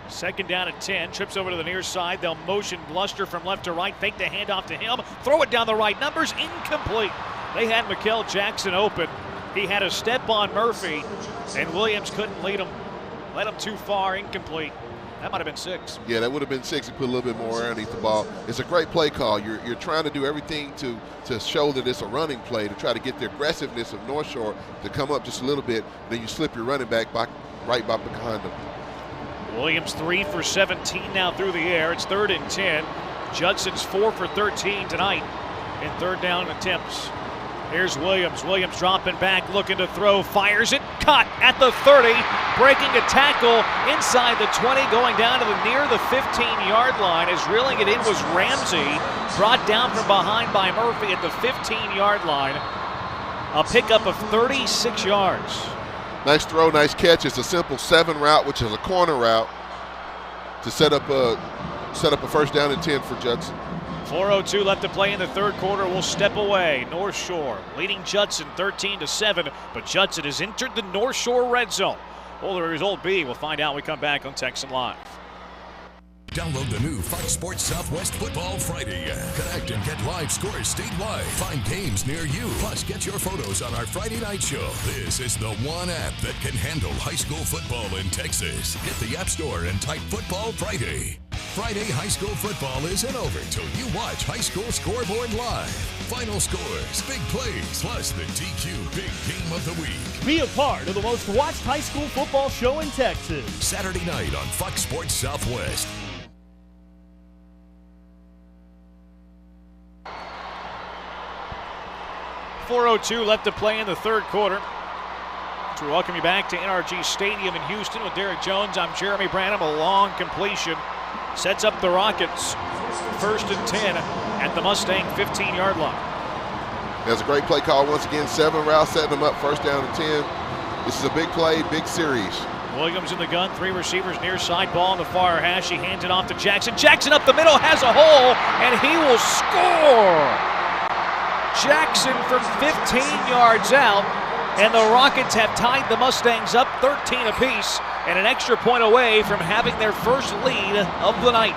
2nd down at 10. Trips over to the near side. They'll motion Luster from left to right. Fake the handoff to him. Throw it down the right numbers. Incomplete. They had Mikel Jackson open, He had a step on Murphy, and Williams couldn't let him too far, incomplete. That might have been 6. Yeah, that would have been 6. He put a little bit more underneath the ball. It's a great play call. You're trying to do everything to show that it's a running play, to try to get the aggressiveness of North Shore to come up just a little bit. Then you slip your running back right by behind him. Williams 3 for 17 now through the air. It's 3rd and 10. Judson's 4 for 13 tonight in 3rd down attempts. Here's Williams. Williams dropping back, looking to throw, fires it, caught at the 30, breaking a tackle inside the 20, going down to near the 15-yard line. As reeling it in was Ramsey, brought down from behind by Murphy at the 15-yard line. A pickup of 36 yards. Nice throw, nice catch. It's a simple 7 route, which is a corner route, to set up a 1st down and 10 for Judson. 4:02 left to play in the 3rd quarter. We'll step away. North Shore leading Judson 13-7, but Judson has entered the North Shore red zone. Will the result be? We'll find out when we come back on Texan Live. Download the new Fox Sports Southwest Football Friday app. Connect and get live scores statewide. Find games near you. Plus, get your photos on our Friday night show. This is the one app that can handle high school football in Texas. Hit the App Store and type Football Friday. Friday high school football isn't over till you watch High School Scoreboard live. Final scores, big plays, plus the TQ Big Game of the Week. Be a part of the most watched high school football show in Texas. Saturday night on Fox Sports Southwest. .402 left to play in the 3rd quarter. So we welcome you back to NRG Stadium in Houston with Derek Jones. I'm Jeremy Branham. A long completion sets up the Rockets 1st and 10 at the Mustang 15-yard line. That's a great play call once again. 7 routes setting them up 1st down and 10. This is a big play, big series. Williams in the gun, 3 receivers near side, ball on the far hash. He hands it off to Jackson. Jackson up the middle, has a hole, and he will score. Jackson from 15 yards out, and the Rockets have tied the Mustangs up 13 apiece and an extra point away from having their first lead of the night.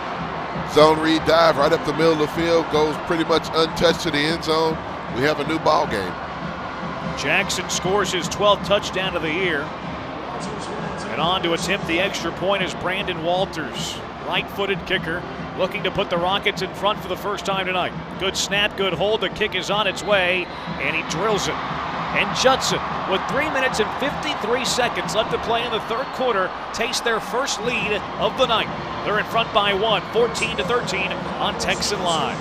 Zone read dive right up the middle of the field, goes pretty much untouched to the end zone. We have a new ball game. Jackson scores his 12th touchdown of the year. And on to attempt the extra point is Brandon Walters, right-footed kicker, looking to put the Rockets in front for the first time tonight. Good snap, good hold. The kick is on its way, and he drills it. And Judson, with 3 minutes and 53 seconds left to play in the 3rd quarter, takes their first lead of the night. They're in front by 1, 14-13 on Texan Live.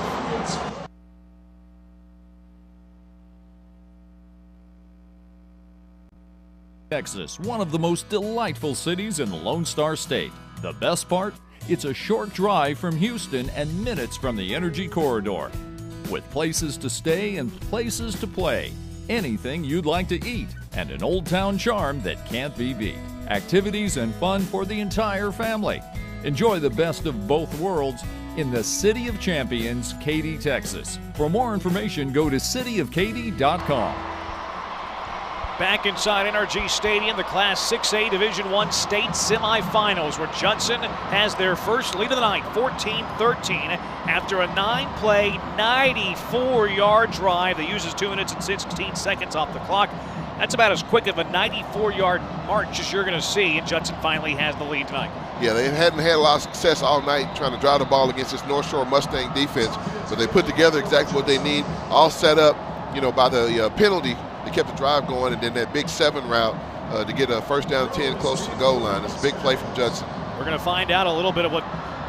Texas, one of the most delightful cities in the Lone Star State. The best part? It's a short drive from Houston and minutes from the Energy Corridor. With places to stay and places to play. Anything you'd like to eat, and an old town charm that can't be beat. Activities and fun for the entire family. Enjoy the best of both worlds in the City of Champions, Katy, Texas. For more information, go to cityofkaty.com. Back inside NRG Stadium, the Class 6A Division I state semifinals, where Judson has their first lead of the night, 14-13, after a 9-play, 94-yard drive that uses 2 minutes and 16 seconds off the clock. That's about as quick of a 94-yard march as you're going to see, and Judson finally has the lead tonight. Yeah, they hadn't had a lot of success all night trying to drive the ball against this North Shore Mustang defense, but they put together exactly what they need, all set up, by the penalty. They kept the drive going, and then that big 7 route to get a 1st down 10 close to the goal line. It's a big play from Judson. We're going to find out a little bit of what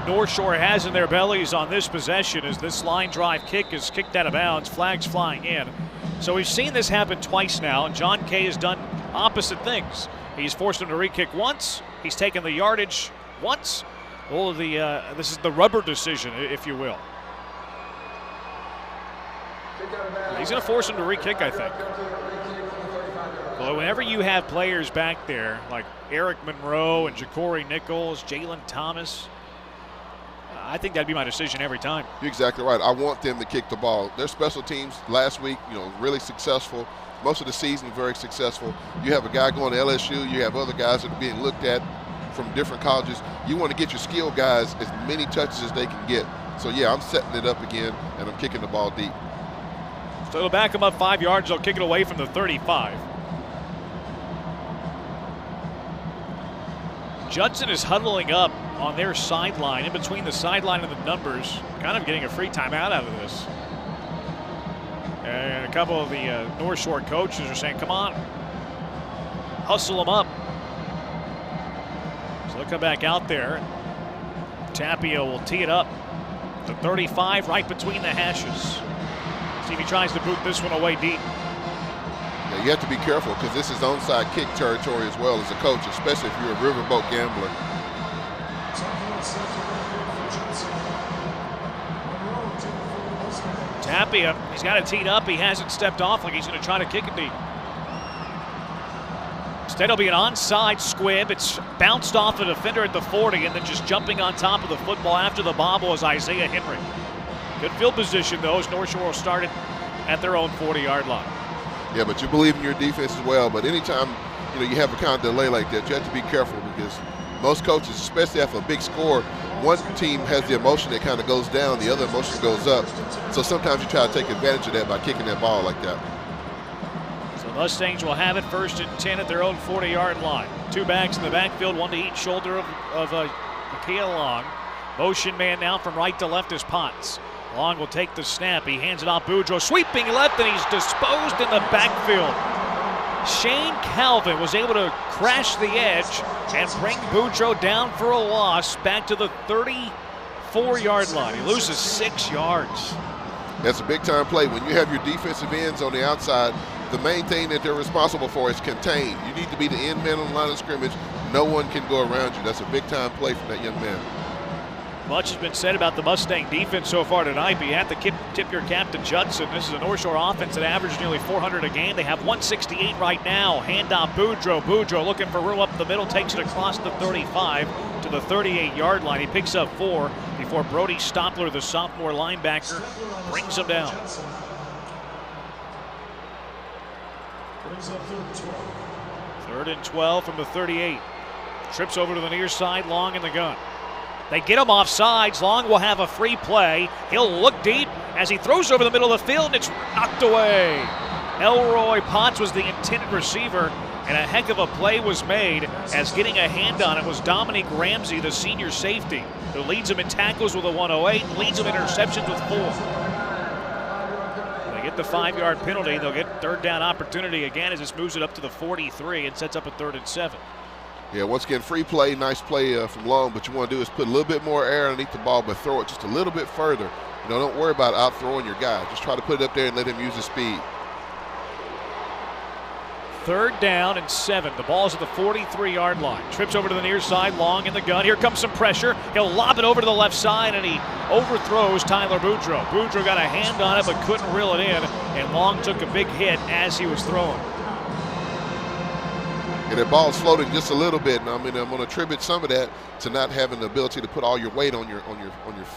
North Shore has in their bellies on this possession as this line drive kick is kicked out of bounds, flags flying in. So we've seen this happen twice now, and John Kay has done opposite things. He's forced him to re-kick once. He's taken the yardage once. This is the rubber decision, if you will. He's going to force him to re-kick, I think. Well, whenever you have players back there like Eric Monroe and Ja'Cory Nichols, Jalen Thomas, I think that'd be my decision every time. You're exactly right. I want them to kick the ball. Their special teams last week, really successful. Most of the season, very successful. You have a guy going to LSU. You have other guys that are being looked at from different colleges. You want to get your skill guys as many touches as they can get. So, yeah, I'm setting it up again, and I'm kicking the ball deep. So it'll back them up 5 yards. They'll kick it away from the 35. Judson is huddling up on their sideline, in between the sideline and the numbers, kind of getting a free timeout out of this. And a couple of the North Shore coaches are saying, come on, hustle them up. So they'll come back out there. Tapia will tee it up. The 35 right between the hashes. See if he tries to boot this one away deep. Yeah, you have to be careful because this is onside kick territory as well as a coach, especially if you're a riverboat gambler. Tapia, he's got it teed up. He hasn't stepped off like he's going to try to kick it deep. Instead, it'll be an onside squib. It's bounced off a defender at the 40, and then just jumping on top of the football after the bobble is Isaiah Henry. Good field position, though, as North Shore will start it at their own 40-yard line. Yeah, but you believe in your defense as well. But anytime you have a kind of delay like that, you have to be careful because most coaches, especially after a big score, one team has the emotion that kind of goes down, the other emotion goes up. So sometimes you try to take advantage of that by kicking that ball like that. So Mustangs will have it 1st and 10 at their own 40-yard line. Two backs in the backfield, one to each shoulder of Mikael Long. Motion man now from right to left is Potts. Long will take the snap. He hands it off Boudreaux, sweeping left, and he's disposed in the backfield. Shane Calvin was able to crash the edge and bring Boudreaux down for a loss back to the 34-yard line. He loses 6 yards. That's a big-time play. When you have your defensive ends on the outside, the main thing that they're responsible for is contain. You need to be the end man on the line of scrimmage. No one can go around you. That's a big-time play from that young man. Much has been said about the Mustang defense so far tonight, but you have to tip your cap to Judson. This is a North Shore offense that averages nearly 400 a game. They have 168 right now. Handoff Boudreaux. Boudreaux looking for room up the middle, takes it across the 35 to the 38-yard line. He picks up 4 before Brody Stopler, the sophomore linebacker, brings him down. Third and 12 from the 38. Trips over to the near side, Long in the gun. They get him off sides. Long will have a free play. He'll look deep as he throws over the middle of the field, and it's knocked away. Elroy Potts was the intended receiver, and a heck of a play was made as getting a hand on it was Dominique Ramsey, the senior safety, who leads him in tackles with a 108 and leads him in interceptions with 4. They get the 5-yard penalty. They'll get third down opportunity again as this moves it up to the 43 and sets up a 3rd and 7. Yeah, once again, free play, nice play from Long. But you want to do is put a little bit more air underneath the ball, but throw it just a little bit further. Don't worry about out-throwing your guy. Just try to put it up there and let him use his speed. 3rd down and 7. The ball's at the 43-yard line. Trips over to the near side. Long in the gun. Here comes some pressure. He'll lob it over to the left side, and he overthrows Tyler Boudreaux. Boudreaux got a hand on it but couldn't reel it in, and Long took a big hit as he was throwing. And that ball's floating just a little bit, and I'm going to attribute some of that to not having the ability to put all your weight on your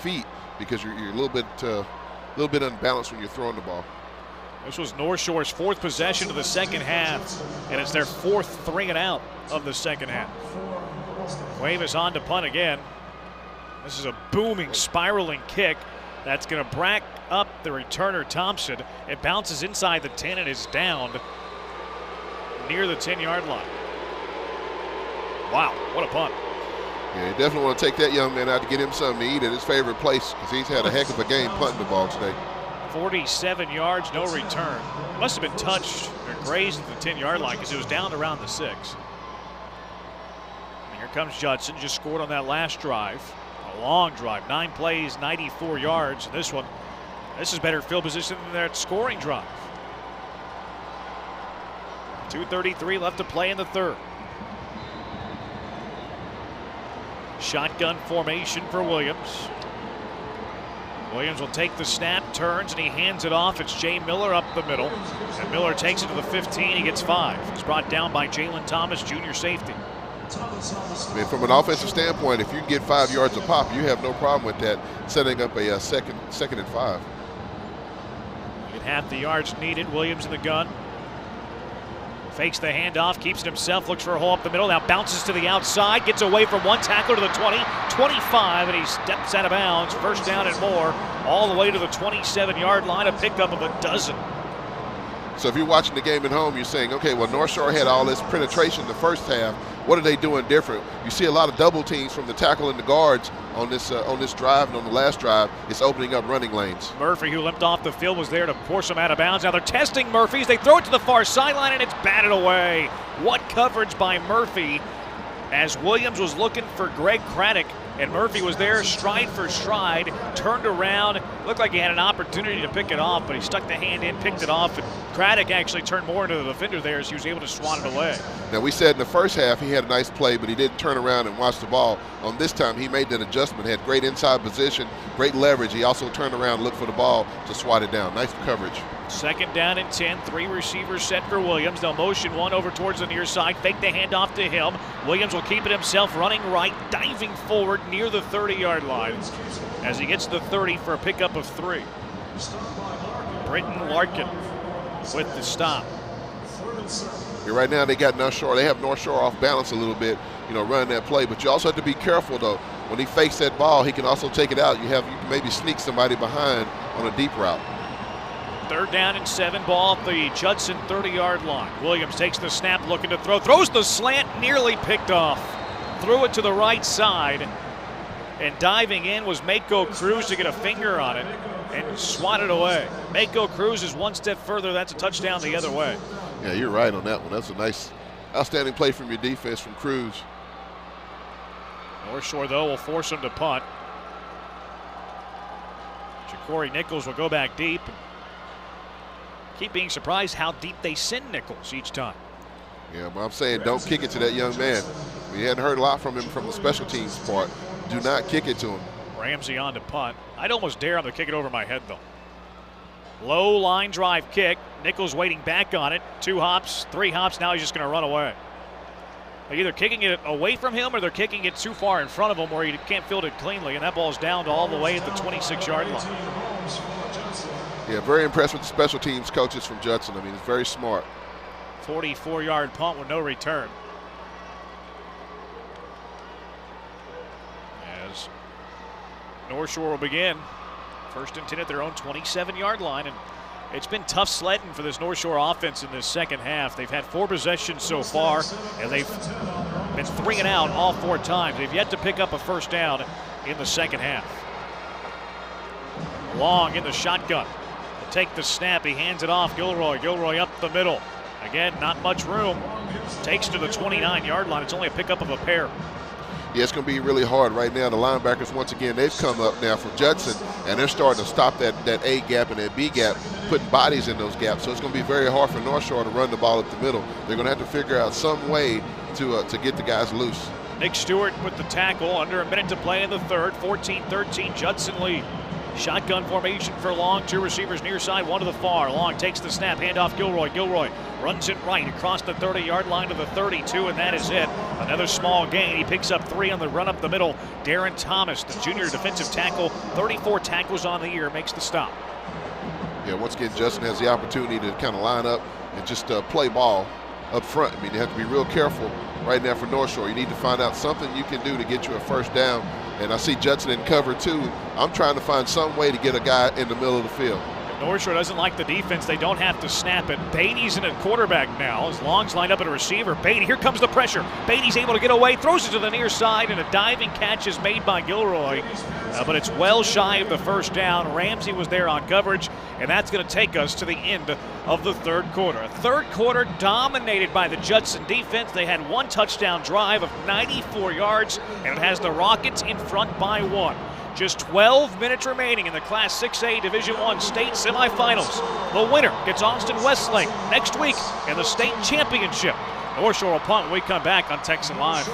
feet because you're a little bit unbalanced when you're throwing the ball. This was North Shore's 4th possession of the second half, and it's their 4th 3 and out of the second half. Wave is on to punt again. This is a booming, spiraling kick that's going to brack up the returner Thompson. It bounces inside the 10 and is downed near the 10-yard line. Wow, what a punt. Yeah, you definitely want to take that young man out to get him something to eat at his favorite place because he's had a heck of a game punting the ball today. 47 yards, no return. Must have been touched or grazed at the 10-yard line because it was down around the 6. And here comes Judson, just scored on that last drive. A long drive, 9 plays, 94 yards. This is better field position than their scoring drive. 2:33 left to play in the 3rd. Shotgun formation for Williams. Williams will take the snap, turns, and he hands it off. It's Jay Miller up the middle. And Miller takes it to the 15. He gets 5. He's brought down by Jalen Thomas, junior safety. I mean, from an offensive standpoint, if you can get 5 yards a pop, you have no problem with that, setting up a second and 5. You get half the yards needed. Williams in the gun. Fakes the handoff, keeps it himself, looks for a hole up the middle, now bounces to the outside, gets away from one tackler to the 20, 25, and he steps out of bounds. 1st down and more, all the way to the 27-yard line, a pickup of a dozen. So if you're watching the game at home, you're saying, okay, well, North Shore had all this penetration in the first half. What are they doing different? You see a lot of double teams from the tackle and the guards on this drive, and on the last drive, it's opening up running lanes. Murphy, who limped off the field, was there to force him out of bounds. Now they're testing Murphy's. They throw it to the far sideline, and it's batted away. What coverage by Murphy, as Williams was looking for Greg Craddock, and Murphy was there stride for stride, turned around, looked like he had an opportunity to pick it off, but he stuck the hand in, picked it off, and Craddock actually turned more into the defender there as he was able to swat it away. Now, we said in the first half he had a nice play, but he didn't turn around and watch the ball. On this time, he made that adjustment, had great inside position, great leverage. He also turned around, looked for the ball to swat it down. Nice coverage. 2nd down and 10, 3 receivers set for Williams. They'll motion one over towards the near side, fake the handoff to him. Williams will keep it himself, running right, diving forward near the 30-yard line as he gets to the 30 for a pickup of 3. Britton Larkin with the stop. Yeah, right now they got North Shore. They have North Shore off balance a little bit, running that play. But you also have to be careful, though. When he fakes that ball, he can also take it out. You can maybe sneak somebody behind on a deep route. 3rd down and 7, ball at the Judson 30-yard line. Williams takes the snap, looking to throw, throws the slant, nearly picked off. Threw it to the right side, and diving in was Mako Cruz to get a finger on it and swatted away. Mako Cruz is one step further. That's a touchdown the other way. Yeah, you're right on that one. That's a nice, outstanding play from your defense from Cruz. North Shore, though, will force him to punt. Ja'Cory Nichols will go back deep. Keep being surprised how deep they send Nichols each time. Yeah, but I'm saying don't kick it to that young man. We hadn't heard a lot from him from the special teams part. Do not kick it to him. Ramsey on to punt. I'd almost dare him to kick it over my head, though. Low line drive kick. Nichols waiting back on it. 2 hops, 3 hops. Now he's just going to run away. They're either kicking it away from him or they're kicking it too far in front of him where he can't field it cleanly, and that ball's down to all the way at the 26-yard line. Yeah, very impressed with the special teams coaches from Judson. I mean, it's very smart. 44-yard punt with no return. As North Shore will begin. 1st and 10 at their own 27-yard line, and it's been tough sledding for this North Shore offense in this second half. They've had 4 possessions so far, and they've been 3 and out all 4 times. They've yet to pick up a 1st down in the second half. Long in the shotgun. Take the snap, he hands it off. Gilroy up the middle. Again, not much room. Takes to the 29-yard line. It's only a pickup of a pair. Yeah, it's going to be really hard right now. The linebackers, once again, they've come up now for Judson, and they're starting to stop that A gap and that B gap, putting bodies in those gaps. So it's going to be very hard for North Shore to run the ball up the middle. They're going to have to figure out some way to get the guys loose. Nick Stewart with the tackle. Under a minute to play in the 3rd. 14-13, Judson lead. Shotgun formation for Long. 2 receivers near side, 1 to the far. Long takes the snap, handoff Gilroy. Gilroy runs it right across the 30-yard line to the 32, and that is it. Another small gain. He picks up 3 on the run up the middle. Darren Thomas, the junior defensive tackle, 34 tackles on the year, makes the stop. Yeah, once again, Justin has the opportunity to kind of line up and just play ball up front. I mean, you have to be real careful right now for North Shore. You need to find out something you can do to get you a 1st down. And I see Judson in cover 2. I'm trying to find some way to get a guy in the middle of the field. If North Shore doesn't like the defense, they don't have to snap it. Beatty's in at quarterback now as Long's lined up at a receiver. Beatty, here comes the pressure. Beatty's able to get away, throws it to the near side, and a diving catch is made by Gilroy. But it's well shy of the 1st down. Ramsey was there on coverage, and that's going to take us to the end of the 3rd quarter. 3rd quarter dominated by the Judson defense. They had 1 touchdown drive of 94 yards, and it has the Rockets in front by 1. Just 12 minutes remaining in the Class 6A Division I state semifinals. The winner gets Austin Westlake next week in the state championship. North Shore will punt when we come back on Texan Live.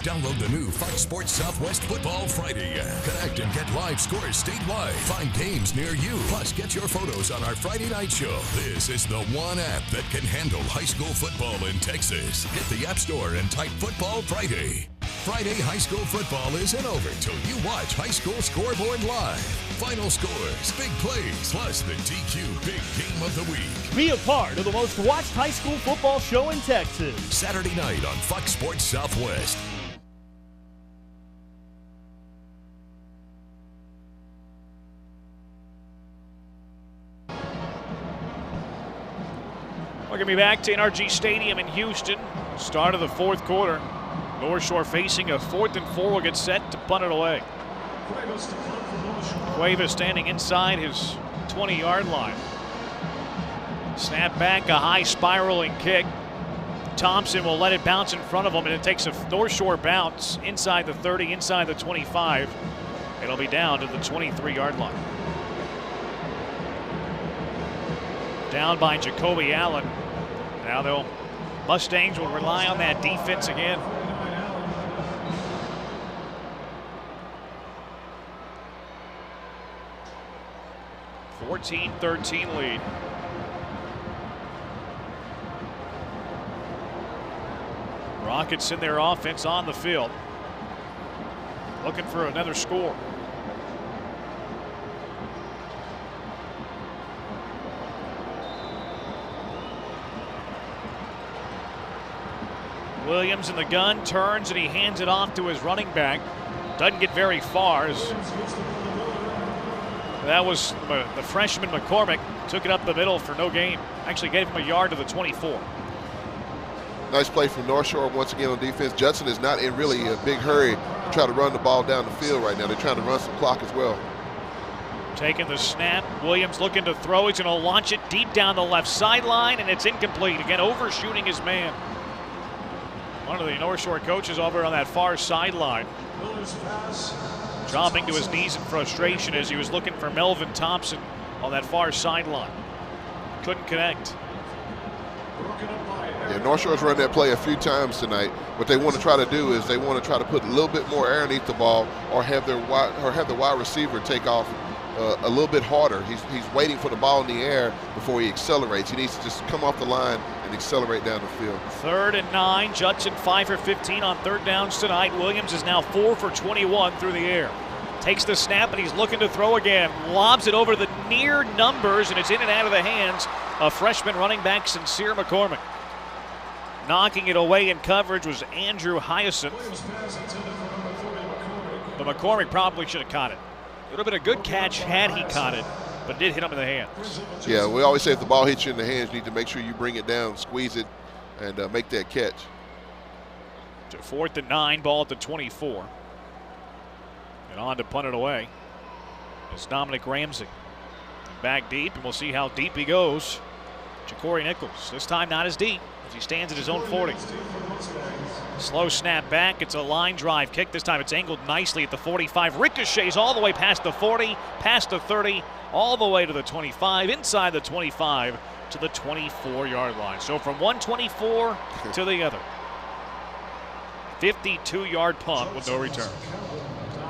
Download the new Fox Sports Southwest Football Friday app. Connect and get live scores statewide. Find games near you. Plus, get your photos on our Friday night show. This is the one app that can handle high school football in Texas. Hit the App Store and type Football Friday. Friday high school football isn't over till you watch High School Scoreboard live. Final scores, big plays, plus the TQ Big Game of the Week. Be a part of the most watched high school football show in Texas. Saturday night on Fox Sports Southwest. We're going to be back to NRG Stadium in Houston. Start of the fourth quarter. North Shore facing a 4th and 4 will get set to punt it away. Cuevas standing inside his 20-yard line. Snap back, a high spiraling kick. Thompson will let it bounce in front of him, and it takes a North Shore bounce inside the 30, inside the 25. It'll be down to the 23-yard line. Down by Jacoby Allen. Now Mustangs will rely on that defense again. A 14-13 lead. Rockets send their offense on the field, looking for another score. Williams in the gun, turns and he hands it off to his running back. Doesn't get very far. That was the freshman McCormick. Took it up the middle for no gain. Actually gave him a yard to the 24. Nice play from North Shore once again on defense. Judson is not in really a big hurry to try to run the ball down the field right now. They're trying to run some clock as well. Taking the snap. Williams looking to throw. He's going to launch it deep down the left sideline, and it's incomplete. Again, overshooting his man. One of the North Shore coaches over on that far sideline, dropping to his knees in frustration as he was looking for Melvin Thompson on that far sideline. Couldn't connect. Yeah, North Shore's run that play a few times tonight. What they want to try to do is they want to try to put a little bit more air underneath the ball, or have the wide receiver take off a little bit harder. He's waiting for the ball in the air before he accelerates. He needs to just come off the line and accelerate down the field. 3rd and 9. Judson 5 for 15 on third downs tonight. Williams is now 4 for 21 through the air. Takes the snap and he's looking to throw again. Lobs it over the near numbers, and it's in and out of the hands of freshman running back Sincere McCormick. Knocking it away in coverage was Andrew Hyacinth. But McCormick probably should have caught it. It would have been a good catch had he caught it, but it did hit him in the hands. Yeah, we always say if the ball hits you in the hands, you need to make sure you bring it down, squeeze it, and make that catch. To 4th and 9, ball at the 24. And on to punt it away is Dominic Ramsey. Back deep, and we'll see how deep he goes. Ja'Cory Nichols, this time not as deep as he stands at his own 40. Slow snap back. It's a line drive kick. This time it's angled nicely at the 45. Ricochets all the way past the 40, past the 30, all the way to the 25, inside the 25 to the 24-yard line. So from 124 to the other. 52-yard punt with no return.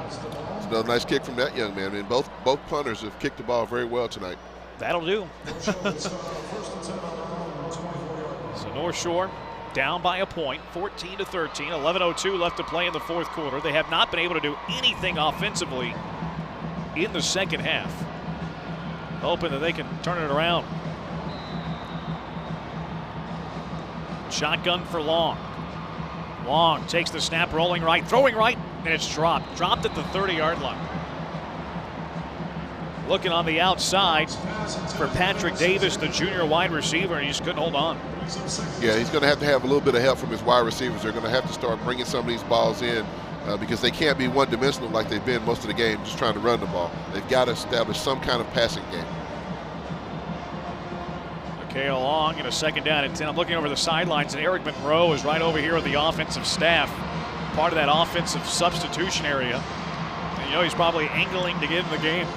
It's another nice kick from that young man. I mean, both punters have kicked the ball very well tonight. That'll do. So North Shore down by a point, 14-13, 11:02 left to play in the fourth quarter. They have not been able to do anything offensively in the second half. Hoping that they can turn it around. Shotgun for Long. Long takes the snap, rolling right, throwing right, and it's dropped. Dropped at the 30-yard line. Looking on the outside for Patrick Davis, the junior wide receiver, and he just couldn't hold on. Yeah, he's going to have a little bit of help from his wide receivers. They're going to have to start bringing some of these balls in because they can't be one-dimensional like they've been most of the game, just trying to run the ball. They've got to establish some kind of passing game. McHale Long in a 2nd down and 10. I'm looking over the sidelines, and Eric Monroe is right over here with the offensive staff, part of that offensive substitution area. And you know he's probably angling to get in the game.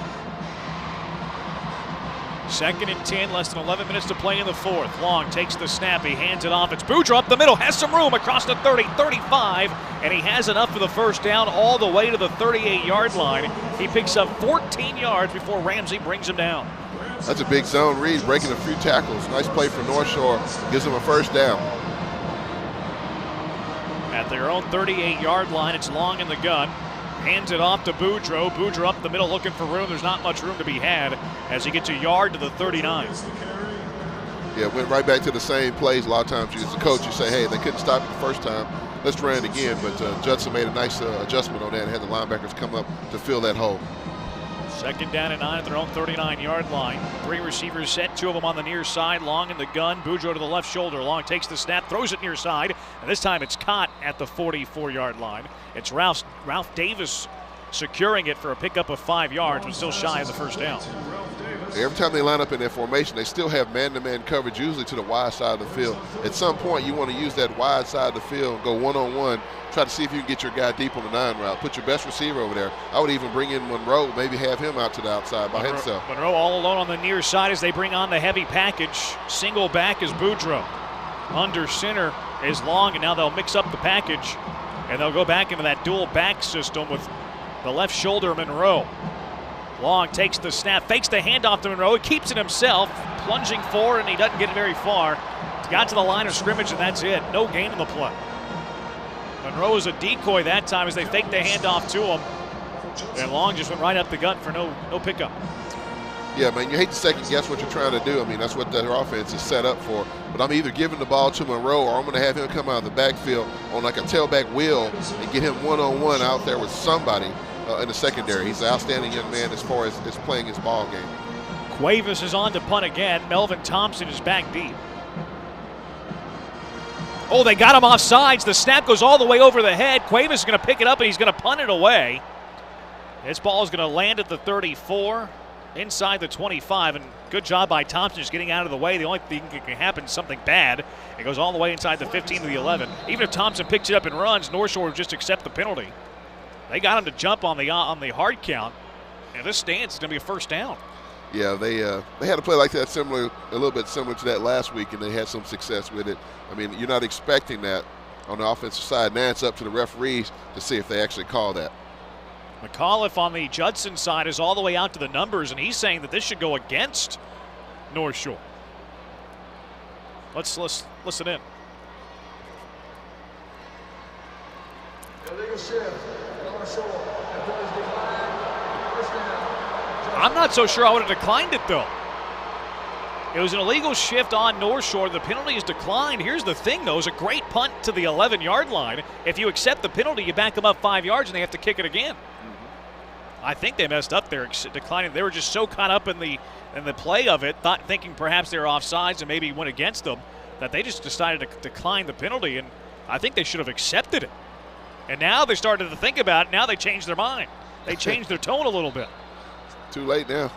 2nd and 10, less than 11 minutes to play in the fourth. Long takes the snap, he hands it off. It's Boudreaux up the middle, has some room across the 30, 35, and he has enough for the first down all the way to the 38-yard line. He picks up 14 yards before Ramsey brings him down. That's a big zone read, breaking a few tackles. Nice play for North Shore, gives them a first down. At their own 38-yard line, it's Long in the gun. Hands it off to Boudreaux. Boudreaux up the middle looking for room. There's not much room to be had as he gets a yard to the 39. Yeah, went right back to the same plays. A lot of times, as a coach, you say, hey, they couldn't stop it the first time. Let's try it again. But Judson made a nice adjustment on that and had the linebackers come up to fill that hole. Second down and 9 at their own 39-yard line. 3 receivers set, 2 of them on the near side. Long in the gun. Boudreaux to the left shoulder. Long takes the snap, throws it near side, and this time it's caught at the 44-yard line. It's Ralph Davis securing it for a pickup of 5 yards, but still shy of the first down. Every time they line up in their formation, they still have man-to-man coverage, usually to the wide side of the field. At some point, you want to use that wide side of the field and go one-on-one, try to see if you can get your guy deep on the 9 route. Put your best receiver over there. I would even bring in Monroe, maybe have him out to the outside by himself. Monroe all alone on the near side as they bring on the heavy package. Single back is Boudreaux. Under center is Long, and now they'll mix up the package, and they'll go back into that dual back system with the left shoulder Monroe. Long takes the snap, fakes the handoff to Monroe. He keeps it himself, plunging forward, and he doesn't get it very far. He got to the line of scrimmage, and that's it. No gain in the play. Monroe is a decoy that time as they fake the handoff to him. And Long just went right up the gut for no pickup. Yeah, man, you hate to second guess what you're trying to do. I mean, that's what their offense is set up for. But I'm either giving the ball to Monroe or I'm going to have him come out of the backfield on like a tailback wheel and get him one-on-one out there with somebody in the secondary. He's an outstanding young man as far as playing his ball game. Cuevas is on to punt again. Melvin Thompson is back deep. Oh, they got him off sides. The snap goes all the way over the head. Cuevas is going to pick it up, and he's going to punt it away. This ball is going to land at the 34, inside the 25, and good job by Thompson just getting out of the way. The only thing that can happen is something bad. It goes all the way inside the 15 to the 11. Even if Thompson picks it up and runs, North Shore would just accept the penalty. They got him to jump on the hard count, and this stance is going to be a first down. Yeah, they had a play like that a little bit similar to that last week, and they had some success with it. I mean, you're not expecting that on the offensive side. Now it's up to the referees to see if they actually call that. McAuliffe on the Judson side is all the way out to the numbers, and he's saying that this should go against North Shore. Let's listen in. Illegal shift, North Shore. First down. I'm not so sure I would have declined it, though. It was an illegal shift on North Shore. The penalty is declined. Here's the thing, though. It was a great punt to the 11-yard line. If you accept the penalty, you back them up 5 yards, and they have to kick it again. I think they messed up there, declining. They were just so caught up in the play of it, thinking perhaps they were offsides and maybe went against them, that they just decided to decline the penalty, and I think they should have accepted it. And now they started to think about it. Now they changed their mind. They changed their tone a little bit. Too late now.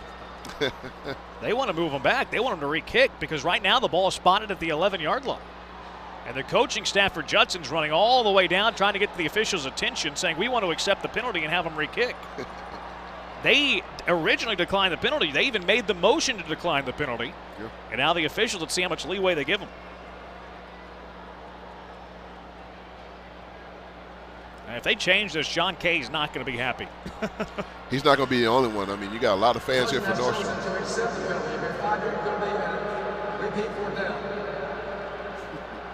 They want to move them back. They want them to re-kick because right now the ball is spotted at the 11-yard line. And the coaching staff for Judson's running all the way down, trying to get the officials' attention, saying we want to accept the penalty and have them re-kick. They originally declined the penalty. They even made the motion to decline the penalty. Yeah. And now the officials, let's see how much leeway they give them. And if they change this, John Kay is not going to be happy. He's not going to be the only one. I mean, you got a lot of fans here for North Shore.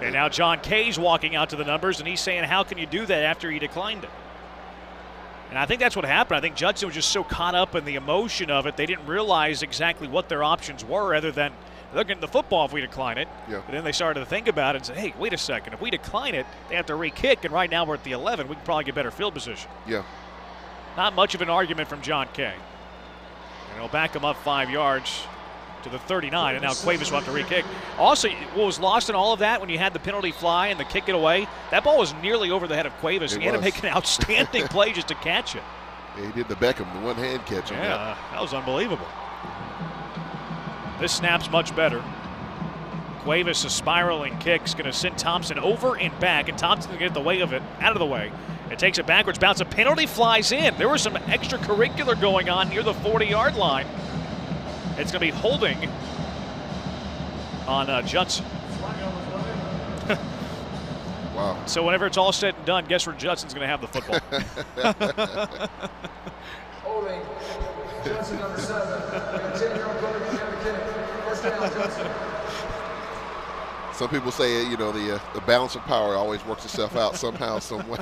And now John Kay's walking out to the numbers, and he's saying, how can you do that after he declined it? And I think that's what happened. I think Judson was just so caught up in the emotion of it, they didn't realize exactly what their options were other than they're getting the football if we decline it. Yeah. But then they started to think about it and said, hey, wait a second. If we decline it, they have to re-kick, and right now we're at the 11. We can probably get better field position. Yeah. Not much of an argument from John Kay. And he'll back him up 5 yards to the 39, and now Cuevas will have to re-kick. Also, what was lost in all of that when you had the penalty fly and the kick it away, that ball was nearly over the head of Cuevas. He had to make an outstanding play just to catch it. Yeah, he did the Beckham, the one-hand catch. Yeah, that was unbelievable. This snap's much better. Cuevas, a spiraling kick, is going to send Thompson over and back, and Thompson's going to get the way of it, out of the way. It takes it backwards, bounce. A penalty flies in. There was some extracurricular going on near the 40-yard line. It's going to be holding on Judson. Wow. So whenever it's all said and done, guess where Judson's going to have the football? Holding. Judson number 7. Continue on going to the kick. First down, Judson. Some people say, you know, the balance of power always works itself out somehow, some way.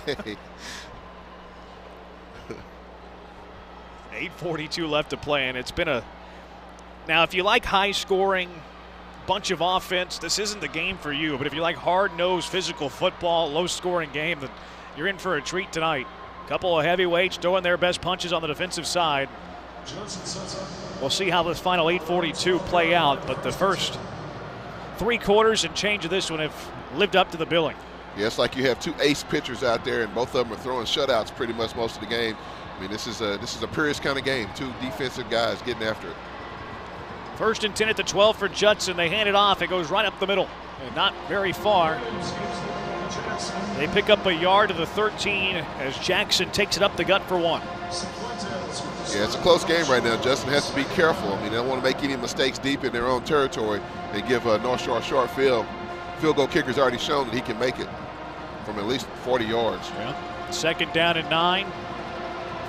8:42 left to play, and it's been a... Now, if you like high-scoring, bunch of offense, this isn't the game for you. But if you like hard-nosed, physical football, low-scoring game, then you're in for a treat tonight. A couple of heavyweights throwing their best punches on the defensive side. We'll see how this final 8:42 play out, but the first 3 quarters and change of this one have lived up to the billing. Yeah, it's like you have 2 ace pitchers out there, and both of them are throwing shutouts pretty much most of the game. I mean, this is a purist kind of game. 2 defensive guys getting after it. 1st and 10 at the 12 for Judson. They hand it off. It goes right up the middle, and not very far. They pick up a yard to the 13 as Jackson takes it up the gut for 1. Yeah, it's a close game right now. Judson has to be careful. I mean, they don't want to make any mistakes deep in their own territory and give North Shore a short field. Field goal kicker's already shown that he can make it from at least 40 yards. Yeah. 2nd down and 9.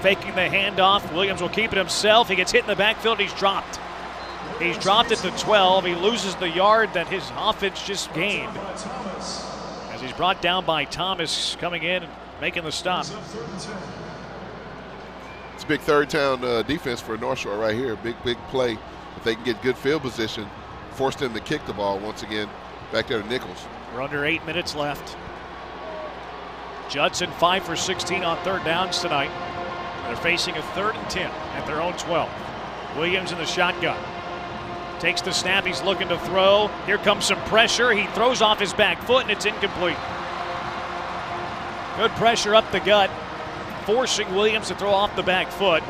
Faking the handoff. Williams will keep it himself. He gets hit in the backfield. He's dropped. He's dropped at the 12. He loses the yard that his offense just gained as he's brought down by Thomas coming in and making the stop. It's a big 3rd down defense for North Shore right here. Big play. If they can get good field position, force them to kick the ball once again back there to Nichols. We're under 8 minutes left. Judson 5 for 16 on 3rd downs tonight. They're facing a 3rd and 10 at their own 12. Williams in the shotgun. Takes the snap. He's looking to throw. Here comes some pressure. He throws off his back foot, and it's incomplete. Good pressure up the gut, forcing Williams to throw off the back foot.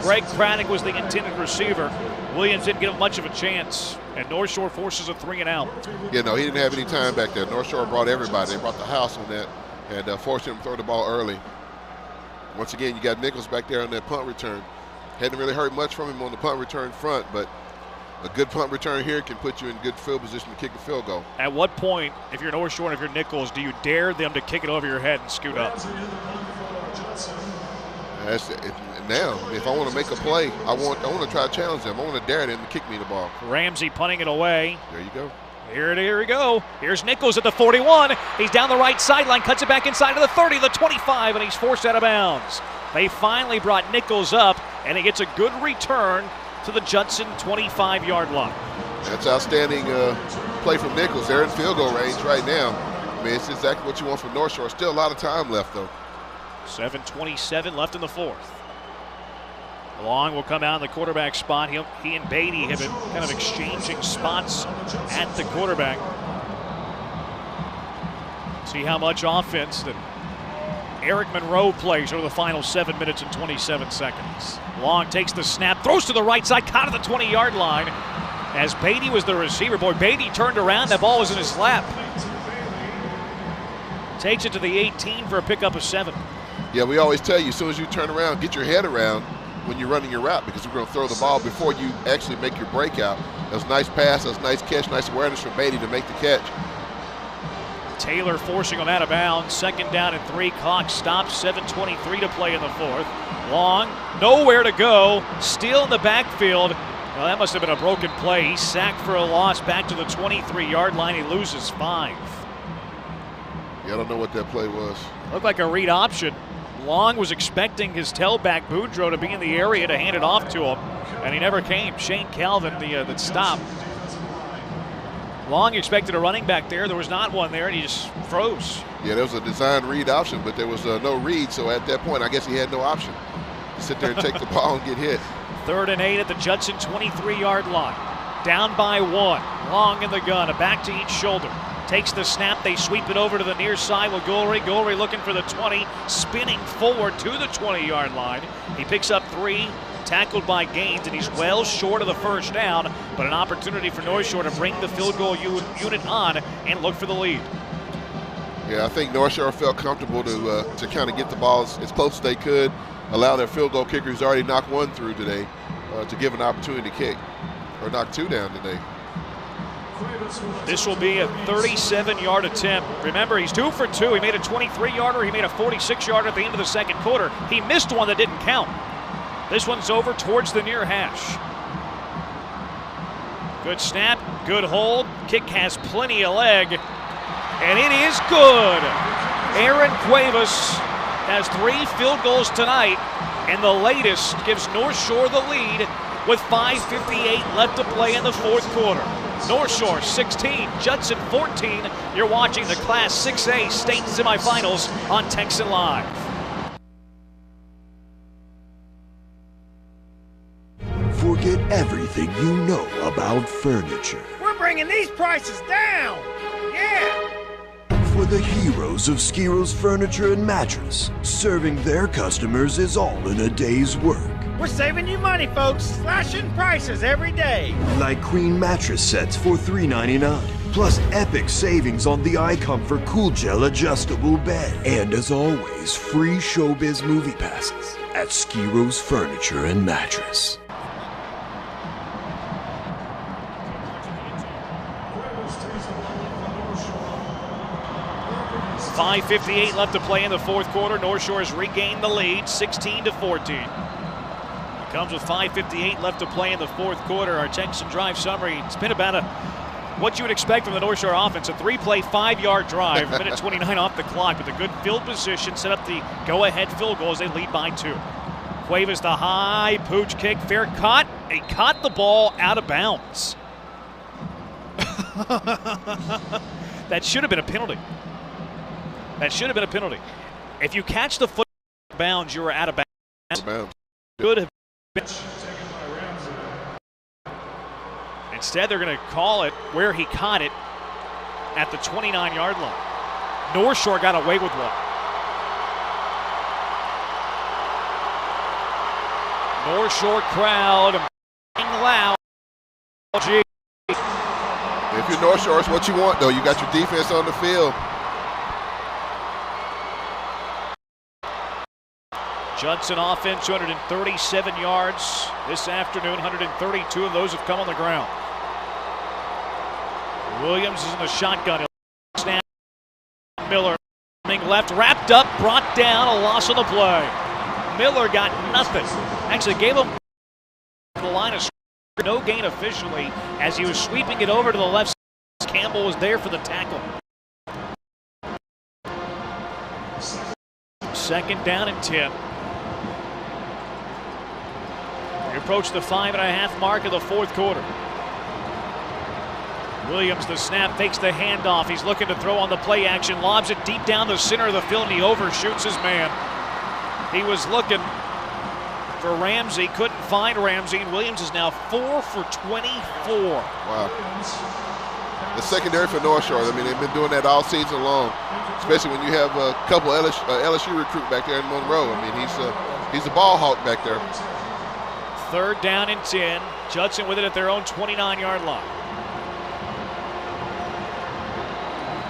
Greg Craddock was the intended receiver. Williams didn't give him much of a chance, and North Shore forces a 3 and out. Yeah, no, he didn't have any time back there. North Shore brought everybody. They brought the house on that and forced him to throw the ball early. Once again, you got Nichols back there on that punt return. Hadn't really heard much from him on the punt return front, but a good punt return here can put you in good field position to kick a field goal. At what point, if you're North Shore and if you're Nichols, do you dare them to kick it over your head and scoot up? Now, if I want to make a play, I want to try to challenge them. I want to dare them to kick me the ball. Ramsey punting it away. There you go. Here we go. Here's Nichols at the 41. He's down the right sideline, cuts it back inside to the 30, the 25, and he's forced out of bounds. They finally brought Nichols up, and he gets a good return to the Judson 25-yard line. That's outstanding play from Nichols. They're in field goal range right now. I mean, it's exactly what you want from North Shore. Still a lot of time left, though. 7:27 left in the 4th. Long will come out in the quarterback spot. He and Beatty have been kind of exchanging spots at the quarterback. See how much offense that Eric Monroe plays over the final 7 minutes and 27 seconds. Long takes the snap, throws to the right side, caught at the 20-yard line. As Beatty was the receiver. Boy, Beatty turned around, that ball was in his lap. Takes it to the 18 for a pickup of 7. Yeah, we always tell you, as soon as you turn around, get your head around when you're running your route, because we're going to throw the ball before you actually make your breakout. That was a nice pass, that was a nice catch, nice awareness from Beatty to make the catch. Taylor forcing him out of bounds. 2nd down and 3. Clock stops. 7:23 to play in the 4th. Long, nowhere to go. Still in the backfield. Well, that must have been a broken play. He's sacked for a loss back to the 23-yard line. He loses 5. Yeah, I don't know what that play was. Looked like a read option. Long was expecting his tailback, Boudreaux, to be in the area to hand it off to him, and he never came. Shane Calvin, that stop. Long expected a running back there. There was not one there, and he just froze. Yeah, there was a designed read option, but there was no read, so at that point, I guess he had no option. Sit there and take the ball and get hit. 3rd and 8 at the Judson 23-yard line. Down by 1. Long in the gun, a back to each shoulder. Takes the snap, they sweep it over to the near side with Golry. Golry looking for the 20, spinning forward to the 20-yard line. He picks up 3, tackled by Gaines, and he's well short of the 1st down, but an opportunity for North Shore to bring the field goal unit on and look for the lead. Yeah, I think North Shore felt comfortable to kind of get the balls as close as they could, allow their field goal kicker who's already knocked 1 through today to give an opportunity to kick, or knock 2 down today. This will be a 37-yard attempt. Remember, he's 2 for 2. He made a 23-yarder. He made a 46-yarder at the end of the 2nd quarter. He missed one that didn't count. This one's over towards the near hash. Good snap, good hold. Kick has plenty of leg, and it is good. Aaron Cuevas has 3 field goals tonight, and the latest gives North Shore the lead with 5:58 left to play in the 4th quarter. North Shore 16, Judson 14. You're watching the Class 6A state semifinals on Texan Live. everything you know about furniture. We're bringing these prices down! Yeah! For the heroes of Skiro's Furniture and Mattress, serving their customers is all in a day's work. We're saving you money, folks. Slashing prices every day. Like queen mattress sets for $3.99. Plus epic savings on the iComfort Cool Gel adjustable bed. And as always, free Showbiz movie passes at Skiro's Furniture and Mattress. 5:58 left to play in the fourth quarter. North Shore has regained the lead, 16-14. It comes with 5:58 left to play in the fourth quarter. Our Texan drive summary, it's been about what you would expect from the North Shore offense. A 3-play, 5-yard drive, a minute 29 off the clock, with a good field position, set up the go-ahead field goal as they lead by 2. Cuevas the high pooch kick, fair caught. He caught the ball out of bounds. That should have been a penalty. That should have been a penalty. If you catch the foot bounds, you were out of bounds. Could have been. Instead, they're going to call it where he caught it at the 29-yard line. North Shore got away with one. North Shore crowd loud. Gee. If you're North Shore, it's what you want, though. You got your defense on the field. Judson offense, 237 yards this afternoon. 132 of those have come on the ground. Williams is in the shotgun. Snap. Miller left, wrapped up, brought down, a loss on the play. Miller got nothing. Actually gave him the line of scrimmage. No gain officially as he was sweeping it over to the left side. Campbell was there for the tackle. Second down and 10. We approach the 5.5 mark of the fourth quarter. Williams, the snap, takes the handoff. He's looking to throw on the play action, lobs it deep down the center of the field, and he overshoots his man. He was looking for Ramsey, couldn't find Ramsey, and Williams is now 4 for 24. Wow. The secondary for North Shore, I mean, they've been doing that all season long, especially when you have a couple LSU recruit back there in Monroe. I mean, he's a ball hawk back there. Third down and 10. Judson with it at their own 29-yard line.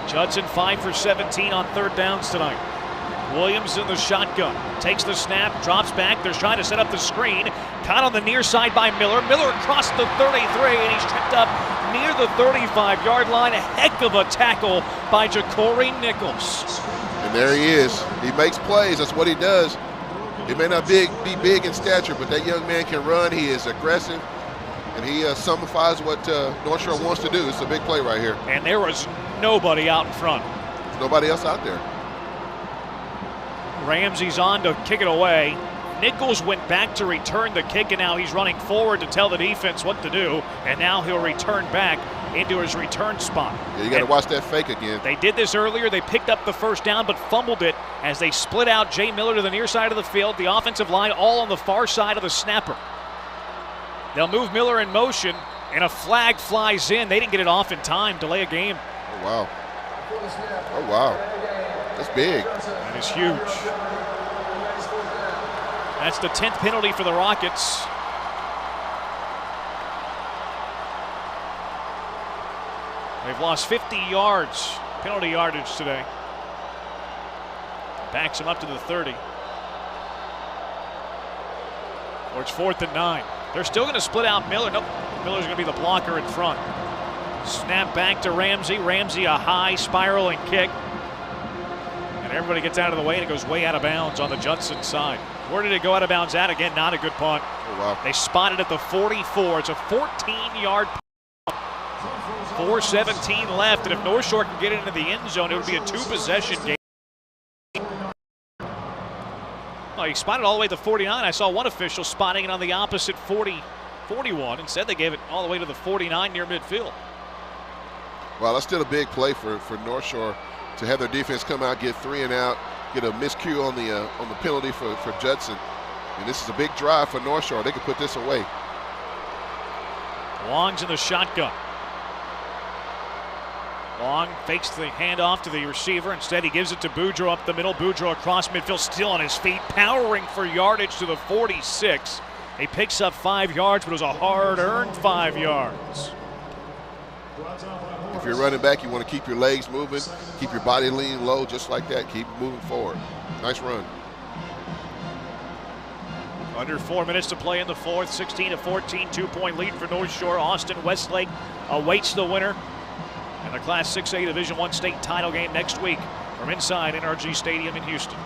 Judson 5 for 17 on third downs tonight. Williams in the shotgun. Takes the snap, drops back. They're trying to set up the screen. Caught on the near side by Miller. Miller across the 33, and he's tripped up near the 35-yard line. A heck of a tackle by Ja'Cory Nichols. And there he is. He makes plays. That's what he does. He may not be big in stature, but that young man can run. He is aggressive, and he summifies what North Shore wants to do. It's a big play right here. And there was nobody out in front. There's nobody else out there. Ramsey's on to kick it away. Nichols went back to return the kick, and now he's running forward to tell the defense what to do, and now he'll return back into his return spot. Yeah, you got to watch that fake again. They did this earlier. They picked up the first down but fumbled it as they split out Jay Miller to the near side of the field. The offensive line all on the far side of the snapper. They'll move Miller in motion, and a flag flies in. They didn't get it off in time. Delay a game. Oh, wow. Oh, wow. That's big. That is huge. That's the 10th penalty for the Rockets. They've lost 50 yards, penalty yardage today. Backs them up to the 30. Or it's 4th and 9. They're still going to split out Miller. Nope, Miller's going to be the blocker in front. Snap back to Ramsey. Ramsey a high spiraling kick. And everybody gets out of the way, and it goes way out of bounds on the Judson side. Where did it go out of bounds at? Again, not a good punt. Oh, wow. They spotted at the 44. It's a 14-yard punt. 4:17 left, and if North Shore can get it into the end zone, it would be a two-possession game. Well, he spotted all the way to the 49. I saw one official spotting it on the opposite 41. Instead, they gave it all the way to the 49 near midfield. Well, that's still a big play for North Shore to have their defense come out, get 3 and out, get a miscue on the penalty for Judson. And this is a big drive for North Shore. They could put this away. Long's in the shotgun. Long fakes the handoff to the receiver. Instead, he gives it to Boudreaux up the middle. Boudreaux across midfield, still on his feet, powering for yardage to the 46. He picks up 5 yards, but it was a hard-earned 5 yards. If you're running back, you want to keep your legs moving, keep your body lean low, just like that. Keep moving forward. Nice run. Under 4 minutes to play in the fourth. 16-14, 2-point lead for North Shore. Austin Westlake awaits the winner in the Class 6A Division I state title game next week from inside NRG Stadium in Houston.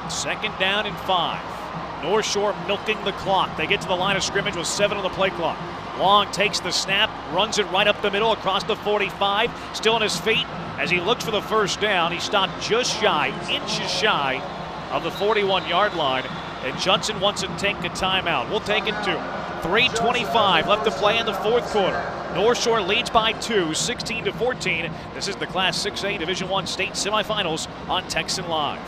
2nd down and 5. North Shore milking the clock. They get to the line of scrimmage with 7 on the play clock. Long takes the snap, runs it right up the middle across the 45, still on his feet. As he looks for the first down, he stopped just shy, inches shy of the 41-yard line, and Judson wants to take a timeout. We'll take it too. 3:25 left to play in the fourth quarter. North Shore leads by 2, 16-14. This is the Class 6A Division I state semifinals on Texan Live.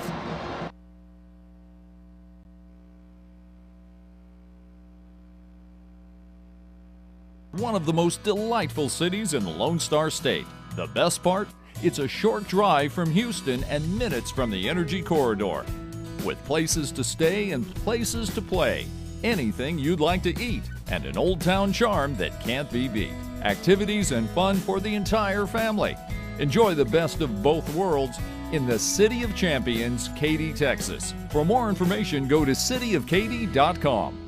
One of the most delightful cities in the Lone Star State. The best part? It's a short drive from Houston and minutes from the Energy Corridor. With places to stay and places to play. Anything you'd like to eat, and an old town charm that can't be beat. Activities and fun for the entire family. Enjoy the best of both worlds in the City of Champions, Katy, Texas. For more information, go to cityofkaty.com.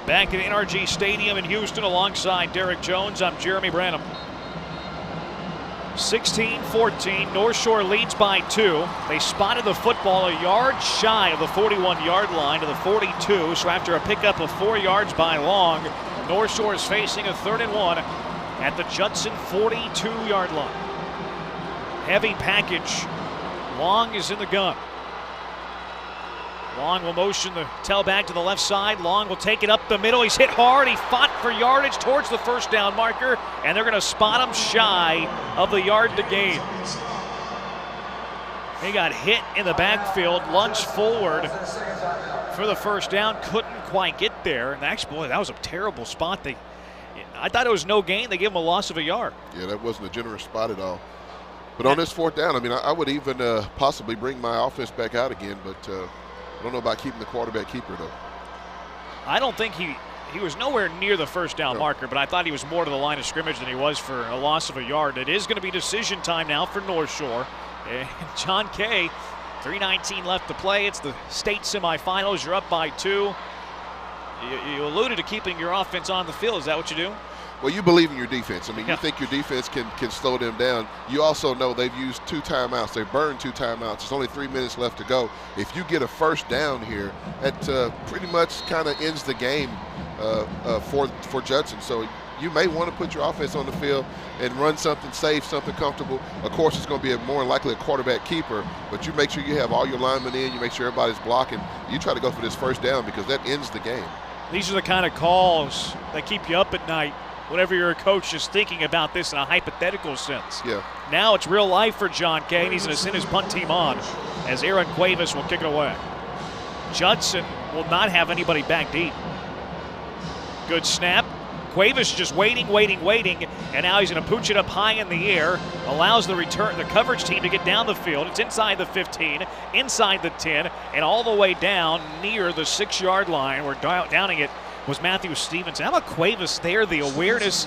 Back at NRG Stadium in Houston alongside Derek Jones, I'm Jeremy Branham. 16-14, North Shore leads by 2. They spotted the football a yard shy of the 41-yard line to the 42. So after a pickup of 4 yards by Long, North Shore is facing a 3rd and 1 at the Judson 42-yard line. Heavy package. Long is in the gun. Long will motion the tailback to the left side. Long will take it up the middle. He's hit hard. He fought for yardage towards the first down marker, and they're going to spot him shy of the yard to gain. He got hit in the backfield, lunged forward for the first down, couldn't quite get there. And actually, boy, that was a terrible spot. I thought it was no gain. They gave him a loss of a yard. Yeah, that wasn't a generous spot at all. But on this 4th down, I mean, I would even possibly bring my offense back out again, but I don't know about keeping the quarterback keeper, though. I don't think he was nowhere near the first down marker, but I thought he was more to the line of scrimmage than he was for a loss of a yard. It is going to be decision time now for North Shore. And John Kay, 3:19 left to play. It's the state semifinals. You're up by 2. You alluded to keeping your offense on the field. Is that what you do? Well, you believe in your defense. I mean, you think your defense can slow them down. You also know they've used 2 timeouts. They've burned 2 timeouts. There's only 3 minutes left to go. If you get a first down here, that pretty much kind of ends the game for Judson. So you may want to put your offense on the field and run something safe, something comfortable. Of course, it's going to be more likely a quarterback keeper, but you make sure you have all your linemen in. You make sure everybody's blocking. You try to go for this first down because that ends the game. These are the kind of calls that keep you up at night whenever you're a coach just thinking about this in a hypothetical sense. Yeah. Now it's real life for John Kay, and he's going to send his punt team on as Aaron Cuevas will kick it away. Judson will not have anybody back deep. Good snap. Cuevas just waiting, and now he's going to pooch it up high in the air, allows the coverage team to get down the field. It's inside the 15, inside the 10, and all the way down near the 6-yard line. We're downing it was Matthew Stevenson. How about Cuevas there, the awareness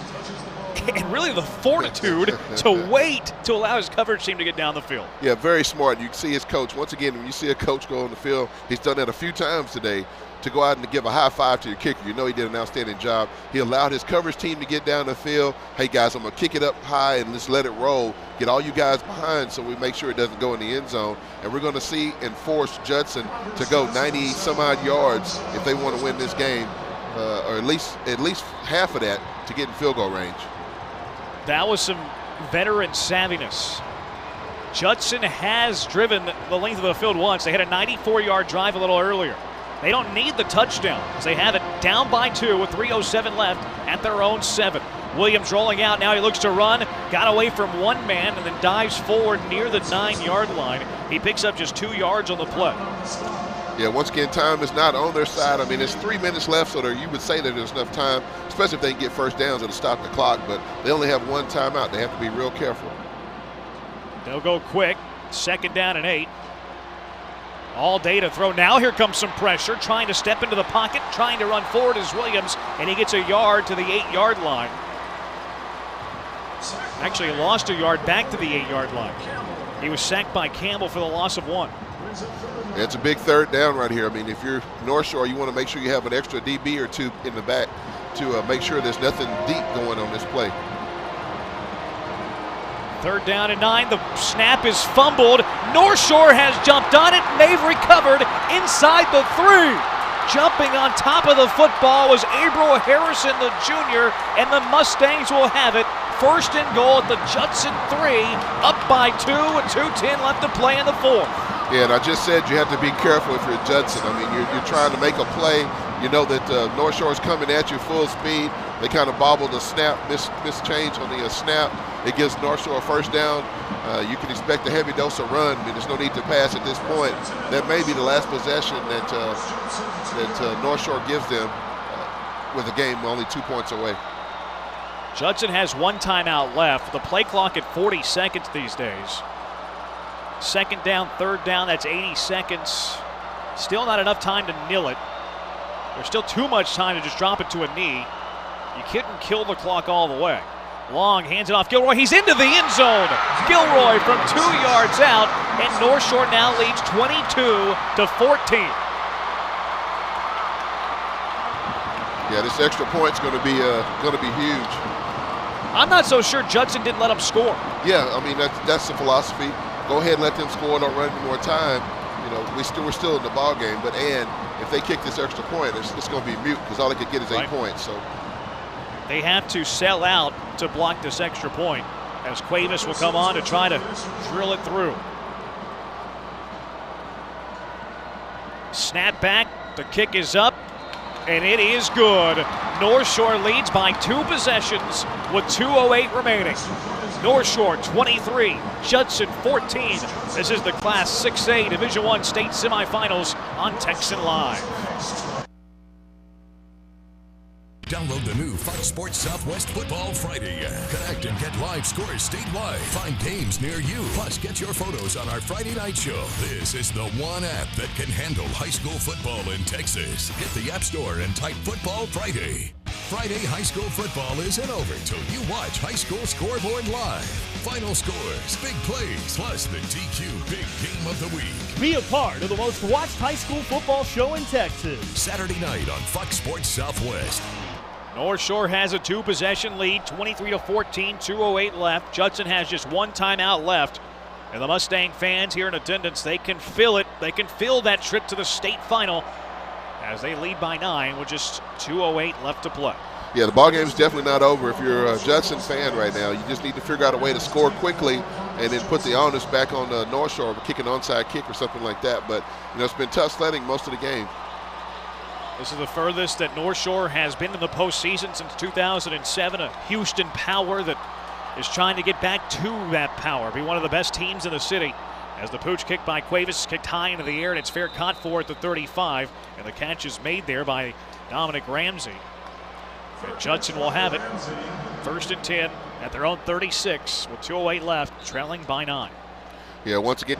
and really the fortitude to wait to allow his coverage team to get down the field. Yeah, very smart. You can see his coach. Once again, when you see a coach go on the field, he's done that a few times today, to go out and give a high five to your kicker. You know he did an outstanding job. He allowed his coverage team to get down the field. Hey, guys, I'm going to kick it up high and just let it roll. Get all you guys behind so we make sure it doesn't go in the end zone. And we're going to see and force Judson to go 90-some-odd yards if they want to win this game, or at least half of that to get in field goal range. That was some veteran savviness. Judson has driven the length of the field once. They had a 94-yard drive a little earlier. They don't need the touchdown as they have it down by 2 with 3:07 left at their own 7. Williams rolling out. Now he looks to run. Got away from one man and then dives forward near the 9-yard line. He picks up just 2 yards on the play. Yeah, once again, time is not on their side. I mean, it's 3 minutes left, so you would say that there's enough time, especially if they can get first downs, it'll stop the clock, but they only have one timeout. They have to be real careful. They'll go quick. 2nd down and 8. All day to throw. Now here comes some pressure, trying to step into the pocket, trying to run forward is Williams, and he gets a yard to the 8-yard line. Actually lost a yard back to the 8-yard line. He was sacked by Campbell for the loss of 1. It's a big 3rd down right here. I mean, if you're North Shore, you want to make sure you have an extra DB or 2 in the back to make sure there's nothing deep going on this play. 3rd down and 9. The snap is fumbled. North Shore has jumped on it, and they've recovered inside the 3. Jumping on top of the football was Abro Harrison, the junior, and the Mustangs will have it. 1st and goal at the Judson 3, up by 2 with 2:10 left to play in the 4th. Yeah, and I just said you have to be careful if you're Judson. I mean, you're trying to make a play. You know that North Shore is coming at you full speed. They kind of bobble the snap, mischange on the snap. It gives North Shore a 1st down. You can expect a heavy dose of run. I mean, there's no need to pass at this point. That may be the last possession that North Shore gives them with the game only 2 points away. Judson has 1 timeout left. The play clock at 40 seconds these days. 2nd down, 3rd down, that's 80 seconds. Still not enough time to nil it. There's still too much time to just drop it to a knee. You couldn't kill the clock all the way. Long hands it off Gilroy. He's into the end zone. Gilroy from 2 yards out, and North Shore now leads 22-14. Yeah, this extra point's going to be huge. I'm not so sure Judson didn't let him score. Yeah, I mean that's the philosophy. Go ahead and let them score. Don't run any more time. You know, we're still in the ball game. But if they kick this extra point, it's going to be mute because all they could get is 8 points. So they have to sell out to block this extra point, as Cuevas will come on to try to drill it through. Snap back. The kick is up. And it is good. North Shore leads by 2 possessions with 2:08 remaining. North Shore 23, Judson 14. This is the Class 6A Division I state semifinals on Texan Live. Download the new Fox Sports Southwest Football Friday app. Connect and get live scores statewide. Find games near you. Plus, get your photos on our Friday night show. This is the one app that can handle high school football in Texas. Hit the App Store and type Football Friday. Friday high school football isn't over till you watch High School Scoreboard live. Final scores, big plays, plus the DQ Big Game of the Week. Be a part of the most watched high school football show in Texas. Saturday night on Fox Sports Southwest. North Shore has a 2-possession lead, 23-14, 2:08 left. Judson has just 1 timeout left. And the Mustang fans here in attendance, they can feel it. They can feel that trip to the state final as they lead by 9 with just 2:08 left to play. Yeah, the ball game's definitely not over. If you're a Judson fan right now, you just need to figure out a way to score quickly and then put the onus back on the North Shore, kick an onside kick or something like that. But, you know, it's been tough sledding most of the game. This is the furthest that North Shore has been in the postseason since 2007, a Houston power that is trying to get back to that power, be one of the best teams in the city. As the pooch kick by Cuevas, kicked high into the air, and it's fair caught for at the 35, and the catch is made there by Dominic Ramsey. And Judson will have it. 1st and 10 at their own 36 with 2:08 left, trailing by 9. Yeah, once again.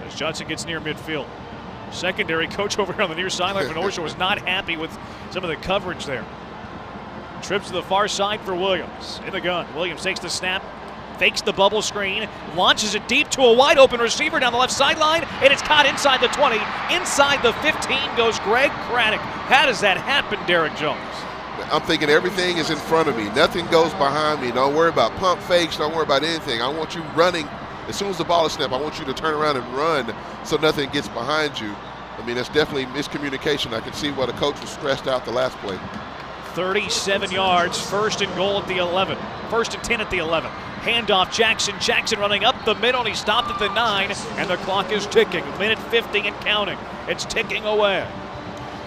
As Judson gets near midfield. Secondary coach over here on the near sideline for North Shore was not happy with some of the coverage there. Trips to the far side for Williams. In the gun. Williams takes the snap, fakes the bubble screen, launches it deep to a wide open receiver down the left sideline, and it's caught inside the 20. Inside the 15 goes Greg Craddock. How does that happen, Derek Jones? I'm thinking everything is in front of me. Nothing goes behind me. Don't worry about pump fakes. Don't worry about anything. I want you running. As soon as the ball is snapped, I want you to turn around and run so nothing gets behind you. I mean, that's definitely miscommunication. I can see why the coach was stressed out the last play. 37 yards, 1st and goal at the 11. 1st and 10 at the 11. Handoff Jackson. Jackson running up the middle. He stopped at the 9, and the clock is ticking. 1:50 and counting. It's ticking away.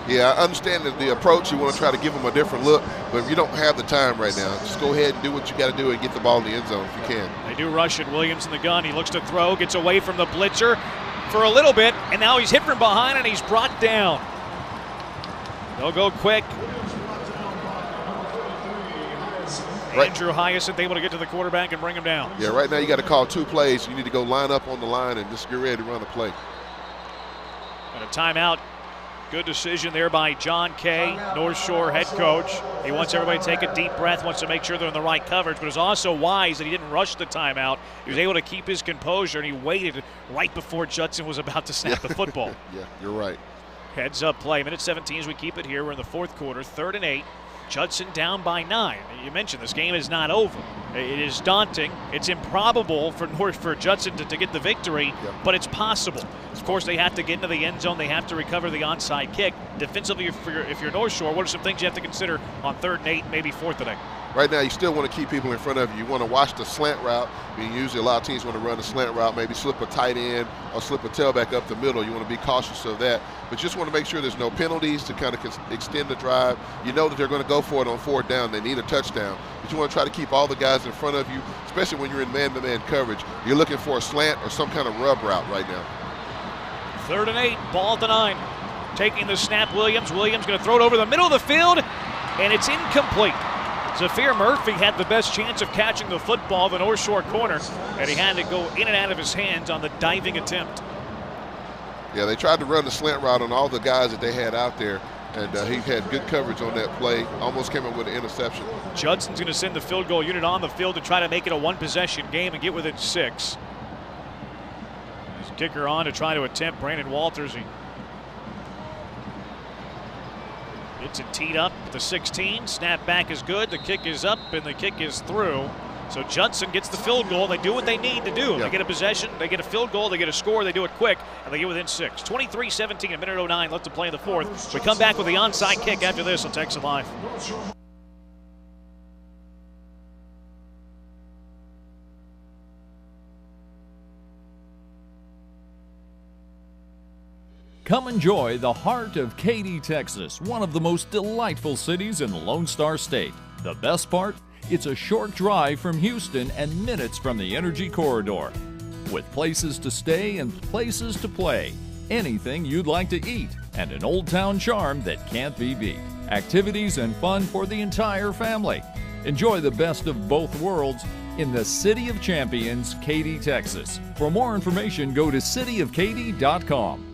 Yeah, I understand the approach. You want to try to give them a different look, but if you don't have the time right now, just go ahead and do what you got to do and get the ball in the end zone if you can. They do rush it. Williams in the gun. He looks to throw, gets away from the blitzer. for a little bit, and now he's hit from behind and he's brought down. They'll go quick. Right. Andrew Hyacinth able to get to the quarterback and bring him down. Yeah, right now you got to call 2 plays. You need to go line up on the line and just get ready to run a play. And a timeout. Good decision there by John Kay, North Shore head coach. He wants everybody to take a deep breath, wants to make sure they're in the right coverage, but it's also wise that he didn't rush the timeout. He was able to keep his composure, and he waited right before Judson was about to snap the football. Yeah, you're right. Heads up play. Minute 17 as we keep it here. We're in the 4th quarter, 3rd and 8. Judson down by 9. You mentioned this game is not over. It is daunting. It's improbable for Judson to get the victory, but it's possible. Of course, they have to get into the end zone. They have to recover the onside kick. Defensively, if you're North Shore, what are some things you have to consider on 3rd and 8, maybe 4th and 8? Right now, you still want to keep people in front of you. You want to watch the slant route. I mean, usually a lot of teams want to run a slant route, maybe slip a tight end or slip a tailback up the middle. You want to be cautious of that. But just want to make sure there's no penalties to kind of extend the drive. You know that they're going to go for it on 4th down. They need a touchdown. But you want to try to keep all the guys in front of you, especially when you're in man-to-man coverage. You're looking for a slant or some kind of rub route right now. 3rd and 8, ball at the 9. Taking the snap, Williams. Williams going to throw it over the middle of the field, and it's incomplete. Zafir Murphy had the best chance of catching the football, the North Shore corner, and he had to go in and out of his hands on the diving attempt. Yeah, they tried to run the slant route on all the guys that they had out there, and he had good coverage on that play. Almost came up with an interception. Judson's going to send the field goal unit on the field to try to make it a 1-possession game and get within 6. His kicker on to try to attempt Brandon Walters. It's teed up at the 16. Snap back is good. The kick is up and the kick is through. So Judson gets the field goal. They do what they need to do. Yep. They get a possession, they get a field goal, they get a score, they do it quick, and they get within 6. 23-17, a minute 09 left to play in the 4th. We come back with the onside kick after this on Texas Live. Come enjoy the heart of Katy, Texas, one of the most delightful cities in the Lone Star State. The best part? It's a short drive from Houston and minutes from the Energy Corridor. With places to stay and places to play, anything you'd like to eat, and an old town charm that can't be beat. Activities and fun for the entire family. Enjoy the best of both worlds in the City of Champions, Katy, Texas. For more information, go to cityofkaty.com.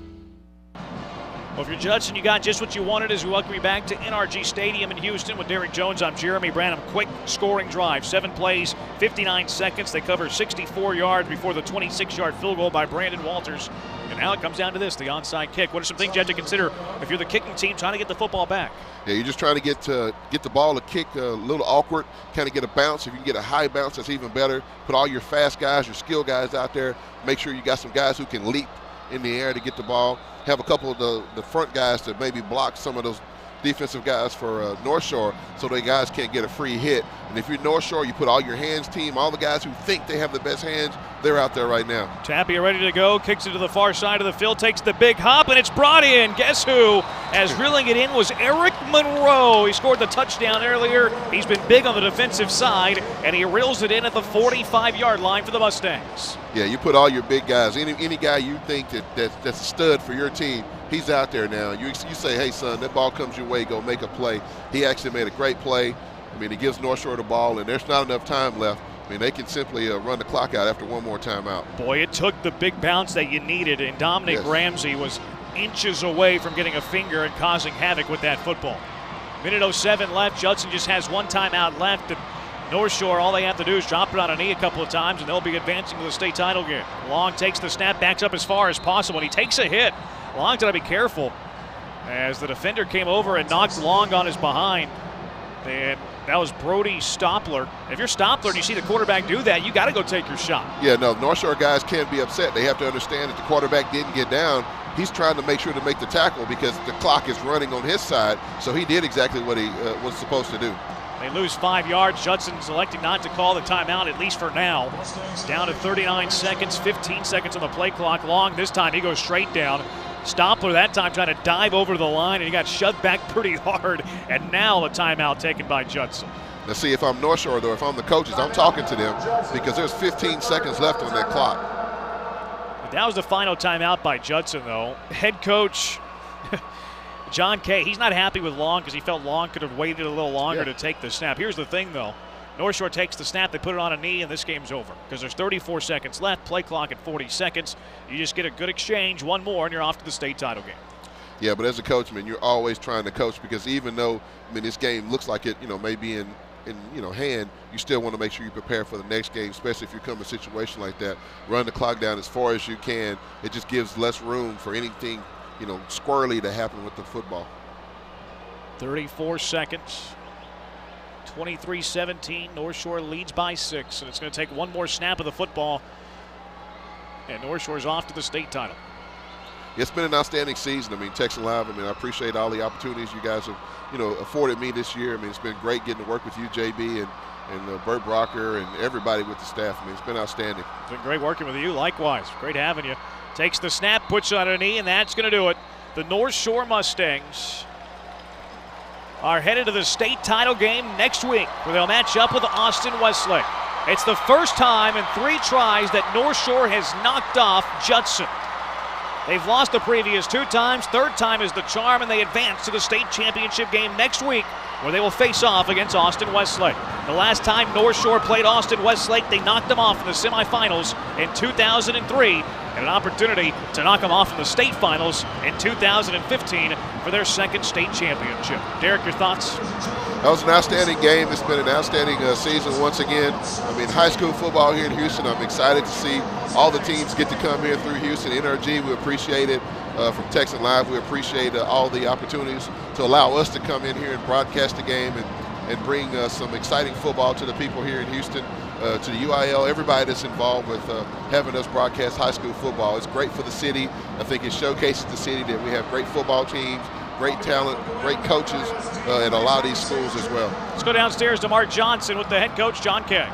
Well, if you're Judson, you got just what you wanted as we welcome you back to NRG Stadium in Houston with Derek Jones. I'm Jeremy Branham. Quick scoring drive, 7 plays, 59 seconds. They cover 64 yards before the 26-yard field goal by Brandon Walters. And now it comes down to this, the onside kick. What are some things you have to consider if you're the kicking team trying to get the football back? Yeah, you're just trying to get the ball to kick a little awkward, kind of get a bounce. If you can get a high bounce, that's even better. Put all your fast guys, your skill guys out there. Make sure you got some guys who can leap in the air to get the ball. Have a couple of the front guys to maybe block some of those defensive guys for North Shore so the guys can't get a free hit. And if you're North Shore, you put all your hands team, all the guys who think they have the best hands, they're out there right now. Tapia ready to go, kicks it to the far side of the field, takes the big hop, and it's brought in. Guess who? As reeling it in was Eric Monroe. He scored the touchdown earlier. He's been big on the defensive side, and he reels it in at the 45-yard line for the Mustangs. Yeah, you put all your big guys, any guy you think that's a stud for your team, he's out there now. You say, hey, son, that ball comes your way, go make a play. He actually made a great play. I mean, he gives North Shore the ball, and there's not enough time left. I mean, they can simply run the clock out after one more timeout. Boy, it took the big bounce that you needed, and Dominic Ramsey was inches away from getting a finger and causing havoc with that football. Minute 07 left. Judson just has one timeout left, and North Shore, all they have to do is drop it on a knee a couple of times, and they'll be advancing to the state title game. Long takes the snap, backs up as far as possible, and he takes a hit. Long's got to be careful as the defender came over and knocked Long on his behind. And that was Brody Stoppler. If you're Stoppler and you see the quarterback do that, you got to go take your shot. Yeah, no, North Shore guys can't be upset. They have to understand that the quarterback didn't get down. He's trying to make sure to make the tackle because the clock is running on his side. So he did exactly what he was supposed to do. They lose 5 yards. Judson's electing not to call the timeout, at least for now. Down to 39 seconds, 15 seconds on the play clock. Long this time, he goes straight down. Stoppler that time trying to dive over the line, and he got shoved back pretty hard. And now a timeout taken by Judson. Now see, if I'm North Shore, though, if I'm the coaches, I'm talking to them because there's 15 seconds left on that clock. The That was the final timeout by Judson, though. Head coach John Kay, he's not happy with Long because he felt Long could have waited a little longer to take the snap. Here's the thing, though. North Shore takes the snap, they put it on a knee, and this game's over because there's 34 seconds left, play clock at 40 seconds. You just get a good exchange, one more, and you're off to the state title game. Yeah, but as a coach, man, you're always trying to coach because even though, this game looks like it, may be in hand, you still want to make sure you prepare for the next game, especially if you come in a situation like that. Run the clock down as far as you can. It just gives less room for anything, squirrely to happen with the football. 34 seconds. 23-17. North Shore leads by 6, and it's going to take one more snap of the football, and North Shore's off to the state title. It's been an outstanding season. Texan Live, I appreciate all the opportunities you guys have, afforded me this year. It's been great getting to work with you, JB, and Bert Brocker and everybody with the staff. It's been outstanding. It's been great working with you. Likewise. Great having you. Takes the snap, puts it on a knee, and that's going to do it. The North Shore Mustangs are headed to the state title game next week, where they'll match up with Austin Westlake. It's the first time in 3 tries that North Shore has knocked off Judson. They've lost the previous 2 times. 3rd time is the charm, and they advance to the state championship game next week, where they will face off against Austin Westlake. The last time North Shore played Austin Westlake, they knocked them off in the semifinals in 2003, and an opportunity to knock them off in the state finals in 2015 for their 2nd state championship. Derek, your thoughts? That was an outstanding game. It's been an outstanding season once again. High school football here in Houston, I'm excited to see all the teams get to come here through Houston. NRG, we appreciate it. From Texan Live, we appreciate all the opportunities to allow us to come in here and broadcast the game and bring some exciting football to the people here in Houston, to the UIL, everybody that's involved with having us broadcast high school football. It's great for the city. I think it showcases the city that we have great football teams, great talent, great coaches at a lot of these schools as well. Let's go downstairs to Mark Johnson with the head coach, John Kay.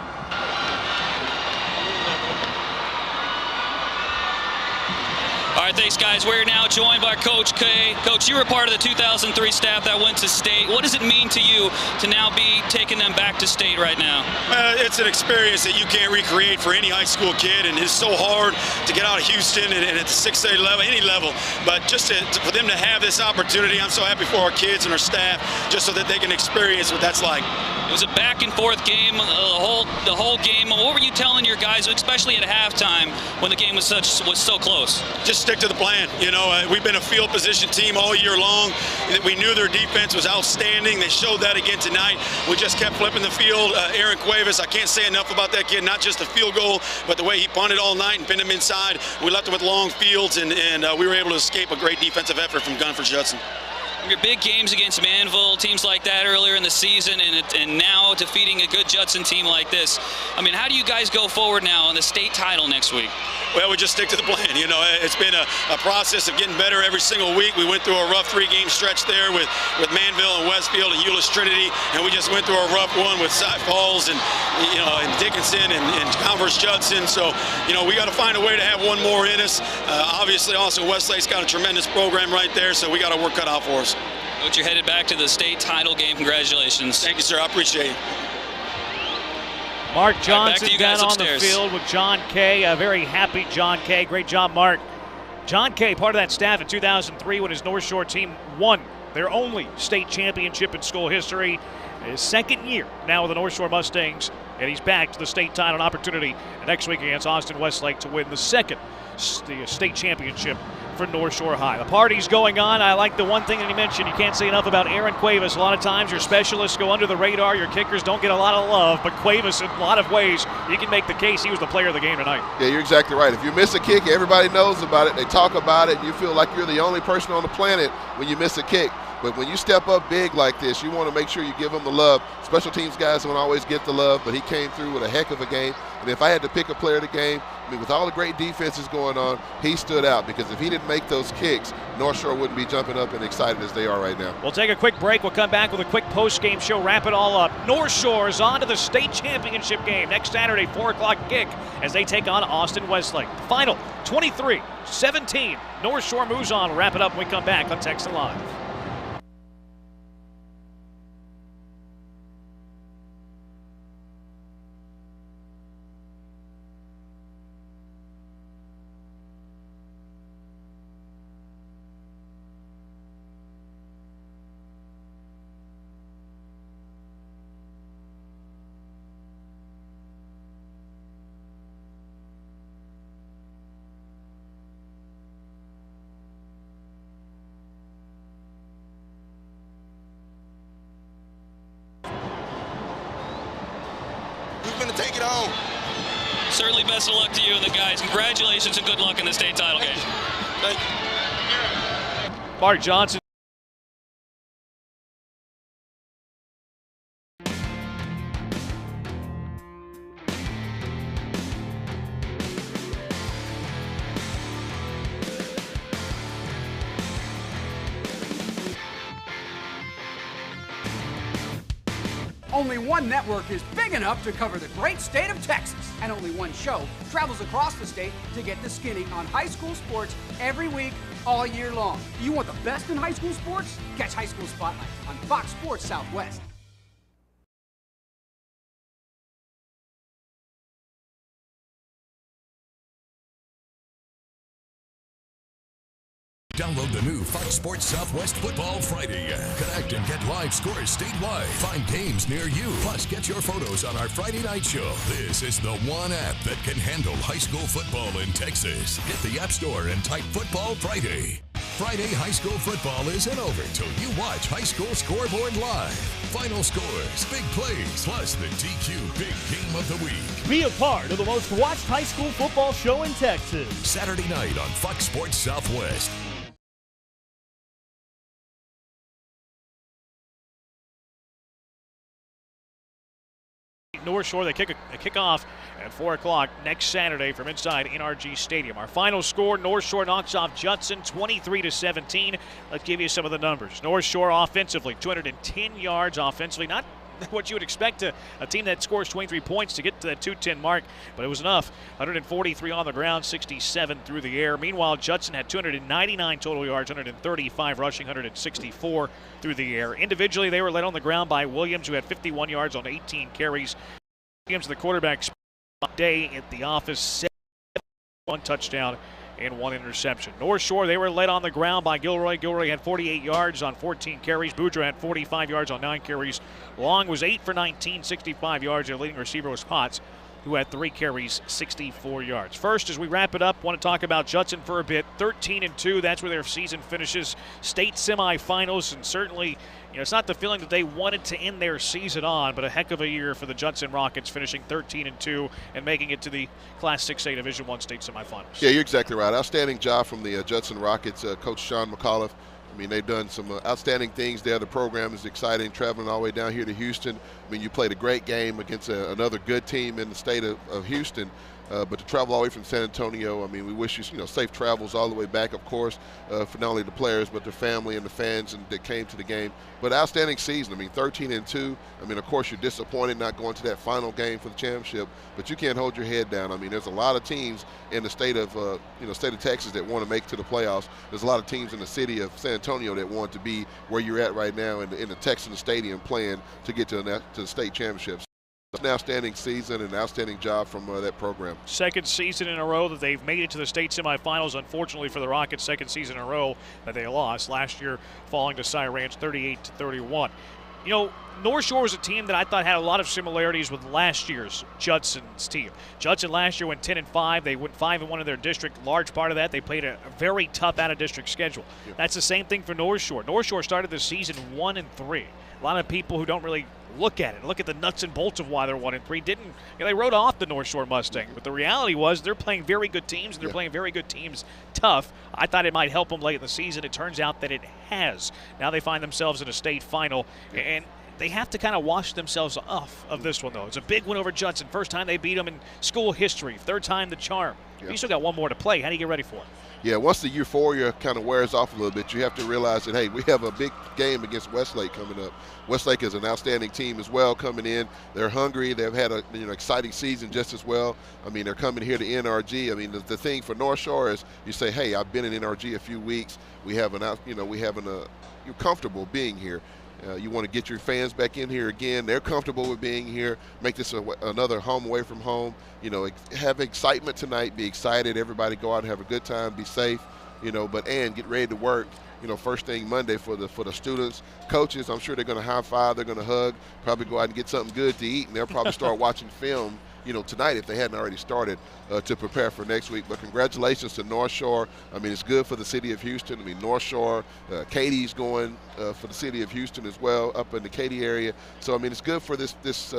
All right, thanks, guys. We're now joined by Coach Kay. Coach, you were part of the 2003 staff that went to state. What does it mean to you to now be taking them back to state right now? It's an experience that you can't recreate for any high school kid, and it's so hard to get out of Houston and at the 6A level, any level. But just for them to have this opportunity, I'm so happy for our kids and our staff, just so that they can experience what that's like. It was a back-and-forth game, the whole game. What were you telling your guys, especially at halftime, when the game was so close? Just stick to the plan. We've been a field position team all year long. We knew their defense was outstanding. They showed that again tonight. We just kept flipping the field. Aaron Cuevas, I can't say enough about that kid, not just the field goal, but the way he punted all night and pinned him inside. We left it with long fields, and we were able to escape a great defensive effort from Gunford Judson. Your big games against Manville, teams like that earlier in the season, and now defeating a good Judson team like this. How do you guys go forward now on the state title next week? Well, we just stick to the plan. It's been a process of getting better every single week. We went through a rough 3-game stretch there with Manville and Westfield and Euless Trinity, and we just went through a rough one with Cy Falls and Dickinson and Converse Judson. So, we got to find a way to have one more in us. Obviously, also Westlake's got a tremendous program right there, so we got our work cut out for us. Coach, you're headed back to the state title game. Congratulations. Thank you, sir. I appreciate it. Mark Johnson down on the field with John Kay. A very happy John Kay. Great job, Mark. John Kay, part of that staff in 2003 when his North Shore team won their only state championship in school history. His 2nd year now with the North Shore Mustangs, and he's back to the state title, an opportunity next week against Austin Westlake to win the 2nd state championship for North Shore High. The party's going on. I like the one thing that he mentioned. You can't say enough about Aaron Cuevas. A lot of times your specialists go under the radar. Your kickers don't get a lot of love, but Cuevas, in a lot of ways, you can make the case he was the player of the game tonight. Yeah, you're exactly right. If you miss a kick, everybody knows about it. They talk about it, and you feel like you're the only person on the planet when you miss a kick. But when you step up big like this, you want to make sure you give him the love. Special teams guys don't always get the love, but he came through with a heck of a game. And if I had to pick a player of the game, with all the great defenses going on, he stood out, because if he didn't make those kicks, North Shore wouldn't be jumping up and excited as they are right now. We'll take a quick break. We'll come back with a quick post-game show, wrap it all up. North Shore is on to the state championship game next Saturday, 4 o'clock kick, as they take on Austin Westlake. The final, 23-17. North Shore moves on. We'll wrap it up when we come back on Texan Live. going to take it home. Certainly best of luck to you and the guys. Congratulations and good luck in the state title game. Thank you. Mark Johnson. Only one network is big enough to cover the great state of Texas, and only one show travels across the state to get the skinny on high school sports every week, all year long. You want the best in high school sports? Catch High School Spotlight on Fox Sports Southwest. Download the new Fox Sports Southwest Football Friday app. Connect and get live scores statewide. Find games near you. Plus, get your photos on our Friday night show. This is the one app that can handle high school football in Texas. Hit the App Store and type Football Friday. Friday high school football isn't over till you watch High School Scoreboard live. Final scores, big plays, plus the TQ Big Game of the Week. Be a part of the most watched high school football show in Texas. Saturday night on Fox Sports Southwest. North Shore, they kick off at 4 o'clock next Saturday from inside NRG Stadium. Our final score, North Shore knocks off Judson 23-17. Let's give you some of the numbers. North Shore offensively, 210 yards offensively. Not what you would expect a team that scores 23 points to get to that 210 mark, but it was enough. 143 on the ground, 67 through the air. Meanwhile, Judson had 299 total yards, 135 rushing, 164 through the air. Individually, they were led on the ground by Williams, who had 51 yards on 18 carries. Williams, the quarterback, day at the office, 1 touchdown and 1 interception. North Shore, they were led on the ground by Gilroy. Gilroy had 48 yards on 14 carries. Boudreaux had 45 yards on 9 carries. Long was 8 for 19, 65 yards. Their leading receiver was Potts, who had 3 carries, 64 yards. First, as we wrap it up, want to talk about Judson for a bit. 13-2, that's where their season finishes. State semifinals, and certainly, it's not the feeling that they wanted to end their season on, but a heck of a year for the Judson Rockets, finishing 13-2 and making it to the Class 6A Division I state semifinals. Yeah, you're exactly right. Outstanding job from the Judson Rockets, Coach Sean McAuliffe. I mean, they've done some outstanding things there. The program is exciting, traveling all the way down here to Houston. I mean, you played a great game against another good team in the state of Houston. But to travel all the way from San Antonio, I mean, we wish you safe travels all the way back, of course, for not only the players but their family and the fans that came to the game. But outstanding season. I mean, 13-2. I mean, of course, you're disappointed not going to that final game for the championship, but you can't hold your head down. I mean, there's a lot of teams in the state of state of Texas that want to make it to the playoffs. There's a lot of teams in the city of San Antonio that want to be where you're at right now in the Texan Stadium playing to get to the state championships. An outstanding season and an outstanding job from that program. Second season in a row that they've made it to the state semifinals. Unfortunately for the Rockets, second season in a row that they lost. Last year falling to Cy Ranch 38-31. North Shore was a team that I thought had a lot of similarities with last year's Judson's team. Judson last year went 10-5. They went 5-1 in their district. Large part of that, they played a very tough out-of-district schedule. Yeah. That's the same thing for North Shore. North Shore started the season 1-3. A lot of people who don't really look at it, look at the nuts and bolts of why they're 1-3, they wrote off the North Shore Mustang. But the reality was they're playing very good teams, and they're playing very good teams tough. I thought it might help them late in the season. It turns out that it has. Now they find themselves in a state final, and they have to kind of wash themselves off of this one, though. It's a big win over Judson. First time they beat them in school history. Third time the charm. You still got one more to play. How do you get ready for it? Yeah, once the euphoria kind of wears off a little bit, you have to realize that, hey, we have a big game against Westlake coming up. Westlake is an outstanding team as well coming in. They're hungry. They've had a exciting season just as well. I mean, they're coming here to NRG. I mean, the thing for North Shore is you say, hey, I've been in NRG a few weeks. You're comfortable being here. You want to get your fans back in here again. They're comfortable with being here. Make this another home away from home. Have excitement tonight. Be excited. Everybody go out and have a good time. Be safe. And get ready to work. First thing Monday for the students, coaches. I'm sure they're going to high five. They're going to hug. Probably go out and get something good to eat, and they'll probably start watching film tonight if they hadn't already started to prepare for next week. But congratulations to North Shore. I mean, it's good for the city of Houston. I mean, North Shore, Katie's going for the city of Houston as well, up in the Katy area. So, I mean, it's good for this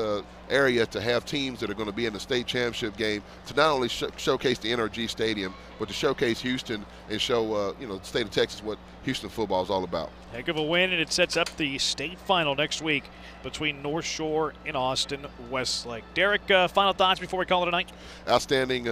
area to have teams that are going to be in the state championship game to not only showcase the NRG Stadium, but to showcase Houston and show, the state of Texas what Houston football is all about. Heck of a win, and it sets up the state final next week between North Shore and Austin Westlake. Derek, final thoughts before we call it a night? Outstanding,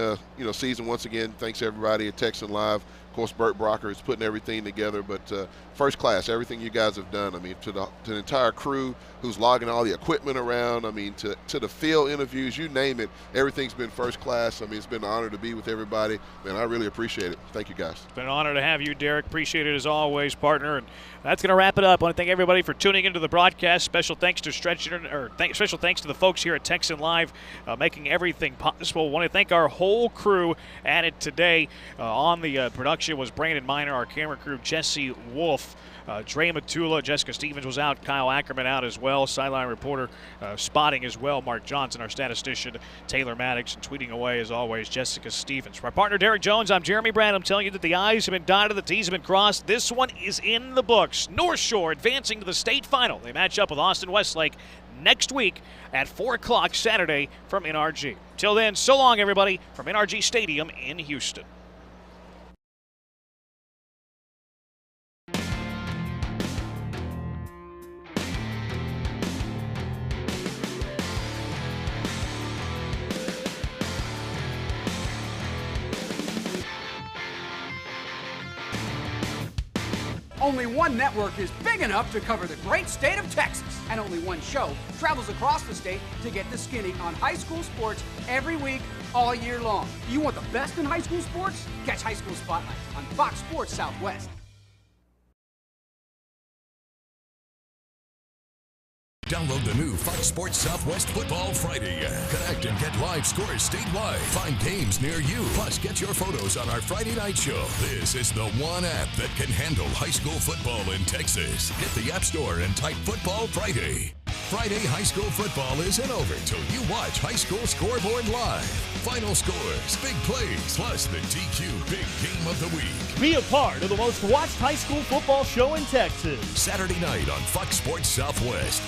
season once again. Thanks everybody at Texan Live. Of course, Burt Brocker is putting everything together, but first class, everything you guys have done. I mean, to the entire crew who's logging all the equipment around, I mean, to the field interviews, you name it, everything's been first class. I mean, it's been an honor to be with everybody, and I really appreciate it. Thank you, guys. It's been an honor to have you, Derek. Appreciate it as always, partner. And that's going to wrap it up. I want to thank everybody for tuning into the broadcast. Special thanks to special thanks to the folks here at Texan Live making everything possible. I want to thank our whole crew added today on the production was Brandon Miner, our camera crew, Jesse Wolf, Dre Matula, Jessica Stevens was out, Kyle Ackerman out as well, sideline reporter spotting as well, Mark Johnson, our statistician, Taylor Maddox, and tweeting away as always, Jessica Stevens. For my partner Derek Jones, I'm Jeremy Brand. I'm telling you that the I's have been dotted, the T's have been crossed. This one is in the books. North Shore advancing to the state final. They match up with Austin Westlake next week at 4 o'clock Saturday from NRG. Till then, so long everybody from NRG Stadium in Houston. Only one network is big enough to cover the great state of Texas, and only one show travels across the state to get the skinny on high school sports every week, all year long. You want the best in high school sports? Catch High School Spotlight on Fox Sports Southwest. Download the new Fox Sports Southwest Football Friday app. Connect and get live scores statewide. Find games near you. Plus, get your photos on our Friday night show. This is the one app that can handle high school football in Texas. Get the App Store and type Football Friday. Friday high school football isn't over till you watch High School Scoreboard live. Final scores, big plays, plus the TQ Big Game of the Week. Be a part of the most watched high school football show in Texas. Saturday night on Fox Sports Southwest.